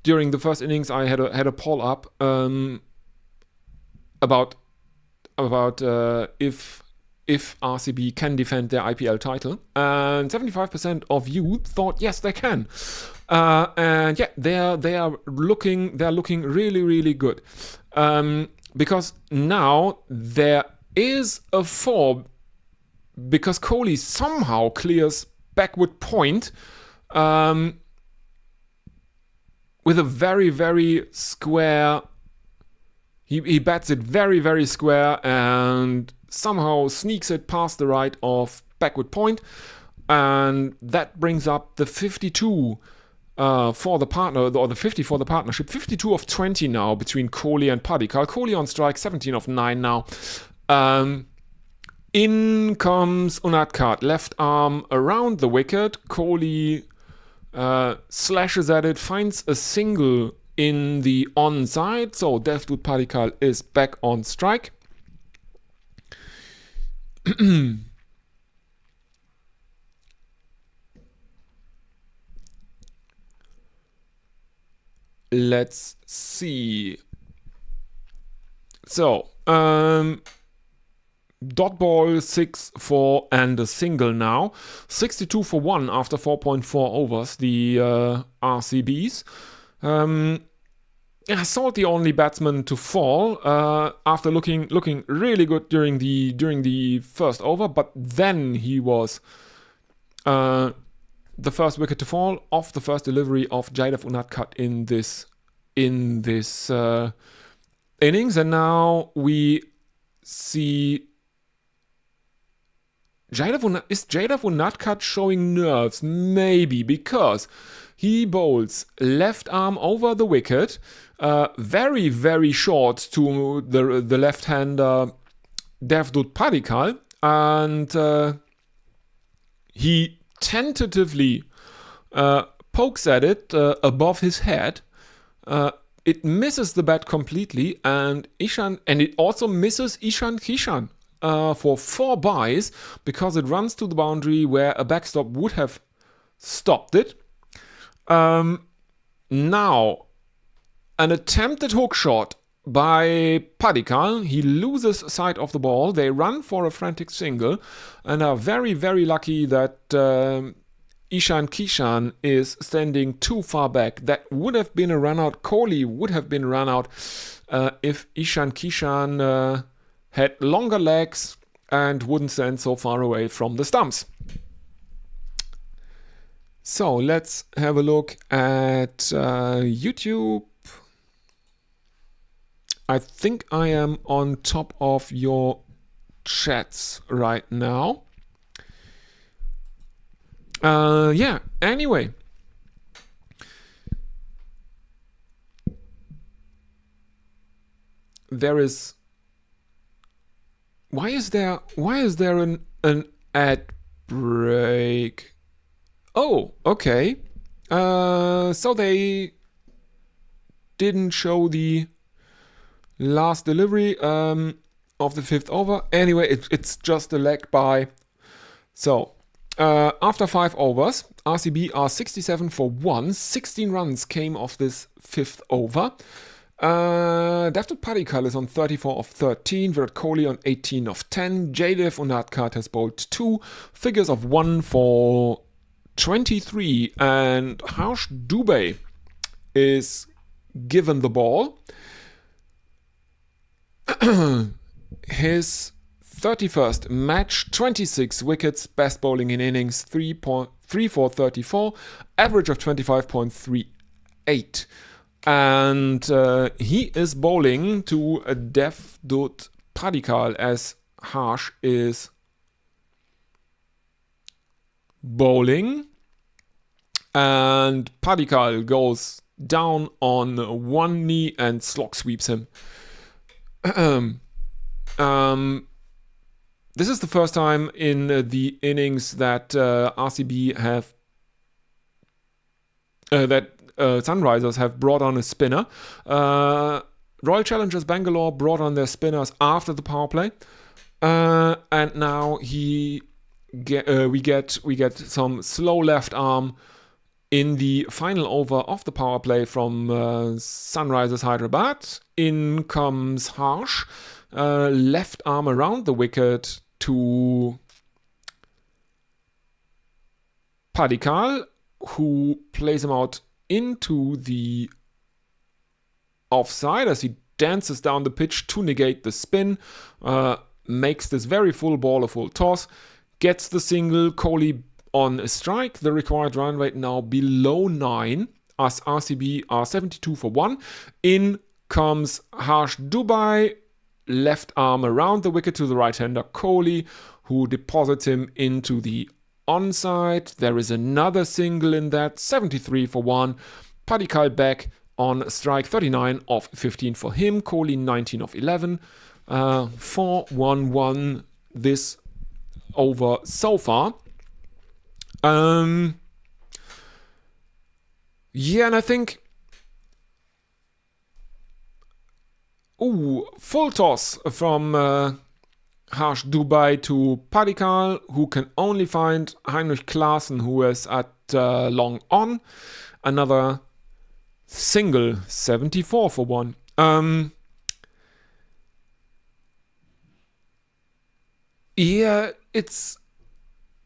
during the first innings. I had a poll up about if RCB can defend their IPL title, and 75% of you thought yes they can, and yeah, they are looking really, really good, because now there is a 4, because Kohli somehow clears backward point with a very, very square. He bats it very, very square and somehow sneaks it past the right of backward point, and that brings up the 52 for the partner, or the 50 for the partnership. 52 of 20 now between Kohli and Padikkal. Kohli on strike, 17 of 9 now. In comes Unatkat, left arm around the wicket. Kohli slashes at it, finds a single in the onside, so Devdutt Padikkal is back on strike. Let's see. So, dot ball 6-4 and a single now. 62 for 1 after 4.4 overs, the RCBs. Salt the only batsman to fall after looking really good during the first over, but then he was the first wicket to fall off the first delivery of Jadef Unatkat in this innings, and now we see is Jadef Unatkat showing nerves? Maybe, because he bowls left arm over the wicket, very, very short to the left-hander Devdutt Padikkal, and he tentatively pokes at it above his head. It misses the bat completely, and it also misses Ishan Kishan for 4 byes, because it runs to the boundary where a backstop would have stopped it. Now, an attempted hook shot by Padikkal. He loses sight of the ball. They run for a frantic single and are very, very lucky that Ishan Kishan is standing too far back. That would have been a run out. Kohli would have been run out if Ishan Kishan had longer legs and wouldn't stand so far away from the stumps. So let's have a look at YouTube. I think I am on top of your chats right now. Yeah, anyway. There is... Why is there an ad break? Oh, okay. So they didn't show the last delivery of the 5th over. Anyway, it's just a leg by. So, after 5 overs, RCB are 67 for 1. 16 runs came off this 5th over. Devdutt Padikkal is on 34 of 13, Virat Kohli on 18 of 10, Jadef Unatkat has bowled 2, figures of 1 for 23, and Harsh Dubey is given the ball. His 31st match, 26 wickets, best bowling in innings, 3 for 34, average of 25.38. And he is bowling to a Devdutt Padikkal as Harsh is bowling. And Padikkal goes down on one knee and slog sweeps him. This is the first time in the innings that RCB have Sunrisers have brought on a spinner. Royal Challengers Bangalore brought on their spinners after the power play, and now we get some slow left arm in the final over of the power play from Sunrisers Hyderabad. In comes Harsh, left arm around the wicket to Padikkal, who plays him out into the offside as he dances down the pitch to negate the spin, makes this very full ball a full toss, gets the single, Kohli on a strike, the required run rate now below 9, as RCB are 72 for 1. In comes Harsh Dubai, left arm around the wicket to the right-hander Kohli, who deposits him into the onside. There is another single in that, 73 for 1. Padikkal back on strike, 39 of 15 for him. Kohli 19 of 11. 4-1-1 this over so far. And I think full toss from Harsh Dubai to Padikkal, who can only find Heinrich Klaassen, who is at long on. Another single, 74 for 1.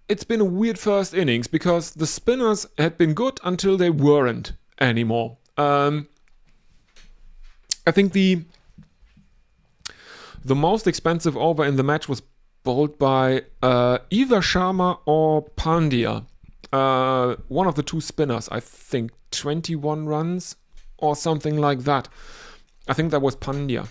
It's been a weird first innings because the spinners had been good until they weren't anymore. I think the most expensive over in the match was bowled by either Sharma or Pandya. One of the two spinners, I think 21 runs or something like that. I think that was Pandya.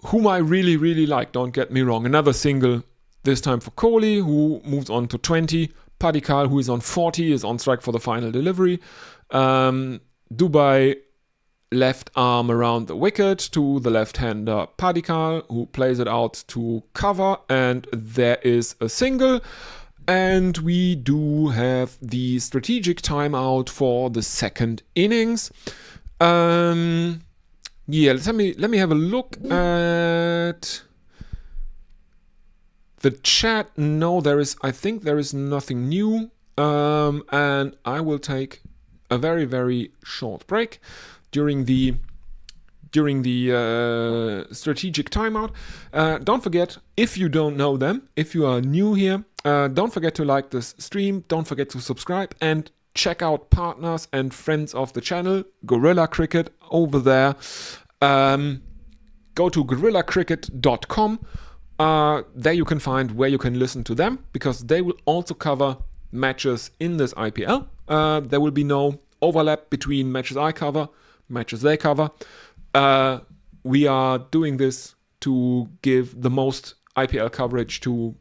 Whom I really, really like, don't get me wrong. Another single, this time for Kohli, who moves on to 20. Padikkal, who is on 40, is on strike for the final delivery. Dubai, left arm around the wicket to the left-hander Padikkal, who plays it out to cover, and there is a single. And we do have the strategic timeout for the second innings. Let me have a look at the chat. No, I think there is nothing new. And I will take a very, very short break during the strategic timeout. Don't forget, if you don't know them, if you are new here, don't forget to like this stream. Don't forget to subscribe and check out partners and friends of the channel, Gorilla Cricket over there. Go to gorillacricket.com. There you can find where you can listen to them, because they will also cover matches in this IPL. There will be no overlap between matches I cover, matches they cover. We are doing this to give the most IPL coverage to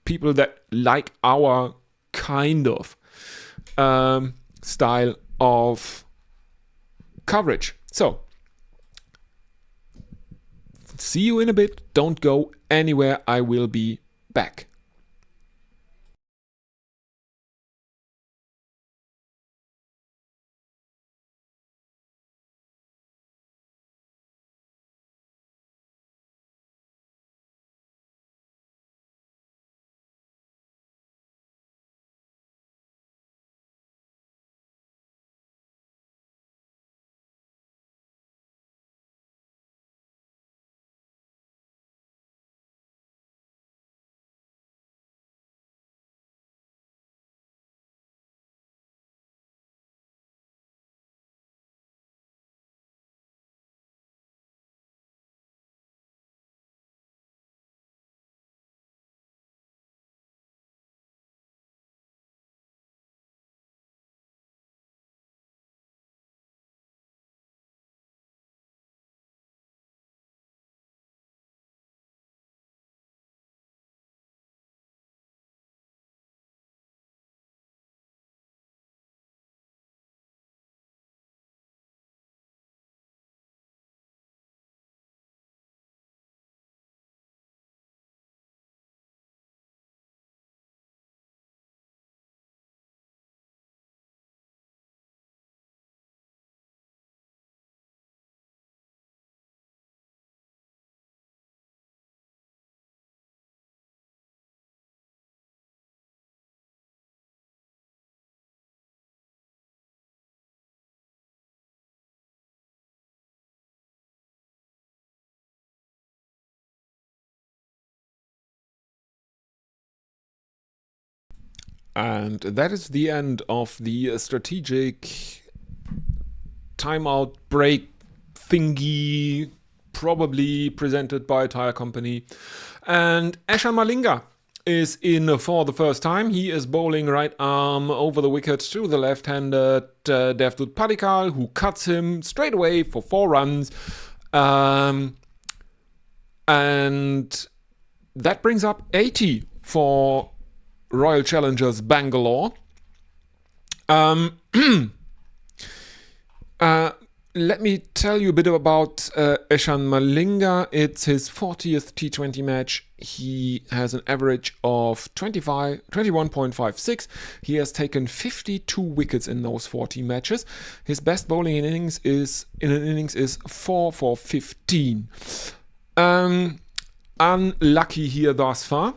people that like our kind of style of coverage. So, see you in a bit. Don't go anywhere. I will be back. And that is the end of the strategic timeout break thingy, probably presented by a tire company. And Eshan Malinga is in for the first time. He is bowling right arm over the wicket to the left-handed Devdutt Padikkal, who cuts him straight away for 4 runs. And that brings up 80 for Royal Challengers Bangalore. Let me tell you a bit about Eshan Malinga. It's his 40th T20 match. He has an average of 21.56. He has taken 52 wickets in those 40 matches. His best bowling in an innings is 4 for 15. Unlucky here thus far.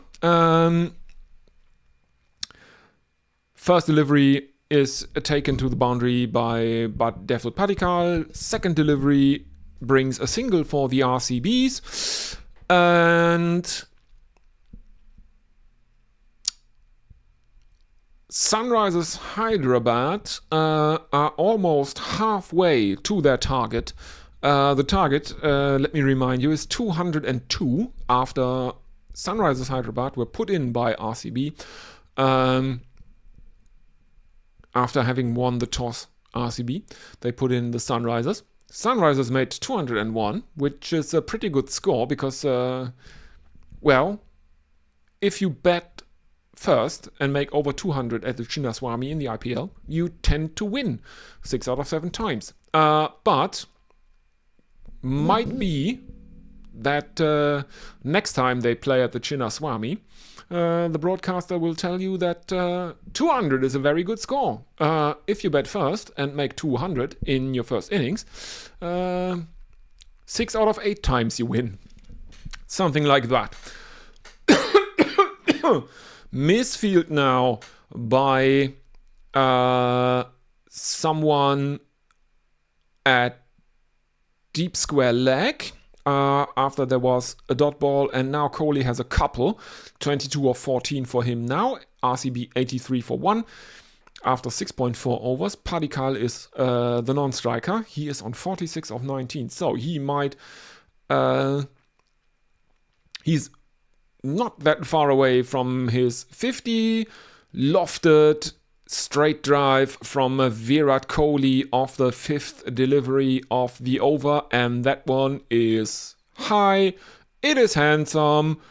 First delivery is taken to the boundary by Devdutt Padikkal. Second delivery brings a single for the RCBs. And Sunrisers Hyderabad are almost halfway to their target. The target, let me remind you, is 202 after Sunrisers Hyderabad were put in by RCB. After having won the toss, RCB, they put in the Sunrisers. Sunrisers made 201, which is a pretty good score because, well, if you bet first and make over 200 at the Chinnaswamy in the IPL, you tend to win 6 out of 7 times. But might be that next time they play at the Chinnaswamy, the broadcaster will tell you that 200 is a very good score. If you bet first and make 200 in your first innings, 6 out of 8 times you win. Something like that. Misfield now by someone at deep square leg. After there was a dot ball, and now Kohli has a couple. 22 of 14 for him now. RCB 83 for 1 after 6.4 overs. Padikkal is the non-striker. He is on 46 of 19. So he might... he's not that far away from his 50. Lofted straight drive from Virat Kohli off the 5th delivery of the over, and that one is high, it is handsome,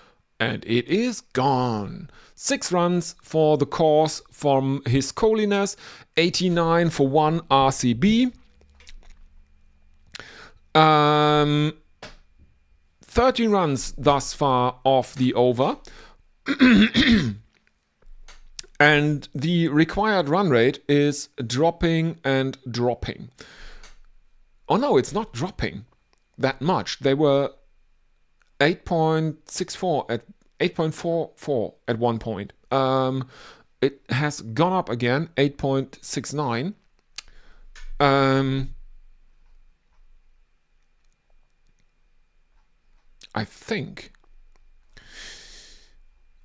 and it is gone. 6 runs for the course from his Kohliness, 89 for 1 RCB. 13 runs thus far off the over. And the required run rate is dropping and dropping. Oh no, it's not dropping that much. They were 8.64 at 8.44 at one point. It has gone up again, 8.69. I think.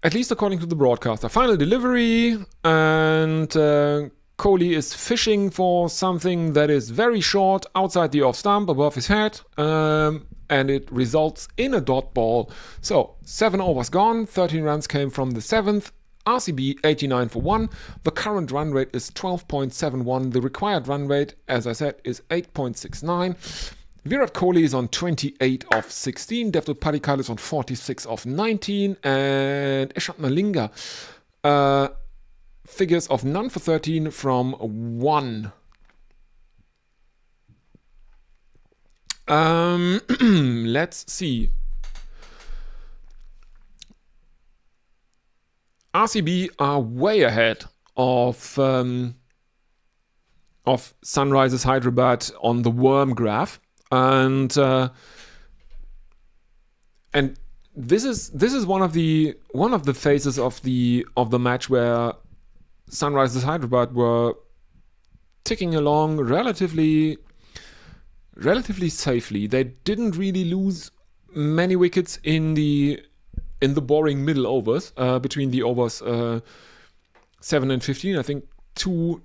At least according to the broadcaster. Final delivery, and Kohli is fishing for something that is very short outside the off stump above his head, and it results in a dot ball. So 7 overs gone, 13 runs came from the 7th. RCB 89 for 1. The current run rate is 12.71. The required run rate, as I said, is 8.69. Virat Kohli is on 28 of 16, Devdutt Padikkal is on 46 of 19, and Eshan Malinga figures of none for 13 from 1. Let's see. RCB are way ahead of Sunrisers Hyderabad on the worm graph. And this is one of the phases of the match where Sunrisers Hyderabad were ticking along relatively safely. They didn't really lose many wickets in the boring middle overs, between the overs 7 and 15. I think two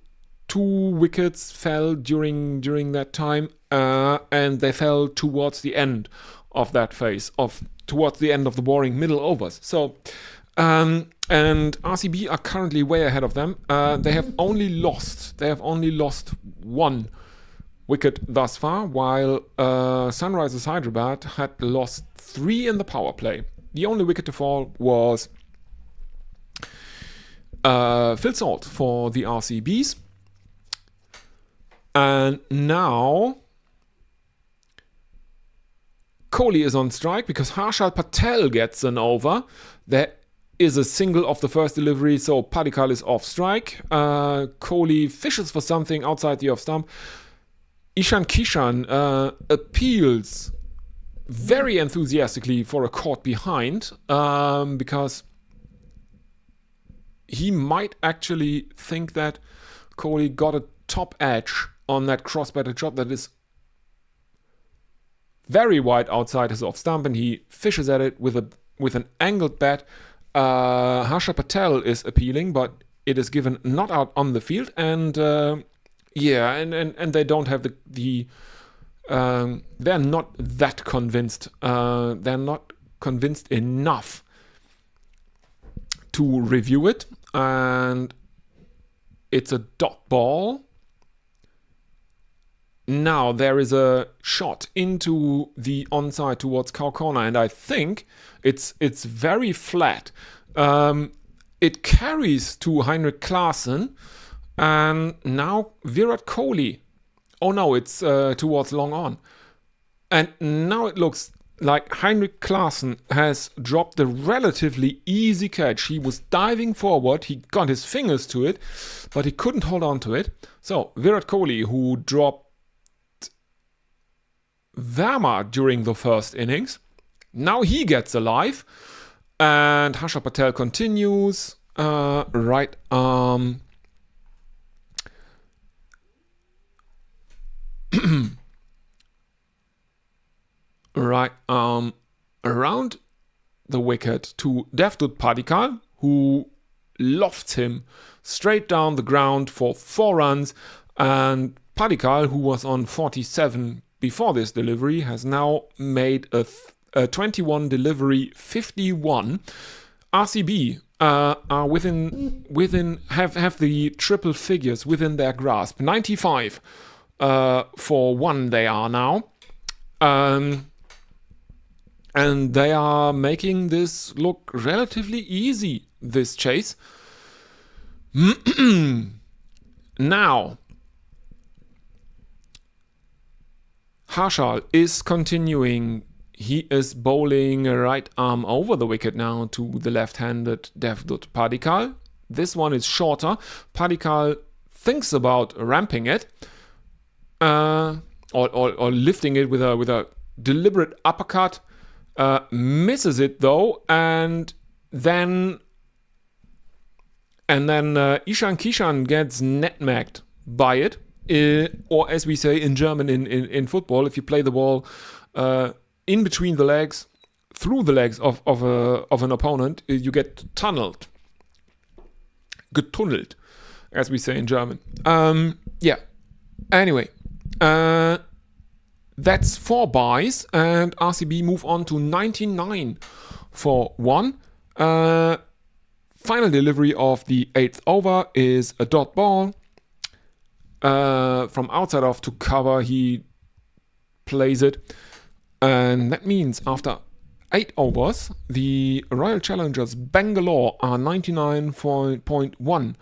wickets fell during that time, and they fell towards the end of that phase, towards the end of the boring middle overs. So, and RCB are currently way ahead of them. They have only lost one wicket thus far, while Sunrisers Hyderabad had lost 3 in the power play. The only wicket to fall was Phil Salt for the RCBs. And now Kohli is on strike because Harshal Patel gets an over. There is a single of the first delivery, so Padikkal is off strike. Kohli fishes for something outside the off stump. Ishan Kishan appeals very enthusiastically for a caught behind, because he might actually think that Kohli got a top edge on that cross-batted shot that is very wide outside his off stump, and he fishes at it with an angled bat. Harsha Patel is appealing, but it is given not out on the field, and and they don't have they're not that convinced. They're not convinced enough to review it, and it's a dot ball. Now there is a shot into the onside towards cow corner, and I think it's very flat. It carries to Heinrich Klaasen, and now Virat Kohli. Oh no, it's towards long on. And now it looks like Heinrich Klaasen has dropped the relatively easy catch. He was diving forward, he got his fingers to it, but he couldn't hold on to it. So Virat Kohli, who dropped Verma during the first innings, now he gets alive, and Harsha Patel continues. Right arm. Right arm around the wicket to Devdutt Padikkal, who lofts him straight down the ground for 4 runs, and Padikkal, who was on 47 before this delivery, has now made a 21 delivery 51. RCB are have the triple figures within their grasp. 95 for 1 they are now. And they are making this look relatively easy, this chase. Now, Harshal is continuing. He is bowling a right arm over the wicket now to the left-handed Devdutt Padikkal. This one is shorter. Padikkal thinks about ramping it, or lifting it with a deliberate uppercut. Misses it though, and then Ishan Kishan gets netmagged by it, or as we say in German in football, if you play the ball in between the legs, through the legs of an opponent, you get tunneled, getunnelt, as we say in German. Anyway, that's 4 byes, and RCB move on to 99 for 1. Final delivery of the 8th over is a dot ball. From outside off to cover, he plays it. And that means after 8 overs, the Royal Challengers Bangalore are 99.1.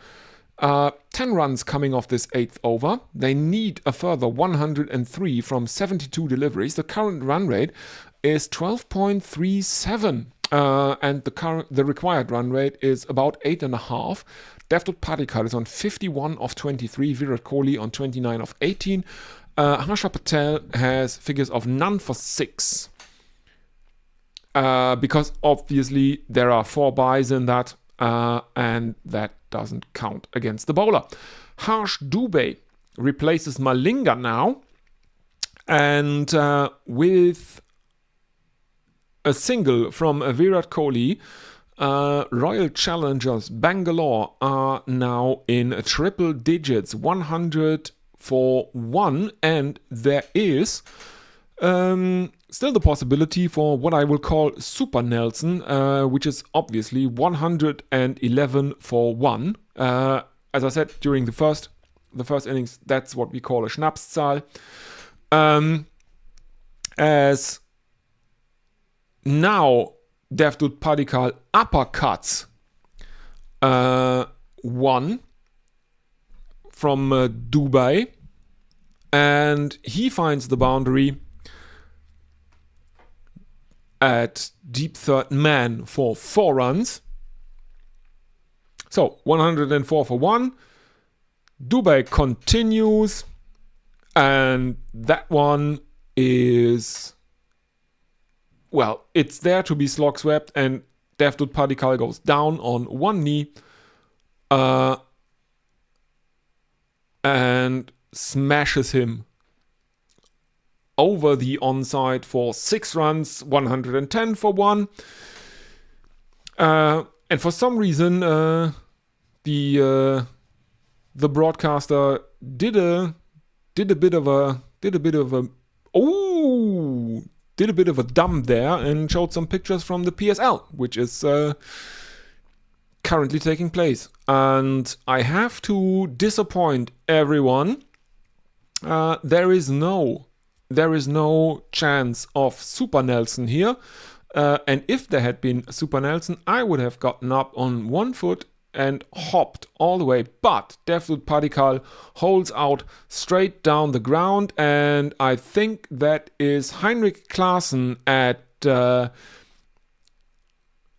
10 runs coming off this 8th over. They need a further 103 from 72 deliveries. The current run rate is 12.37, and the required run rate is about 8.5. Devdutt Padikkal is on 51 of 23. Virat Kohli on 29 of 18. Harsha Patel has figures of none for 6. Because obviously there are 4 byes in that, and that doesn't count against the bowler. Harsh Dubey replaces Malinga now, and with a single from Virat Kohli, Royal Challengers Bangalore are now in triple digits, 100 for 1, and there is still the possibility for what I will call Super Nelson, which is obviously 111 for 1. As I said during the first innings, that's what we call a Schnapszahl. As now Devdutt Padikkal uppercuts 1 from Dubai, and he finds the boundary at deep third man for 4 runs. So 104 for 1. Dubai continues, and that one is, well, it's there to be slog swept, and Devdutt Padikkal goes down on one knee and smashes him over the onside for 6 runs, 110 for 1. And for some reason, the broadcaster did a bit of a dumb there and showed some pictures from the PSL, which is currently taking place. And I have to disappoint everyone. There is no chance of Super Nelson here. And if there had been Super Nelson, I would have gotten up on 1 foot and hopped all the way. But Devdutt Padikkal holds out straight down the ground, and I think that is Heinrich Klaasen at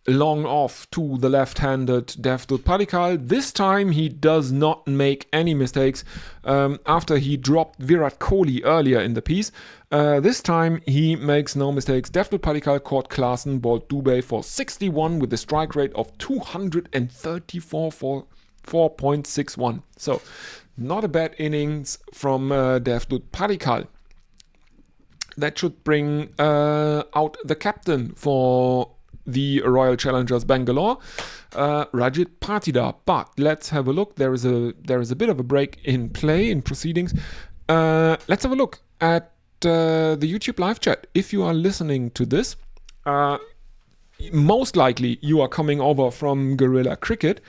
long off to the left-handed Devdutt Padikkal. This time he does not make any mistakes after he dropped Virat Kohli earlier in the piece. This time he makes no mistakes. Devdutt Padikkal caught Klaasen, balled Dubé for 61 with a strike rate of 234 for 4.61. So not a bad innings from Devdutt Padikkal. That should bring out the captain for the Royal Challengers Bangalore, Rajit Patidar. But let's have a look. There is a bit of a break in play in proceedings. Let's have a look at the YouTube live chat. If you are listening to this, most likely you are coming over from Guerrilla Cricket,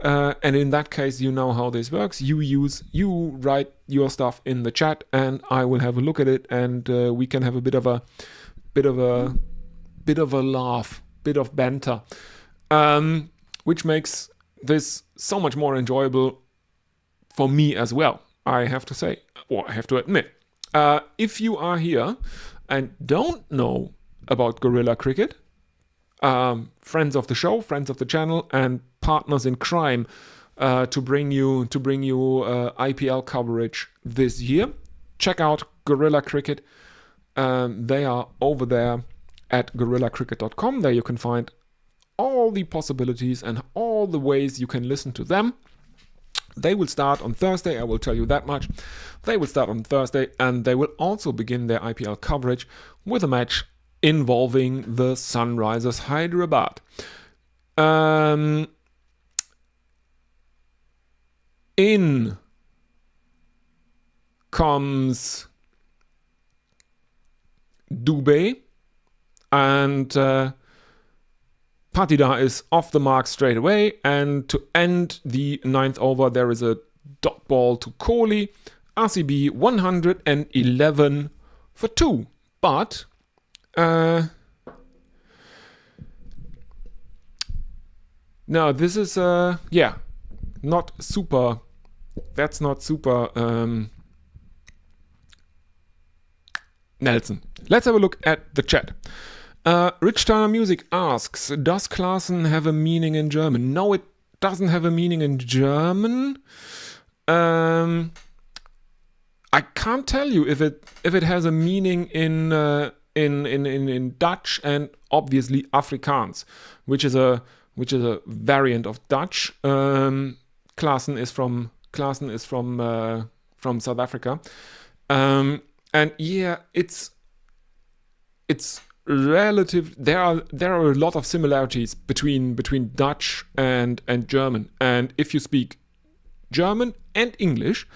and in that case, you know how this works. You write your stuff in the chat, and I will have a look at it, and we can have a bit of a laugh, bit of banter, which makes this so much more enjoyable for me as well, I have to say, or I have to admit. If you are here and don't know about Guerrilla Cricket, friends of the show, friends of the channel, and partners in crime to bring you IPL coverage this year, check out Guerrilla Cricket. They are over there at guerillacricket.com. There you can find all the possibilities and all the ways you can listen to them. They will start on Thursday, I will tell you that much. They will start on Thursday, and they will also begin their IPL coverage with a match involving the Sunrisers Hyderabad. In comes Dubé, and Patidar is off the mark straight away. And to end the 9th over, there is a dot ball to Kohli. RCB 111 for 2. But now this is not super. That's not super Nelson. Let's have a look at the chat. Rich Turner Music asks, does Klaasen have a meaning in German? No, it doesn't have a meaning in German. I can't tell you if it has a meaning in Dutch and obviously Afrikaans, which is a variant of Dutch. Klaasen is from South Africa, and yeah, it's there are a lot of similarities between Dutch and German. And if you speak German and English,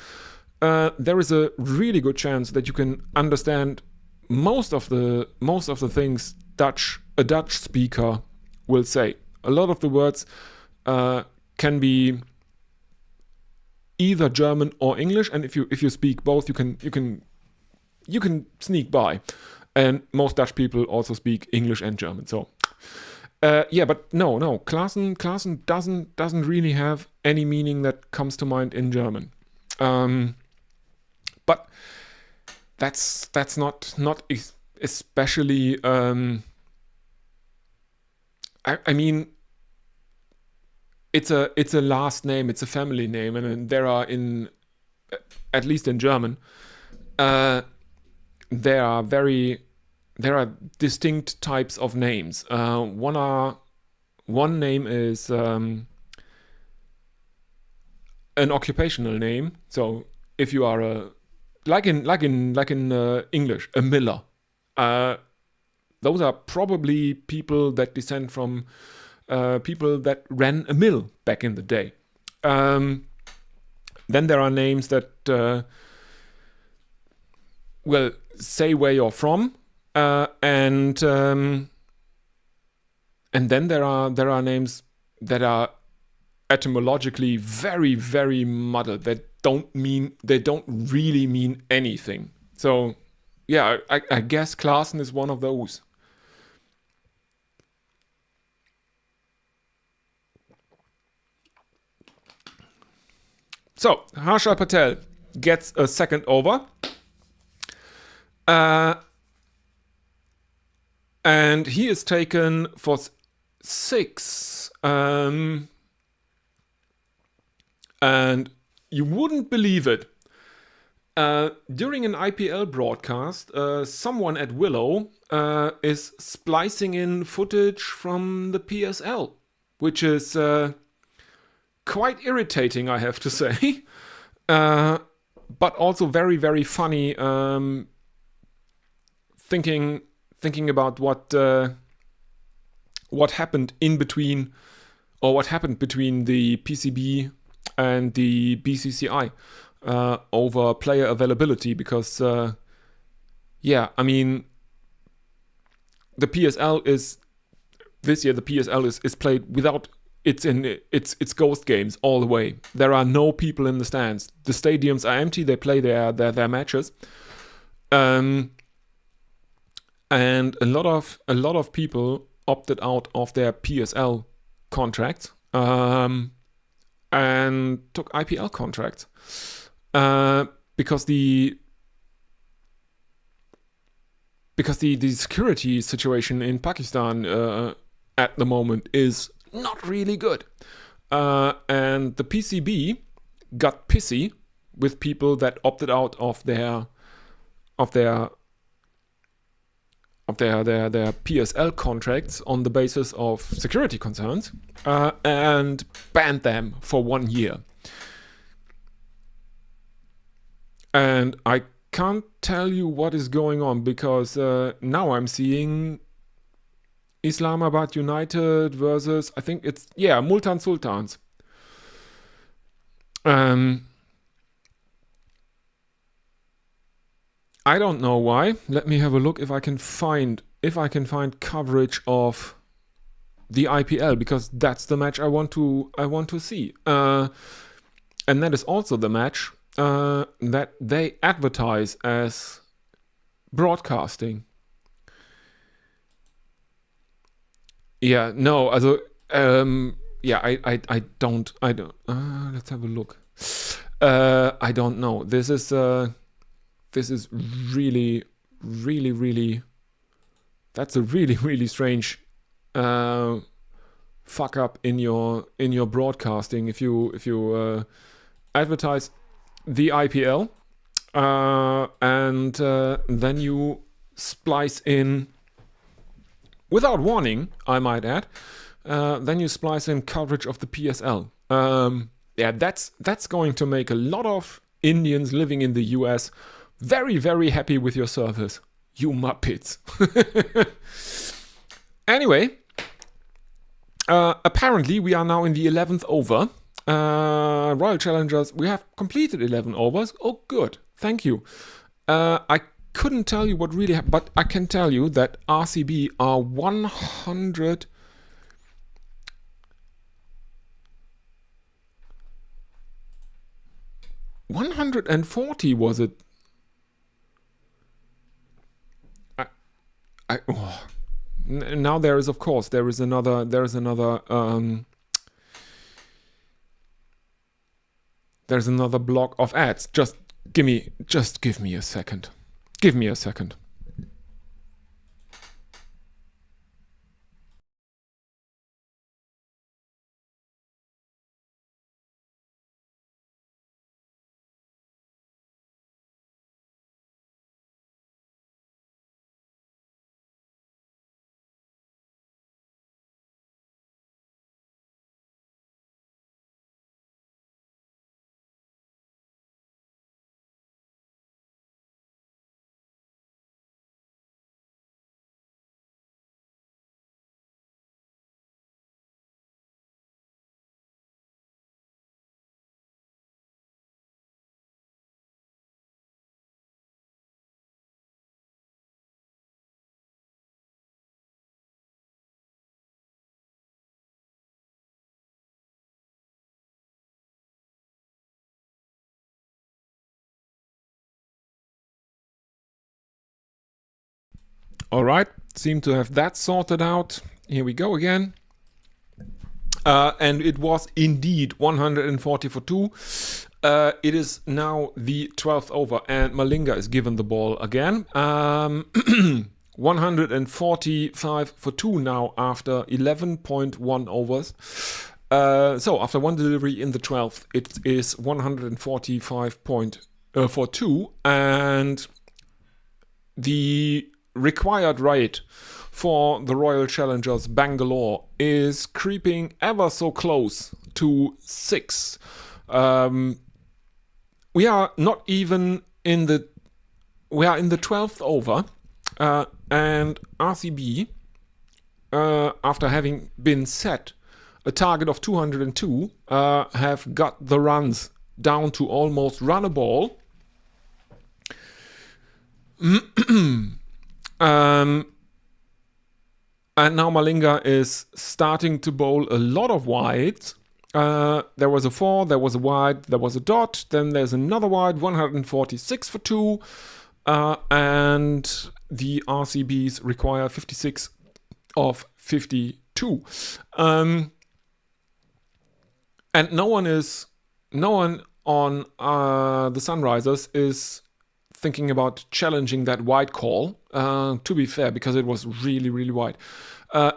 there is a really good chance that you can understand most of the things a Dutch speaker will say. A lot of the words can be either German or English, and if you speak both, you can sneak by. And most Dutch people also speak English and German. So but no, Klaassen doesn't really have any meaning that comes to mind in German. But that's not especially. I mean, it's a last name, it's a family name, and there are at least in German, there are distinct types of names. One name is an occupational name. So if you are like in English, a miller, those are probably people that descend from people that ran a mill back in the day. Then there are names that say where you're from, and then there are names that are etymologically very, very muddled, that don't really mean anything. So yeah, I guess Klaassen is one of those. So Harshal Patel gets a second over. And he is taken for 6. And you wouldn't believe it. During an IPL broadcast, someone at Willow is splicing in footage from the PSL, which is quite irritating, I have to say. But also very, very funny, thinking about what happened between the PCB and the BCCI over player availability, because I mean, the PSL is played without it's ghost games all the way. There are no people in the stands. The stadiums are empty. They play their matches. And a lot of people opted out of their PSL contracts and took IPL contracts because the security situation in Pakistan at the moment is not really good, and the PCB got pissy with people that opted out of their PSL contracts on the basis of security concerns, and banned them for 1 year. And I can't tell you what is going on, because now I'm seeing Islamabad United versus, I think it's, Multan Sultans. I don't know why. Let me have a look if I can find coverage of the IPL, because that's the match I want to see. And that is also the match that they advertise as broadcasting. Yeah, no, also, I don't. Let's have a look. I don't know. This is really, really, really. That's a really, really strange fuck up in your broadcasting. If you advertise the IPL and then you splice in, without warning, I might add, then you splice in coverage of the PSL. That's going to make a lot of Indians living in the US very, very happy with your service. You Muppets. Anyway, apparently we are now in the 11th over. Royal Challengers, we have completed 11 overs. Oh, good. Thank you. I couldn't tell you what really happened, but I can tell you that RCB are 140, was it? Now there is, of course, there is another there's another block of ads. Just give me a second. Give me a second. All right, seem to have that sorted out. Here we go again. And it was indeed 140 for 2. It is now the 12th over, and Malinga is given the ball again. 145 for 2 now after 11.1 overs. So after one delivery in the 12th, it is 145 for 2, and the required rate for the Royal Challengers Bangalore is creeping ever so close to 6. We are not even in the 12th over, and RCB, after having been set a target of 202, have got the runs down to almost run a ball. And now Malinga is starting to bowl a lot of wides. There was a 4, there was a wide, there was a dot, then there's another wide, 146 for 2. And the RCBs require 56 of 52. And no one on the Sunrisers is thinking about challenging that wide call, to be fair, because it was really, really wide.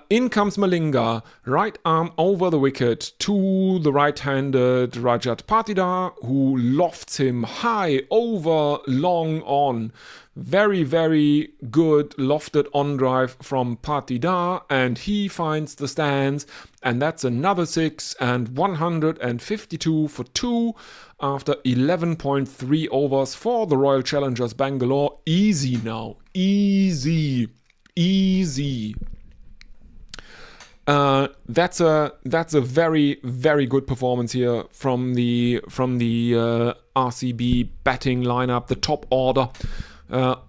In comes Malinga, right arm over the wicket to the right-handed Rajat Patidar, who lofts him high over long on. Very, very good lofted on drive from Patidar, and he finds the stands, and that's another 6, and 152 for 2 after 11.3 overs for the Royal Challengers Bangalore. Easy now. Easy. That's a very, very good performance here from the RCB batting lineup, the top order.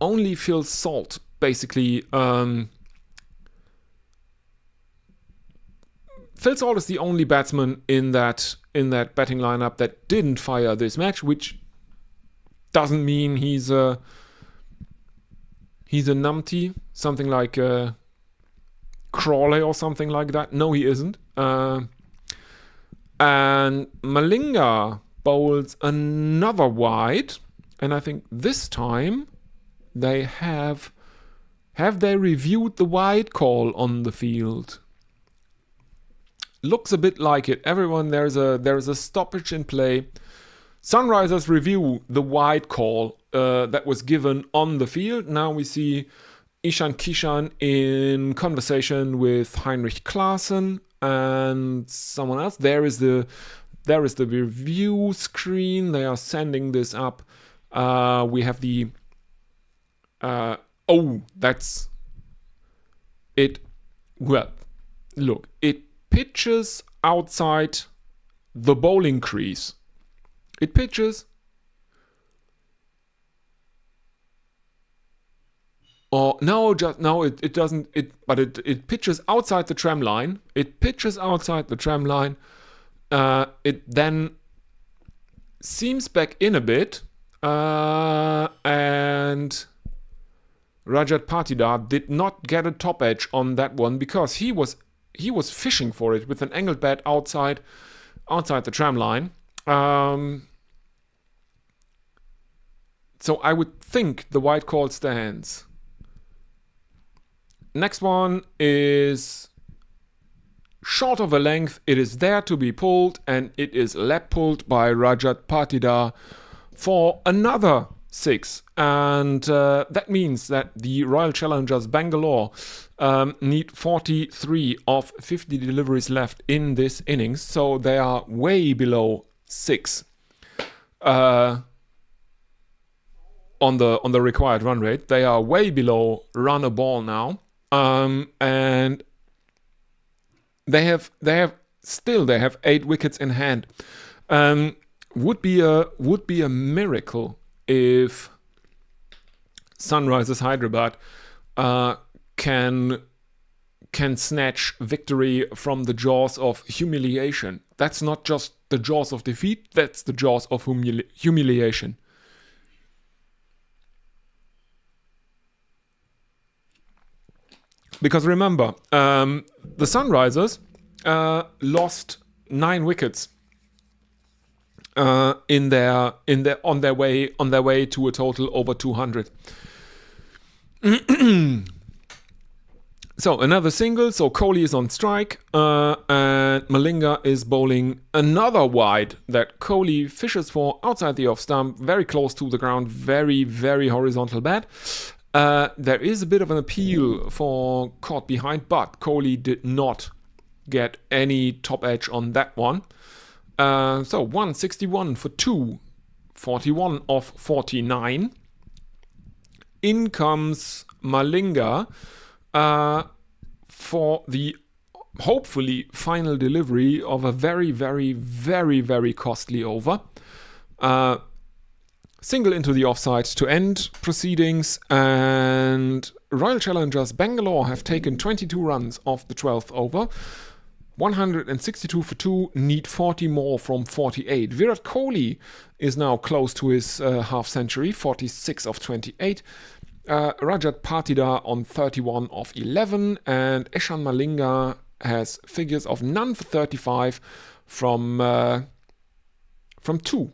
Only Phil Salt basically. Phil Salt is the only batsman in that batting lineup that didn't fire this match, which doesn't mean he's a numpty, something like Crawley or something like that. No, he isn't. And Malinga bowls another wide, and I think this time they have they reviewed the wide call on the field? Looks a bit like it. Everyone, there's a stoppage in play. Sunrisers review the wide call that was given on the field. Now we see Ishan Kishan in conversation with Heinrich Klaassen and someone else. There is the review screen. They are sending this up. We have the Oh, that's it. Well, look, it pitches outside the bowling crease. It pitches. Or no, just no, it doesn't. It pitches outside the tram line. It pitches outside the tram line. It then seems back in a bit, and Rajat Patidar did not get a top edge on that one because he was fishing for it with an angled bat outside the tram line. So I would think the white call stands. Next one is short of a length. It is there to be pulled, and it is lap pulled by Rajat Patidar for another 6. And that means that the Royal Challengers Bangalore need 43 of 50 deliveries left in this innings. So they are way below 6 on the required run rate. They are way below run a ball now. And they have 8 wickets in hand. Would be a miracle if Sunrisers Hyderabad can snatch victory from the jaws of humiliation. That's not just the jaws of defeat, that's the jaws of humiliation. Because remember, the Sunrisers lost 9 wickets on their way to a total over 200. So another single. So Kohli is on strike, and Malinga is bowling another wide that Kohli fishes for outside the off stump, very close to the ground, very very horizontal bat. There is a bit of an appeal for caught behind, but Kohli did not get any top edge on that one. So 161 for 2, 41 of 49. In comes Malinga for the hopefully final delivery of a very, very, very, very costly over. Single into the offside to end proceedings, and Royal Challengers Bangalore have taken 22 runs off the 12th over. 162 for 2, need 40 more from 48. Virat Kohli is now close to his half century, 46 of 28. Rajat Patidar on 31 of 11, and Eshan Malinga has figures of none for 35 from 2.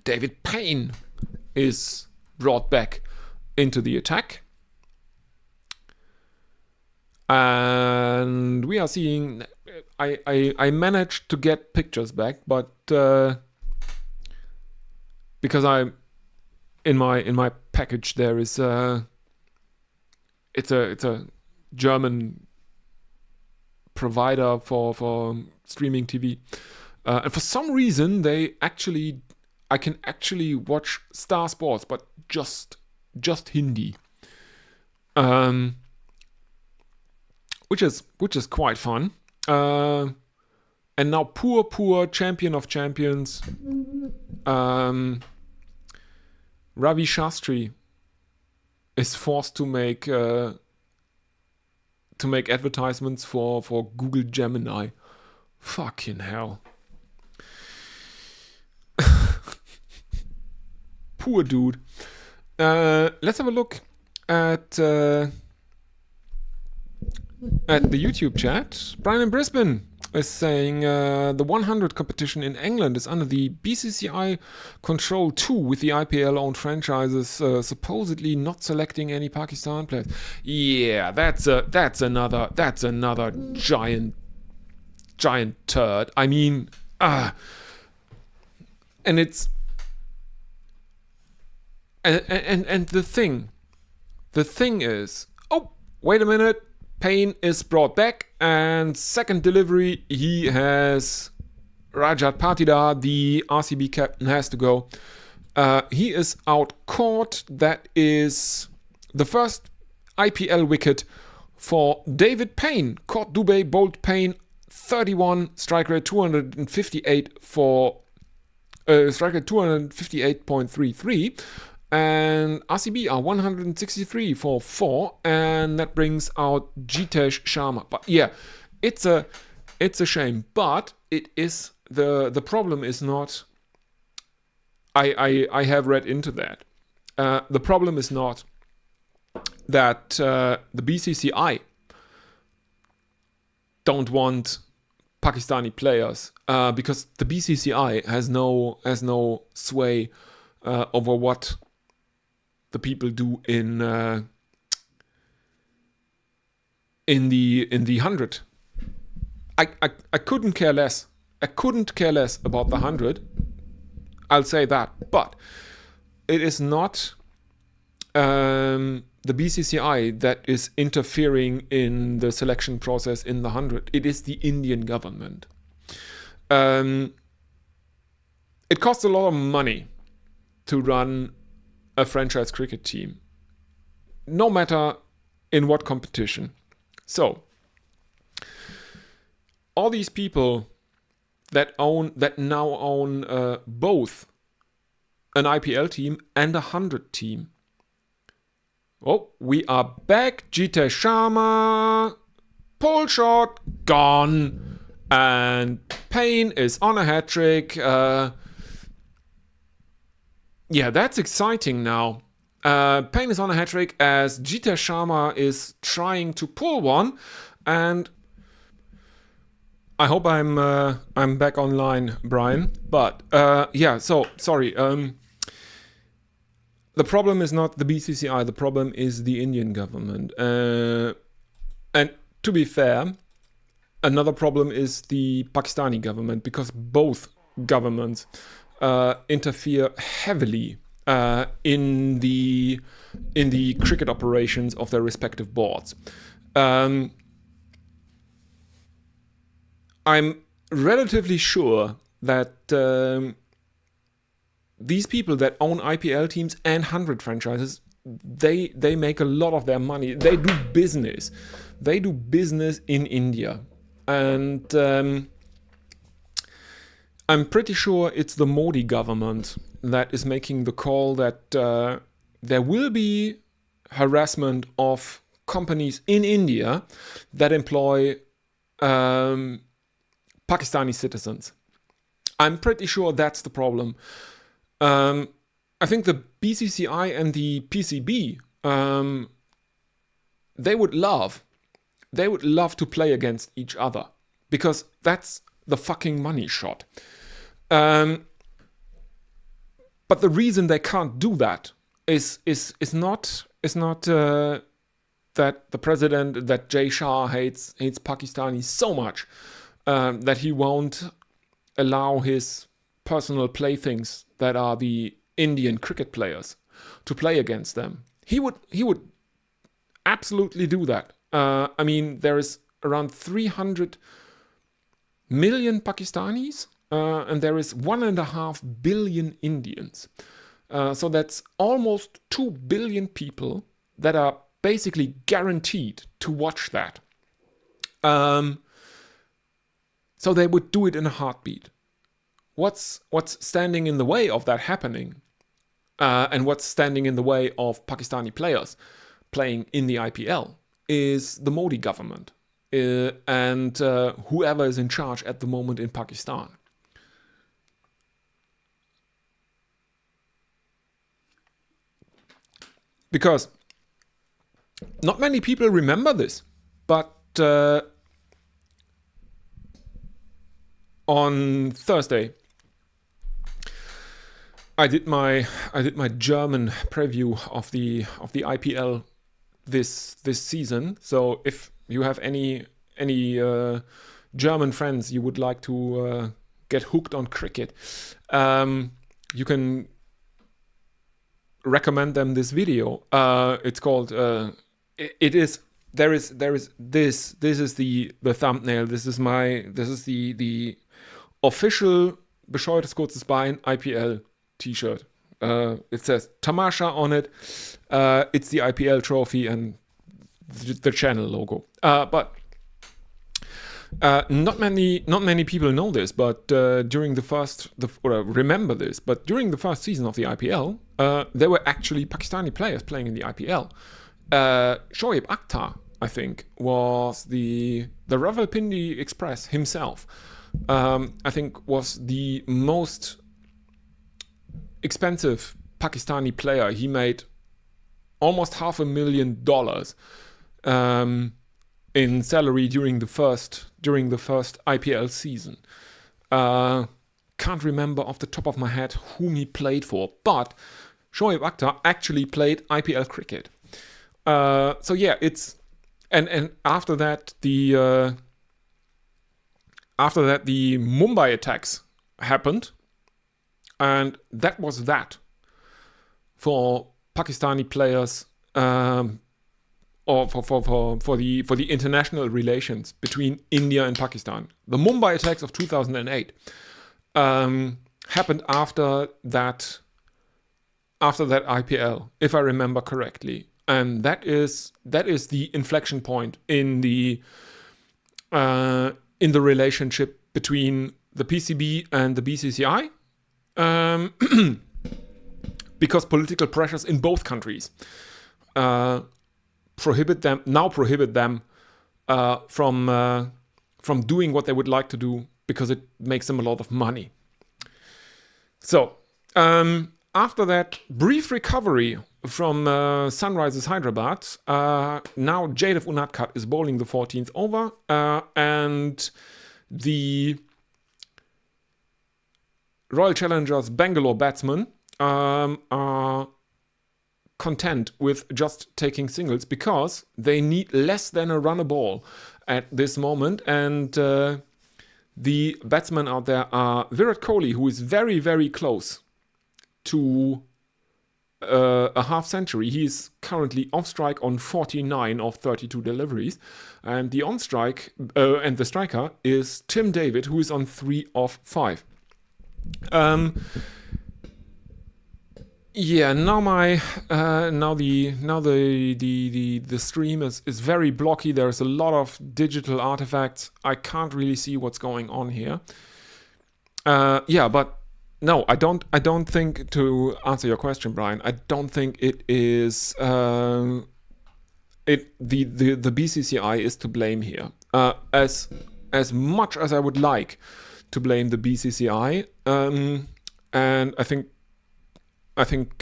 David Payne is brought back into the attack. And we are seeing... I managed to get pictures back, but because in my package there is it's a German provider for streaming TV, and for some reason I can actually watch Star Sports, but just Hindi, which is quite fun. And now poor champion of champions, Ravi Shastri is forced to make advertisements for Google Gemini. Fucking hell. Poor dude. Let's have a look at the YouTube chat. Brian in Brisbane is saying the 100 competition in England is under the BCCI control too, with the IPL-owned franchises supposedly not selecting any Pakistan players. Yeah, that's another giant turd. I mean, and it's and the thing is, oh, wait a minute. Payne is brought back, and second delivery, he has Rajat Patidar, the RCB captain, has to go. He is out caught. That is the first IPL wicket for David Payne. Caught Dubey, bowled Payne, 31, strike rate 258 for strike rate 258.33, and RCB are 163 for 4, and that brings out Jitesh Sharma. But yeah, it's a shame, but it is the problem is not. I have read into that. The problem is not that the BCCI don't want Pakistani players, because the BCCI has no sway over what the people do in the 100. I couldn't care less. I couldn't care less about the 100. I'll say that, but it is not the BCCI that is interfering in the selection process in the 100. It is the Indian government. It costs a lot of money to run a franchise cricket team, no matter in what competition. So, all these people that now own both an IPL team and a 100 team. Oh, we are back. Jitesh Sharma, pull shot, gone. And Payne is on a hat trick. Yeah, that's exciting now. Payne is on a hat trick as Jitesh Sharma is trying to pull one. And I hope I'm back online, Brian. But yeah, so sorry. The problem is not the BCCI. The problem is the Indian government. And to be fair, another problem is the Pakistani government, because both governments interfere heavily in the cricket operations of their respective boards. I'm relatively sure that these people that own IPL teams and 100 franchises, they make a lot of their money. They do business. They do business in India. And I'm pretty sure it's the Modi government that is making the call that there will be harassment of companies in India that employ Pakistani citizens. I'm pretty sure that's the problem. I think the BCCI and the PCB, they would love to play against each other, because that's the fucking money shot. But the reason they can't do that is not that the president, that Jay Shah hates Pakistanis so much that he won't allow his personal playthings that are the Indian cricket players to play against them. He would absolutely do that. I mean, there is around 300 million Pakistanis, and there is 1.5 billion Indians. So that's almost 2 billion people that are basically guaranteed to watch that. So they would do it in a heartbeat. What's standing in the way of that happening? And what's standing in the way of Pakistani players playing in the IPL is the Modi government and whoever is in charge at the moment in Pakistan. Because not many people remember this, but on Thursday I did my German preview of the IPL this season. So if you have any German friends you would like to get hooked on cricket, you can recommend them this video. It's called this is the thumbnail. This is the official Bescheuertes kurzes Bein IPL T-shirt. It says Tamasha on it. It's the IPL trophy and the channel logo. But not many people know this, but during remember this. But during the first season of the IPL, there were actually Pakistani players playing in the IPL. Shoaib Akhtar, I think, was the Rawalpindi Express himself. I think was the most expensive Pakistani player. He made almost $500,000 in salary during the first IPL season. Can't remember off the top of my head whom he played for, but Shoaib Akhtar actually played IPL cricket. So yeah, it's and after that the Mumbai attacks happened, and that was that for Pakistani players, or for the international relations between India and Pakistan. The Mumbai attacks of 2008 happened after that IPL, if I remember correctly, and that is the inflection point in the relationship between the PCB and the BCCI, because political pressures in both countries prohibit them from doing what they would like to do, because it makes them a lot of money. So after that brief recovery from Sunrisers Hyderabad, now Jaydev Unadkat is bowling the 14th over, and the Royal Challengers Bangalore batsmen are content with just taking singles, because they need less than a run a ball at this moment. And the batsmen out there are Virat Kohli, who is very, very close to a half century. He is currently off strike on 49 of 32 deliveries. And the on strike and the striker is Tim David, who is on 3 of 5. Yeah, now the stream is very blocky. There's a lot of digital artifacts. I can't really see what's going on here. Yeah, but no, I don't think, to answer your question, Brian, I don't think it is the BCCI is to blame here. As much as I would like to blame the BCCI, and I think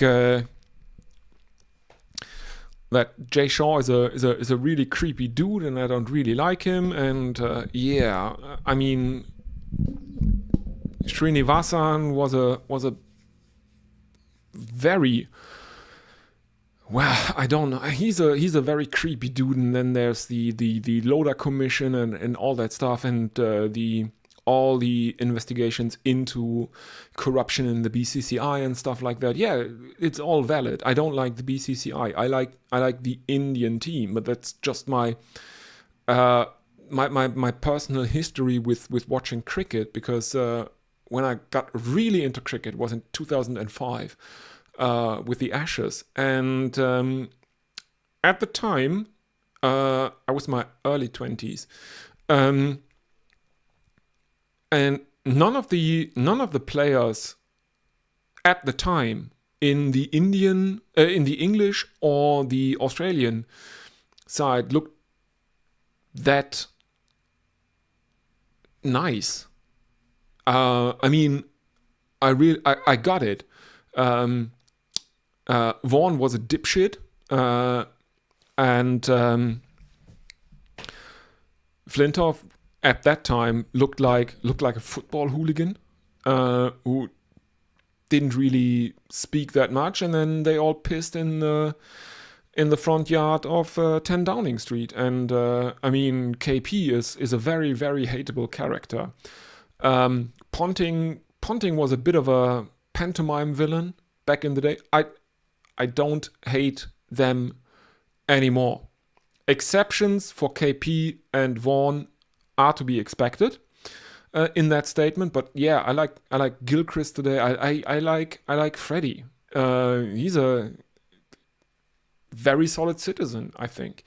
that Jay Shaw is a really creepy dude, and I don't really like him. And yeah, I mean, Srinivasan was a very, well, I don't know. He's a very creepy dude. And then there's the Loda Commission and all that stuff, and all the investigations into corruption in the BCCI and stuff like that. Yeah, it's all valid. I don't like the BCCI. I like the Indian team, but that's just my my personal history with watching cricket, because when I got really into cricket was in 2005 with the Ashes, and at the time I was in my early 20s. And none of the players at the time in the English or the Australian side looked that nice. I mean, I got it. Vaughan was a dipshit, and Flintoff at that time looked like a football hooligan who didn't really speak that much, and then they all pissed in the front yard of 10 Downing Street. And I mean, KP is a very, very hateable character. Ponting was a bit of a pantomime villain back in the day. I don't hate them anymore. Exceptions for KP and Vaughan are to be expected in that statement, but yeah, I like Gilchrist today. I like Freddie, He's a very solid citizen, I think.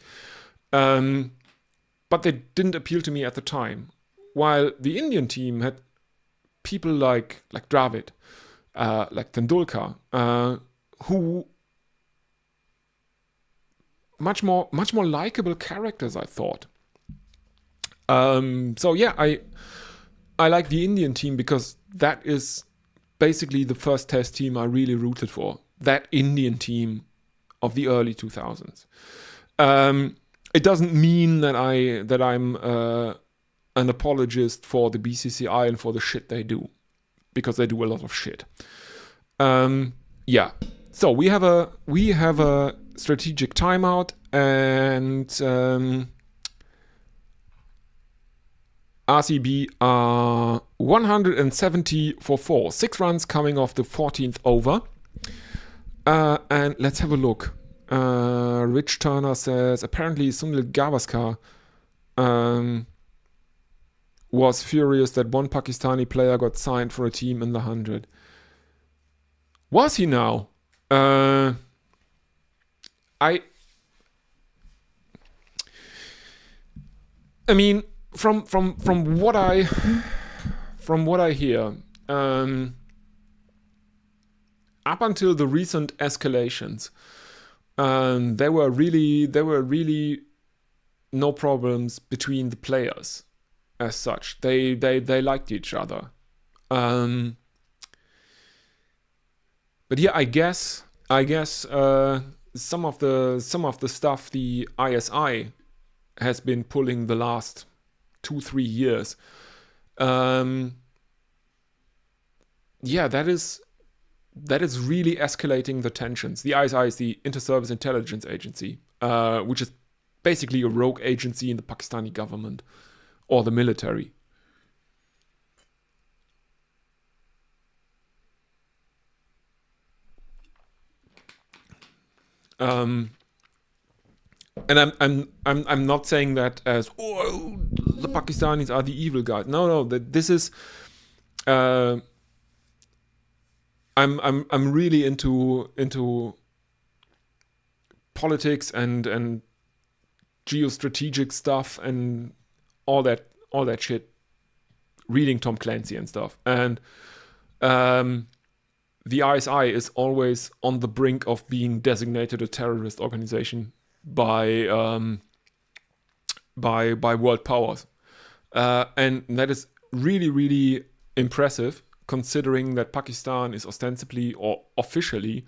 But they didn't appeal to me at the time. While the Indian team had people like Dravid, like Tendulkar, who much more likable characters, I thought. So yeah, I like the Indian team because that is basically the first Test team I really rooted for. That Indian team of the early 2000s. It doesn't mean that I'm an apologist for the BCCI and for the shit they do, because they do a lot of shit. Yeah. So we have a strategic timeout, and RCB are 170 for 4. 6 runs coming off the 14th over. And let's have a look. Rich Turner says apparently Sunil Gavaskar was furious that one Pakistani player got signed for a team in the 100. Was he now? I mean, from what I hear, up until the recent escalations, there were really no problems between the players as such. They liked each other. But yeah, I guess some of the stuff the ISI has been pulling the last 2-3 years. Yeah, that is really escalating the tensions. The ISI is the Inter-Service Intelligence Agency, which is basically a rogue agency in the Pakistani government or the military. And I'm not saying that as the Pakistanis are the evil guys. No, that this is. I'm really into politics and geostrategic stuff and all that shit. Reading Tom Clancy and stuff, and the ISI is always on the brink of being designated a terrorist organization by world powers, and that is really impressive, considering that Pakistan is ostensibly or officially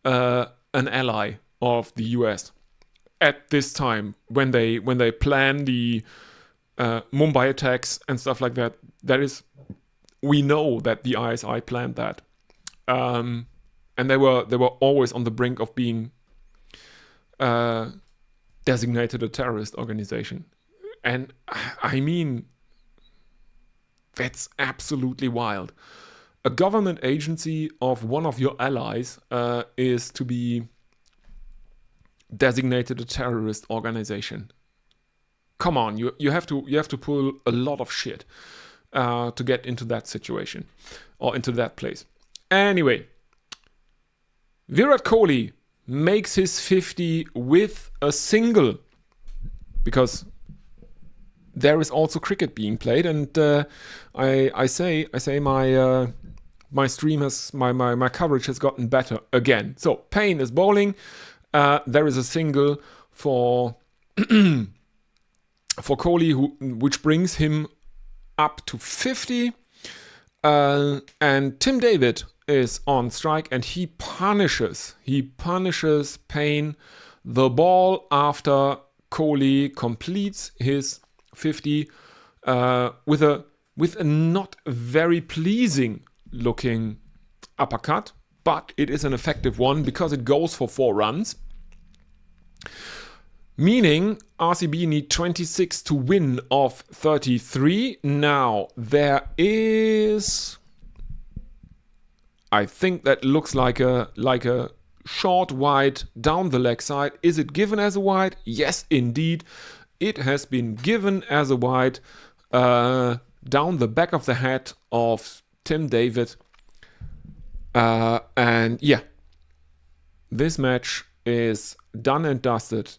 an ally of the US at this time when they plan the Mumbai attacks and stuff like that. We know that the ISI planned that, and they were always on the brink of being designated a terrorist organization. And I mean, that's absolutely wild. A government agency of one of your allies is to be designated a terrorist organization. Come on, you have to pull a lot of shit to get into that situation or into that place. Anyway, Virat Kohli makes his 50 with a single, because there is also cricket being played, and I say my stream has my coverage has gotten better again. So Payne is bowling. There is a single for Kohli, which brings him up to 50, and Tim David is on strike, and he punishes Payne the ball after Kohli completes his 50 with a not very pleasing looking uppercut, but it is an effective one because it goes for 4 runs. Meaning RCB need 26 to win of 33. Now there is, I think that looks like a short wide down the leg side. Is it given as a wide? Yes, indeed. It has been given as a wide down the back of the head of Tim David. And yeah, this match is done and dusted.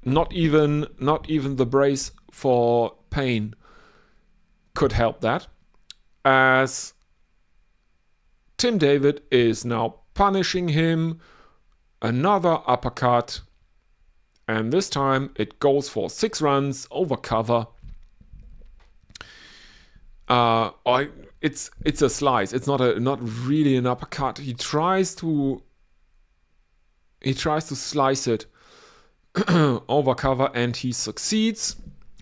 Not even the brace for Payne could help that, as Tim David is now punishing him. Another uppercut, and this time it goes for 6 runs over cover. It's a slice. It's not really an uppercut. He tries to slice it over cover, and he succeeds.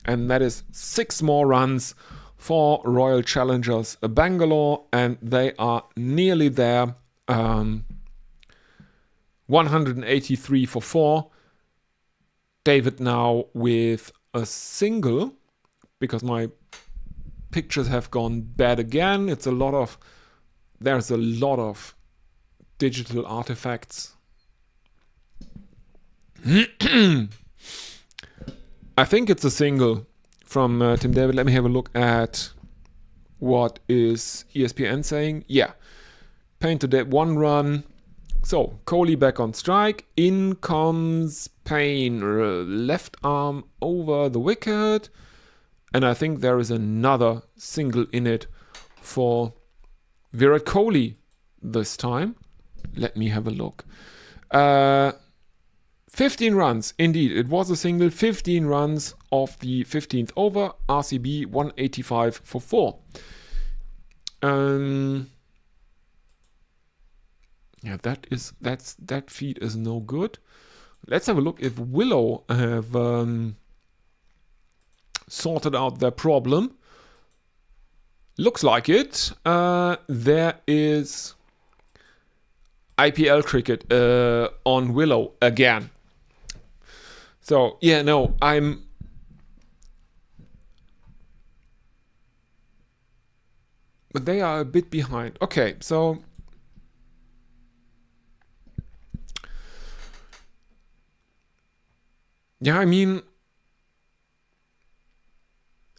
And that is 6 more runs for Royal Challengers Bangalore, and they are nearly there. 183 for 4. David now with a single, because my pictures have gone bad again. There's a lot of digital artifacts. I think it's a single from Tim David. Let me have a look at what is ESPN saying. Yeah, Payne to David, 1 run. So Kohli back on strike. In comes Payne, left arm over the wicket. And I think there is another single in it for Virat Kohli this time. Let me have a look. 15 runs, indeed. It was a single. 15 runs of the 15th over. RCB 185 for 4. Yeah, that feed is no good. Let's have a look if Willow have sorted out their problem. Looks like it. There is IPL cricket on Willow again. So yeah, no, but they are a bit behind. Okay, so yeah, I mean,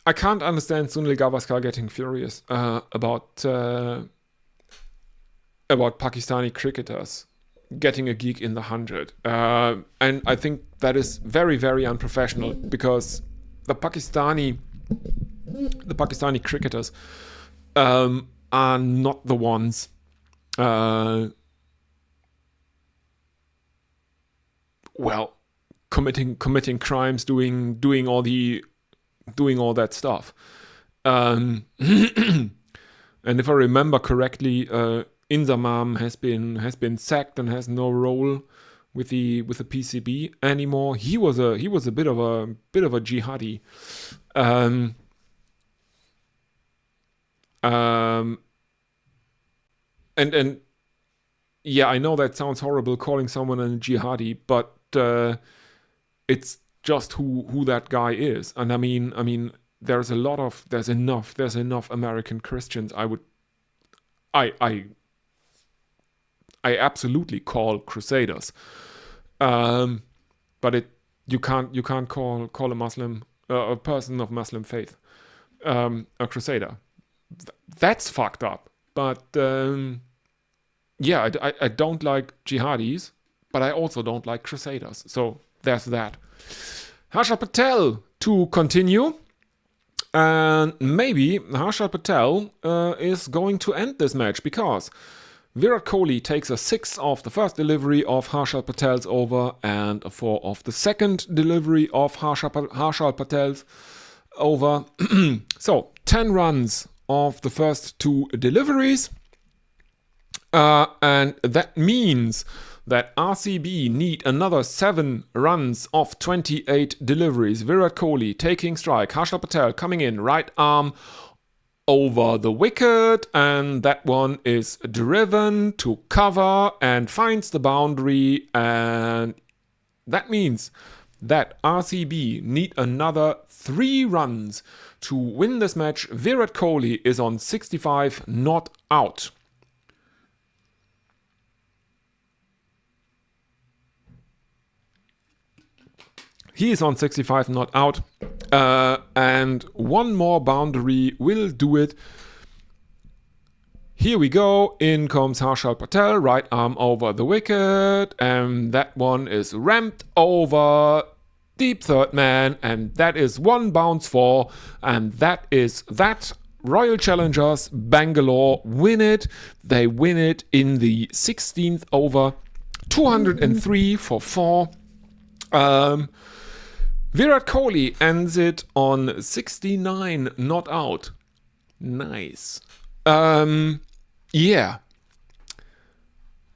I can't understand Sunil Gavaskar getting furious about Pakistani cricketers getting a gig in the 100. And I think that is very, very unprofessional, because the Pakistani cricketers are not the ones committing crimes, doing all that stuff. And if I remember correctly, Inzamam has been sacked and has no role with the PCB anymore. He was a bit of a jihadi. And yeah, I know that sounds horrible, calling someone a jihadi, but it's just who that guy is. And I mean there's enough American Christians I absolutely call crusaders, but you can't call a Muslim, a person of Muslim faith, a crusader. That's fucked up. But yeah, I don't like jihadis, but I also don't like crusaders. So there's that. Harshal Patel to continue. And maybe Harshal Patel is going to end this match, because Virat Kohli takes a 6 of the first delivery of Harshal Patel's over and a 4 of the second delivery of Harshal Patel's over. So 10 runs of the first 2 deliveries. And that means that RCB need another 7 runs of 28 deliveries. Virat Kohli taking strike. Harshal Patel coming in, right arm over the wicket, and that one is driven to cover and finds the boundary, and that means that RCB need another 3 runs to win this match. Virat Kohli is on 65, not out. He is on 65, not out. And one more boundary will do it. Here we go. In comes Harshal Patel, right arm over the wicket, and that one is ramped over deep third man, and that is one bounce for, and that is that. Royal Challengers Bangalore win it. They win it in the 16th over, 203 for 4. Virat Kohli ends it on 69 not out. Nice. Yeah.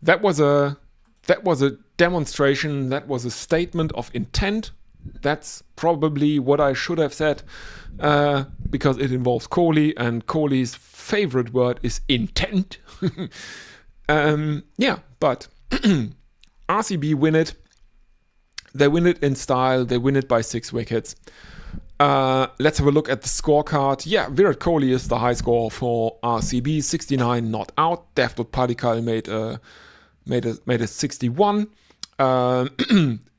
That was a demonstration. That was a statement of intent. That's probably what I should have said, because it involves Kohli, and Kohli's favorite word is intent. Yeah, but RCB win it. They win it in style. They win it by 6 wickets. Let's have a look at the scorecard. Yeah, Virat Kohli is the high score for RCB, 69 not out. Devdutt Padikkal made a 61.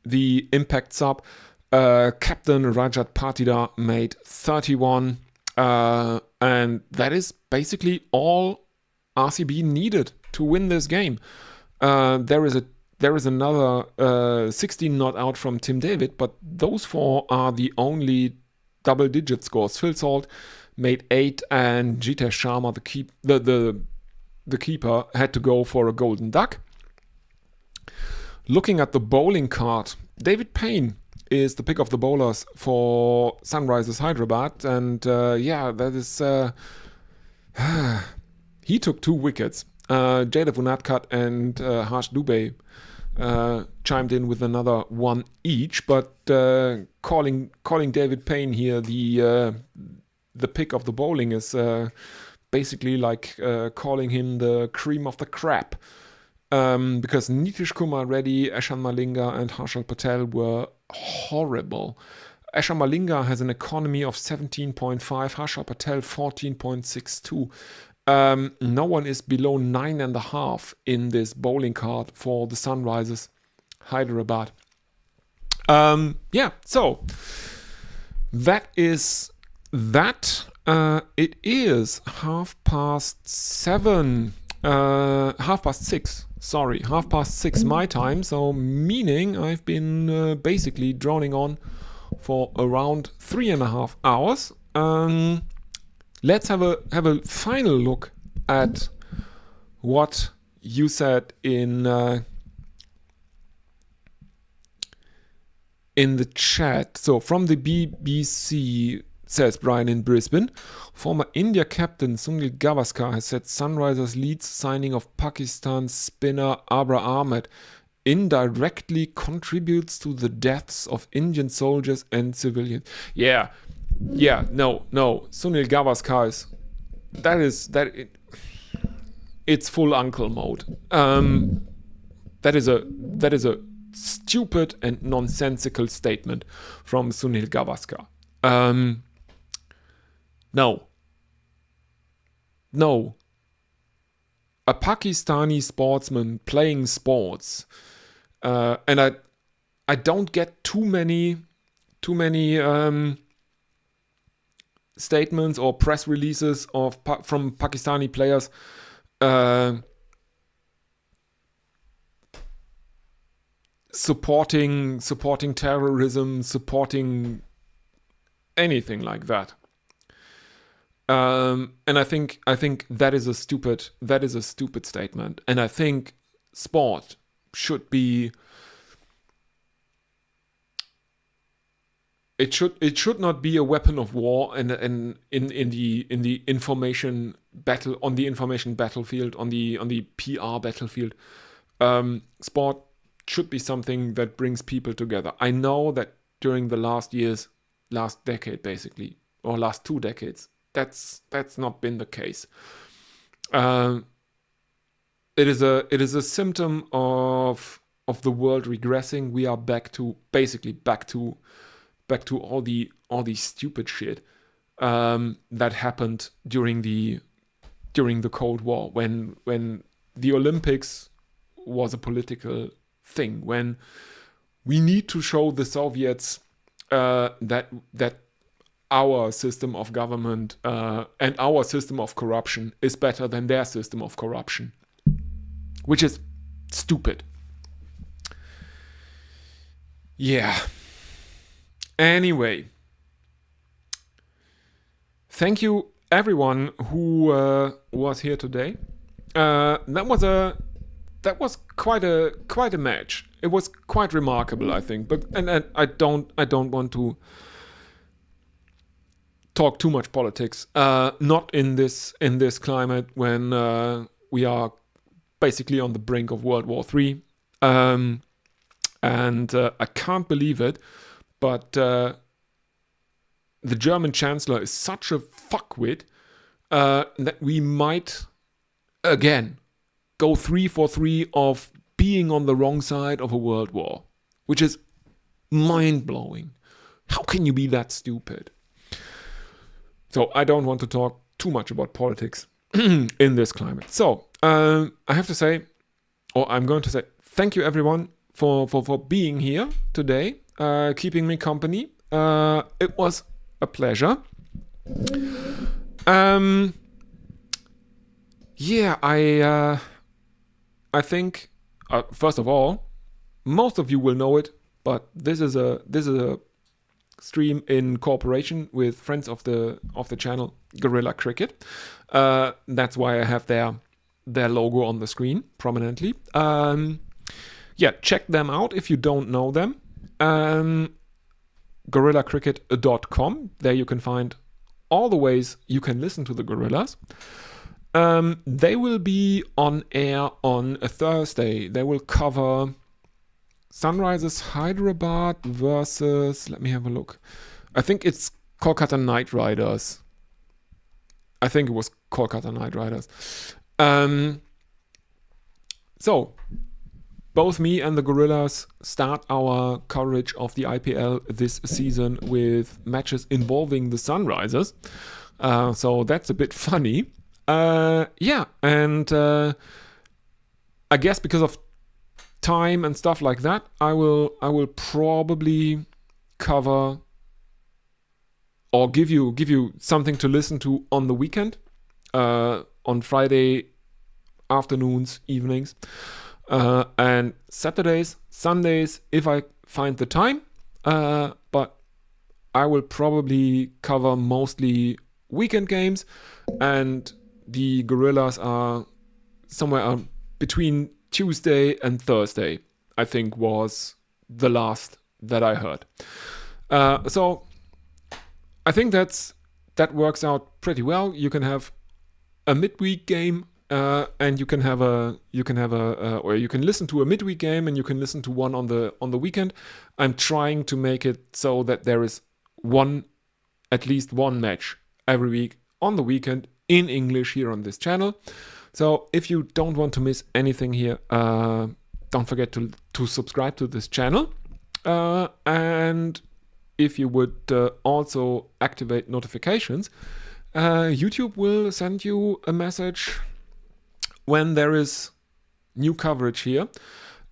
The impact sub, Captain Rajat Patidar made 31. And that is basically all RCB needed to win this game. There is another 16 not out from Tim David, but those 4 are the only double-digit scores. Phil Salt made 8, and Jitesh Sharma, the keeper, had to go for a golden duck. Looking at the bowling card, David Payne is the pick of the bowlers for Sunrisers Hyderabad, and that is he took 2 wickets. Jaydev Unadkat and Harsh Dubey chimed in with another 1 each, but calling David Payne here the pick of the bowling is basically like calling him the cream of the crop, because Nitish Kumar Reddy, Eshan Malinga and Harshal Patel were horrible. Eshan Malinga has an economy of 17.5, Harshal Patel 14.62. No one is below 9.5 in this bowling card for the Sunrisers Hyderabad. So that is that. It is 6:30. 6:30 my time. So meaning I've been basically droning on for around 3.5 hours. Let's have a final look at what you said in the chat. So from the BBC, says Brian in Brisbane, former India captain Sunil Gavaskar has said Sunrisers leads signing of Pakistan spinner Abra Ahmed indirectly contributes to the deaths of Indian soldiers and civilians. No. Sunil Gavaskar it's full uncle mode. That is a stupid and nonsensical statement from Sunil Gavaskar. No. A Pakistani sportsman playing sports, and I don't get too many statements or press releases from Pakistani players supporting terrorism, supporting anything like that. And I think that is a stupid statement. And I think sport should be. It should not be a weapon of war, and in the information battle, on the information battlefield, on the PR battlefield. Sport should be something that brings people together. I know that during the last decade basically, or last 2 decades, that's not been the case. It is a symptom of the world regressing. We are back to all the stupid shit that happened during the Cold War, when the Olympics was a political thing, when we need to show the Soviets that our system of government and our system of corruption is better than their system of corruption, which is stupid. Yeah. Anyway, thank you everyone who was here today. That was quite a match. It was quite remarkable, I think. But and I don't want to talk too much politics. Not in this climate when we are basically on the brink of World War III. And I can't believe it, but the German Chancellor is such a fuckwit that we might again go 3 for 3 of being on the wrong side of a world war, which is mind-blowing. How can you be that stupid? So I don't want to talk too much about politics in this climate. So I have to say, or I'm going to say, thank you everyone for being here today, keeping me company. It was a pleasure. Yeah, I think first of all, most of you will know it, but this is a stream in cooperation with friends of the channel Gorilla Cricket. That's why I have their logo on the screen prominently. Yeah, check them out if you don't know them. GorillaCricket.com. There you can find all the ways you can listen to the Gorillas. They will be on air on a Thursday. They will cover Sunrisers Hyderabad versus, let me have a look. I think it's Kolkata Knight Riders. I think it was Kolkata Knight Riders. So, both me and the Gorillas start our coverage of the IPL this season with matches involving the Sunrisers. So that's a bit funny. Yeah, and I guess because of time and stuff like that, I will probably cover or give you something to listen to on the weekend, on Friday afternoons, evenings. And Saturdays, Sundays, if I find the time. But I will probably cover mostly weekend games, and the Gorillas are somewhere between Tuesday and Thursday, I think was the last that I heard. So I think that works out pretty well. You can have a midweek game. And you can listen to a midweek game, and you can listen to one on the weekend. I'm trying to make it so that there is at least one match every week on the weekend in English here on this channel. So if you don't want to miss anything here, don't forget to subscribe to this channel. And if you would also activate notifications, YouTube will send you a message when there is new coverage here.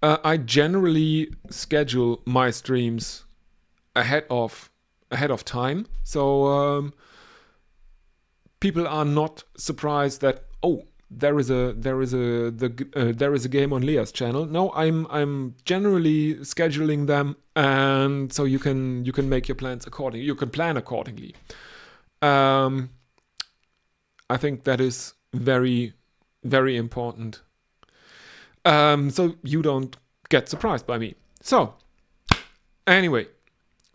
I generally schedule my streams ahead of time, so people are not surprised that there is a game on Leah's channel. No, I'm generally scheduling them, and so you can make your plans accordingly. You can plan accordingly. I think that is very, very important. So you don't get surprised by me. So, anyway,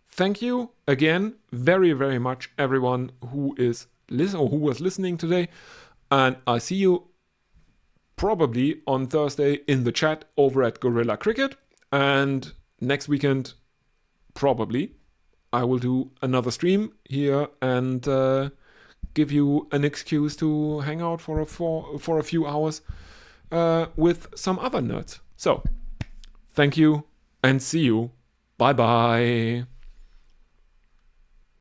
thank you again very, very much, everyone who was listening today. And I see you probably on Thursday in the chat over at Gorilla Cricket. And next weekend, probably, I will do another stream here and give you an excuse to hang out for a few hours with some other nerds. So, thank you and see you. Bye bye.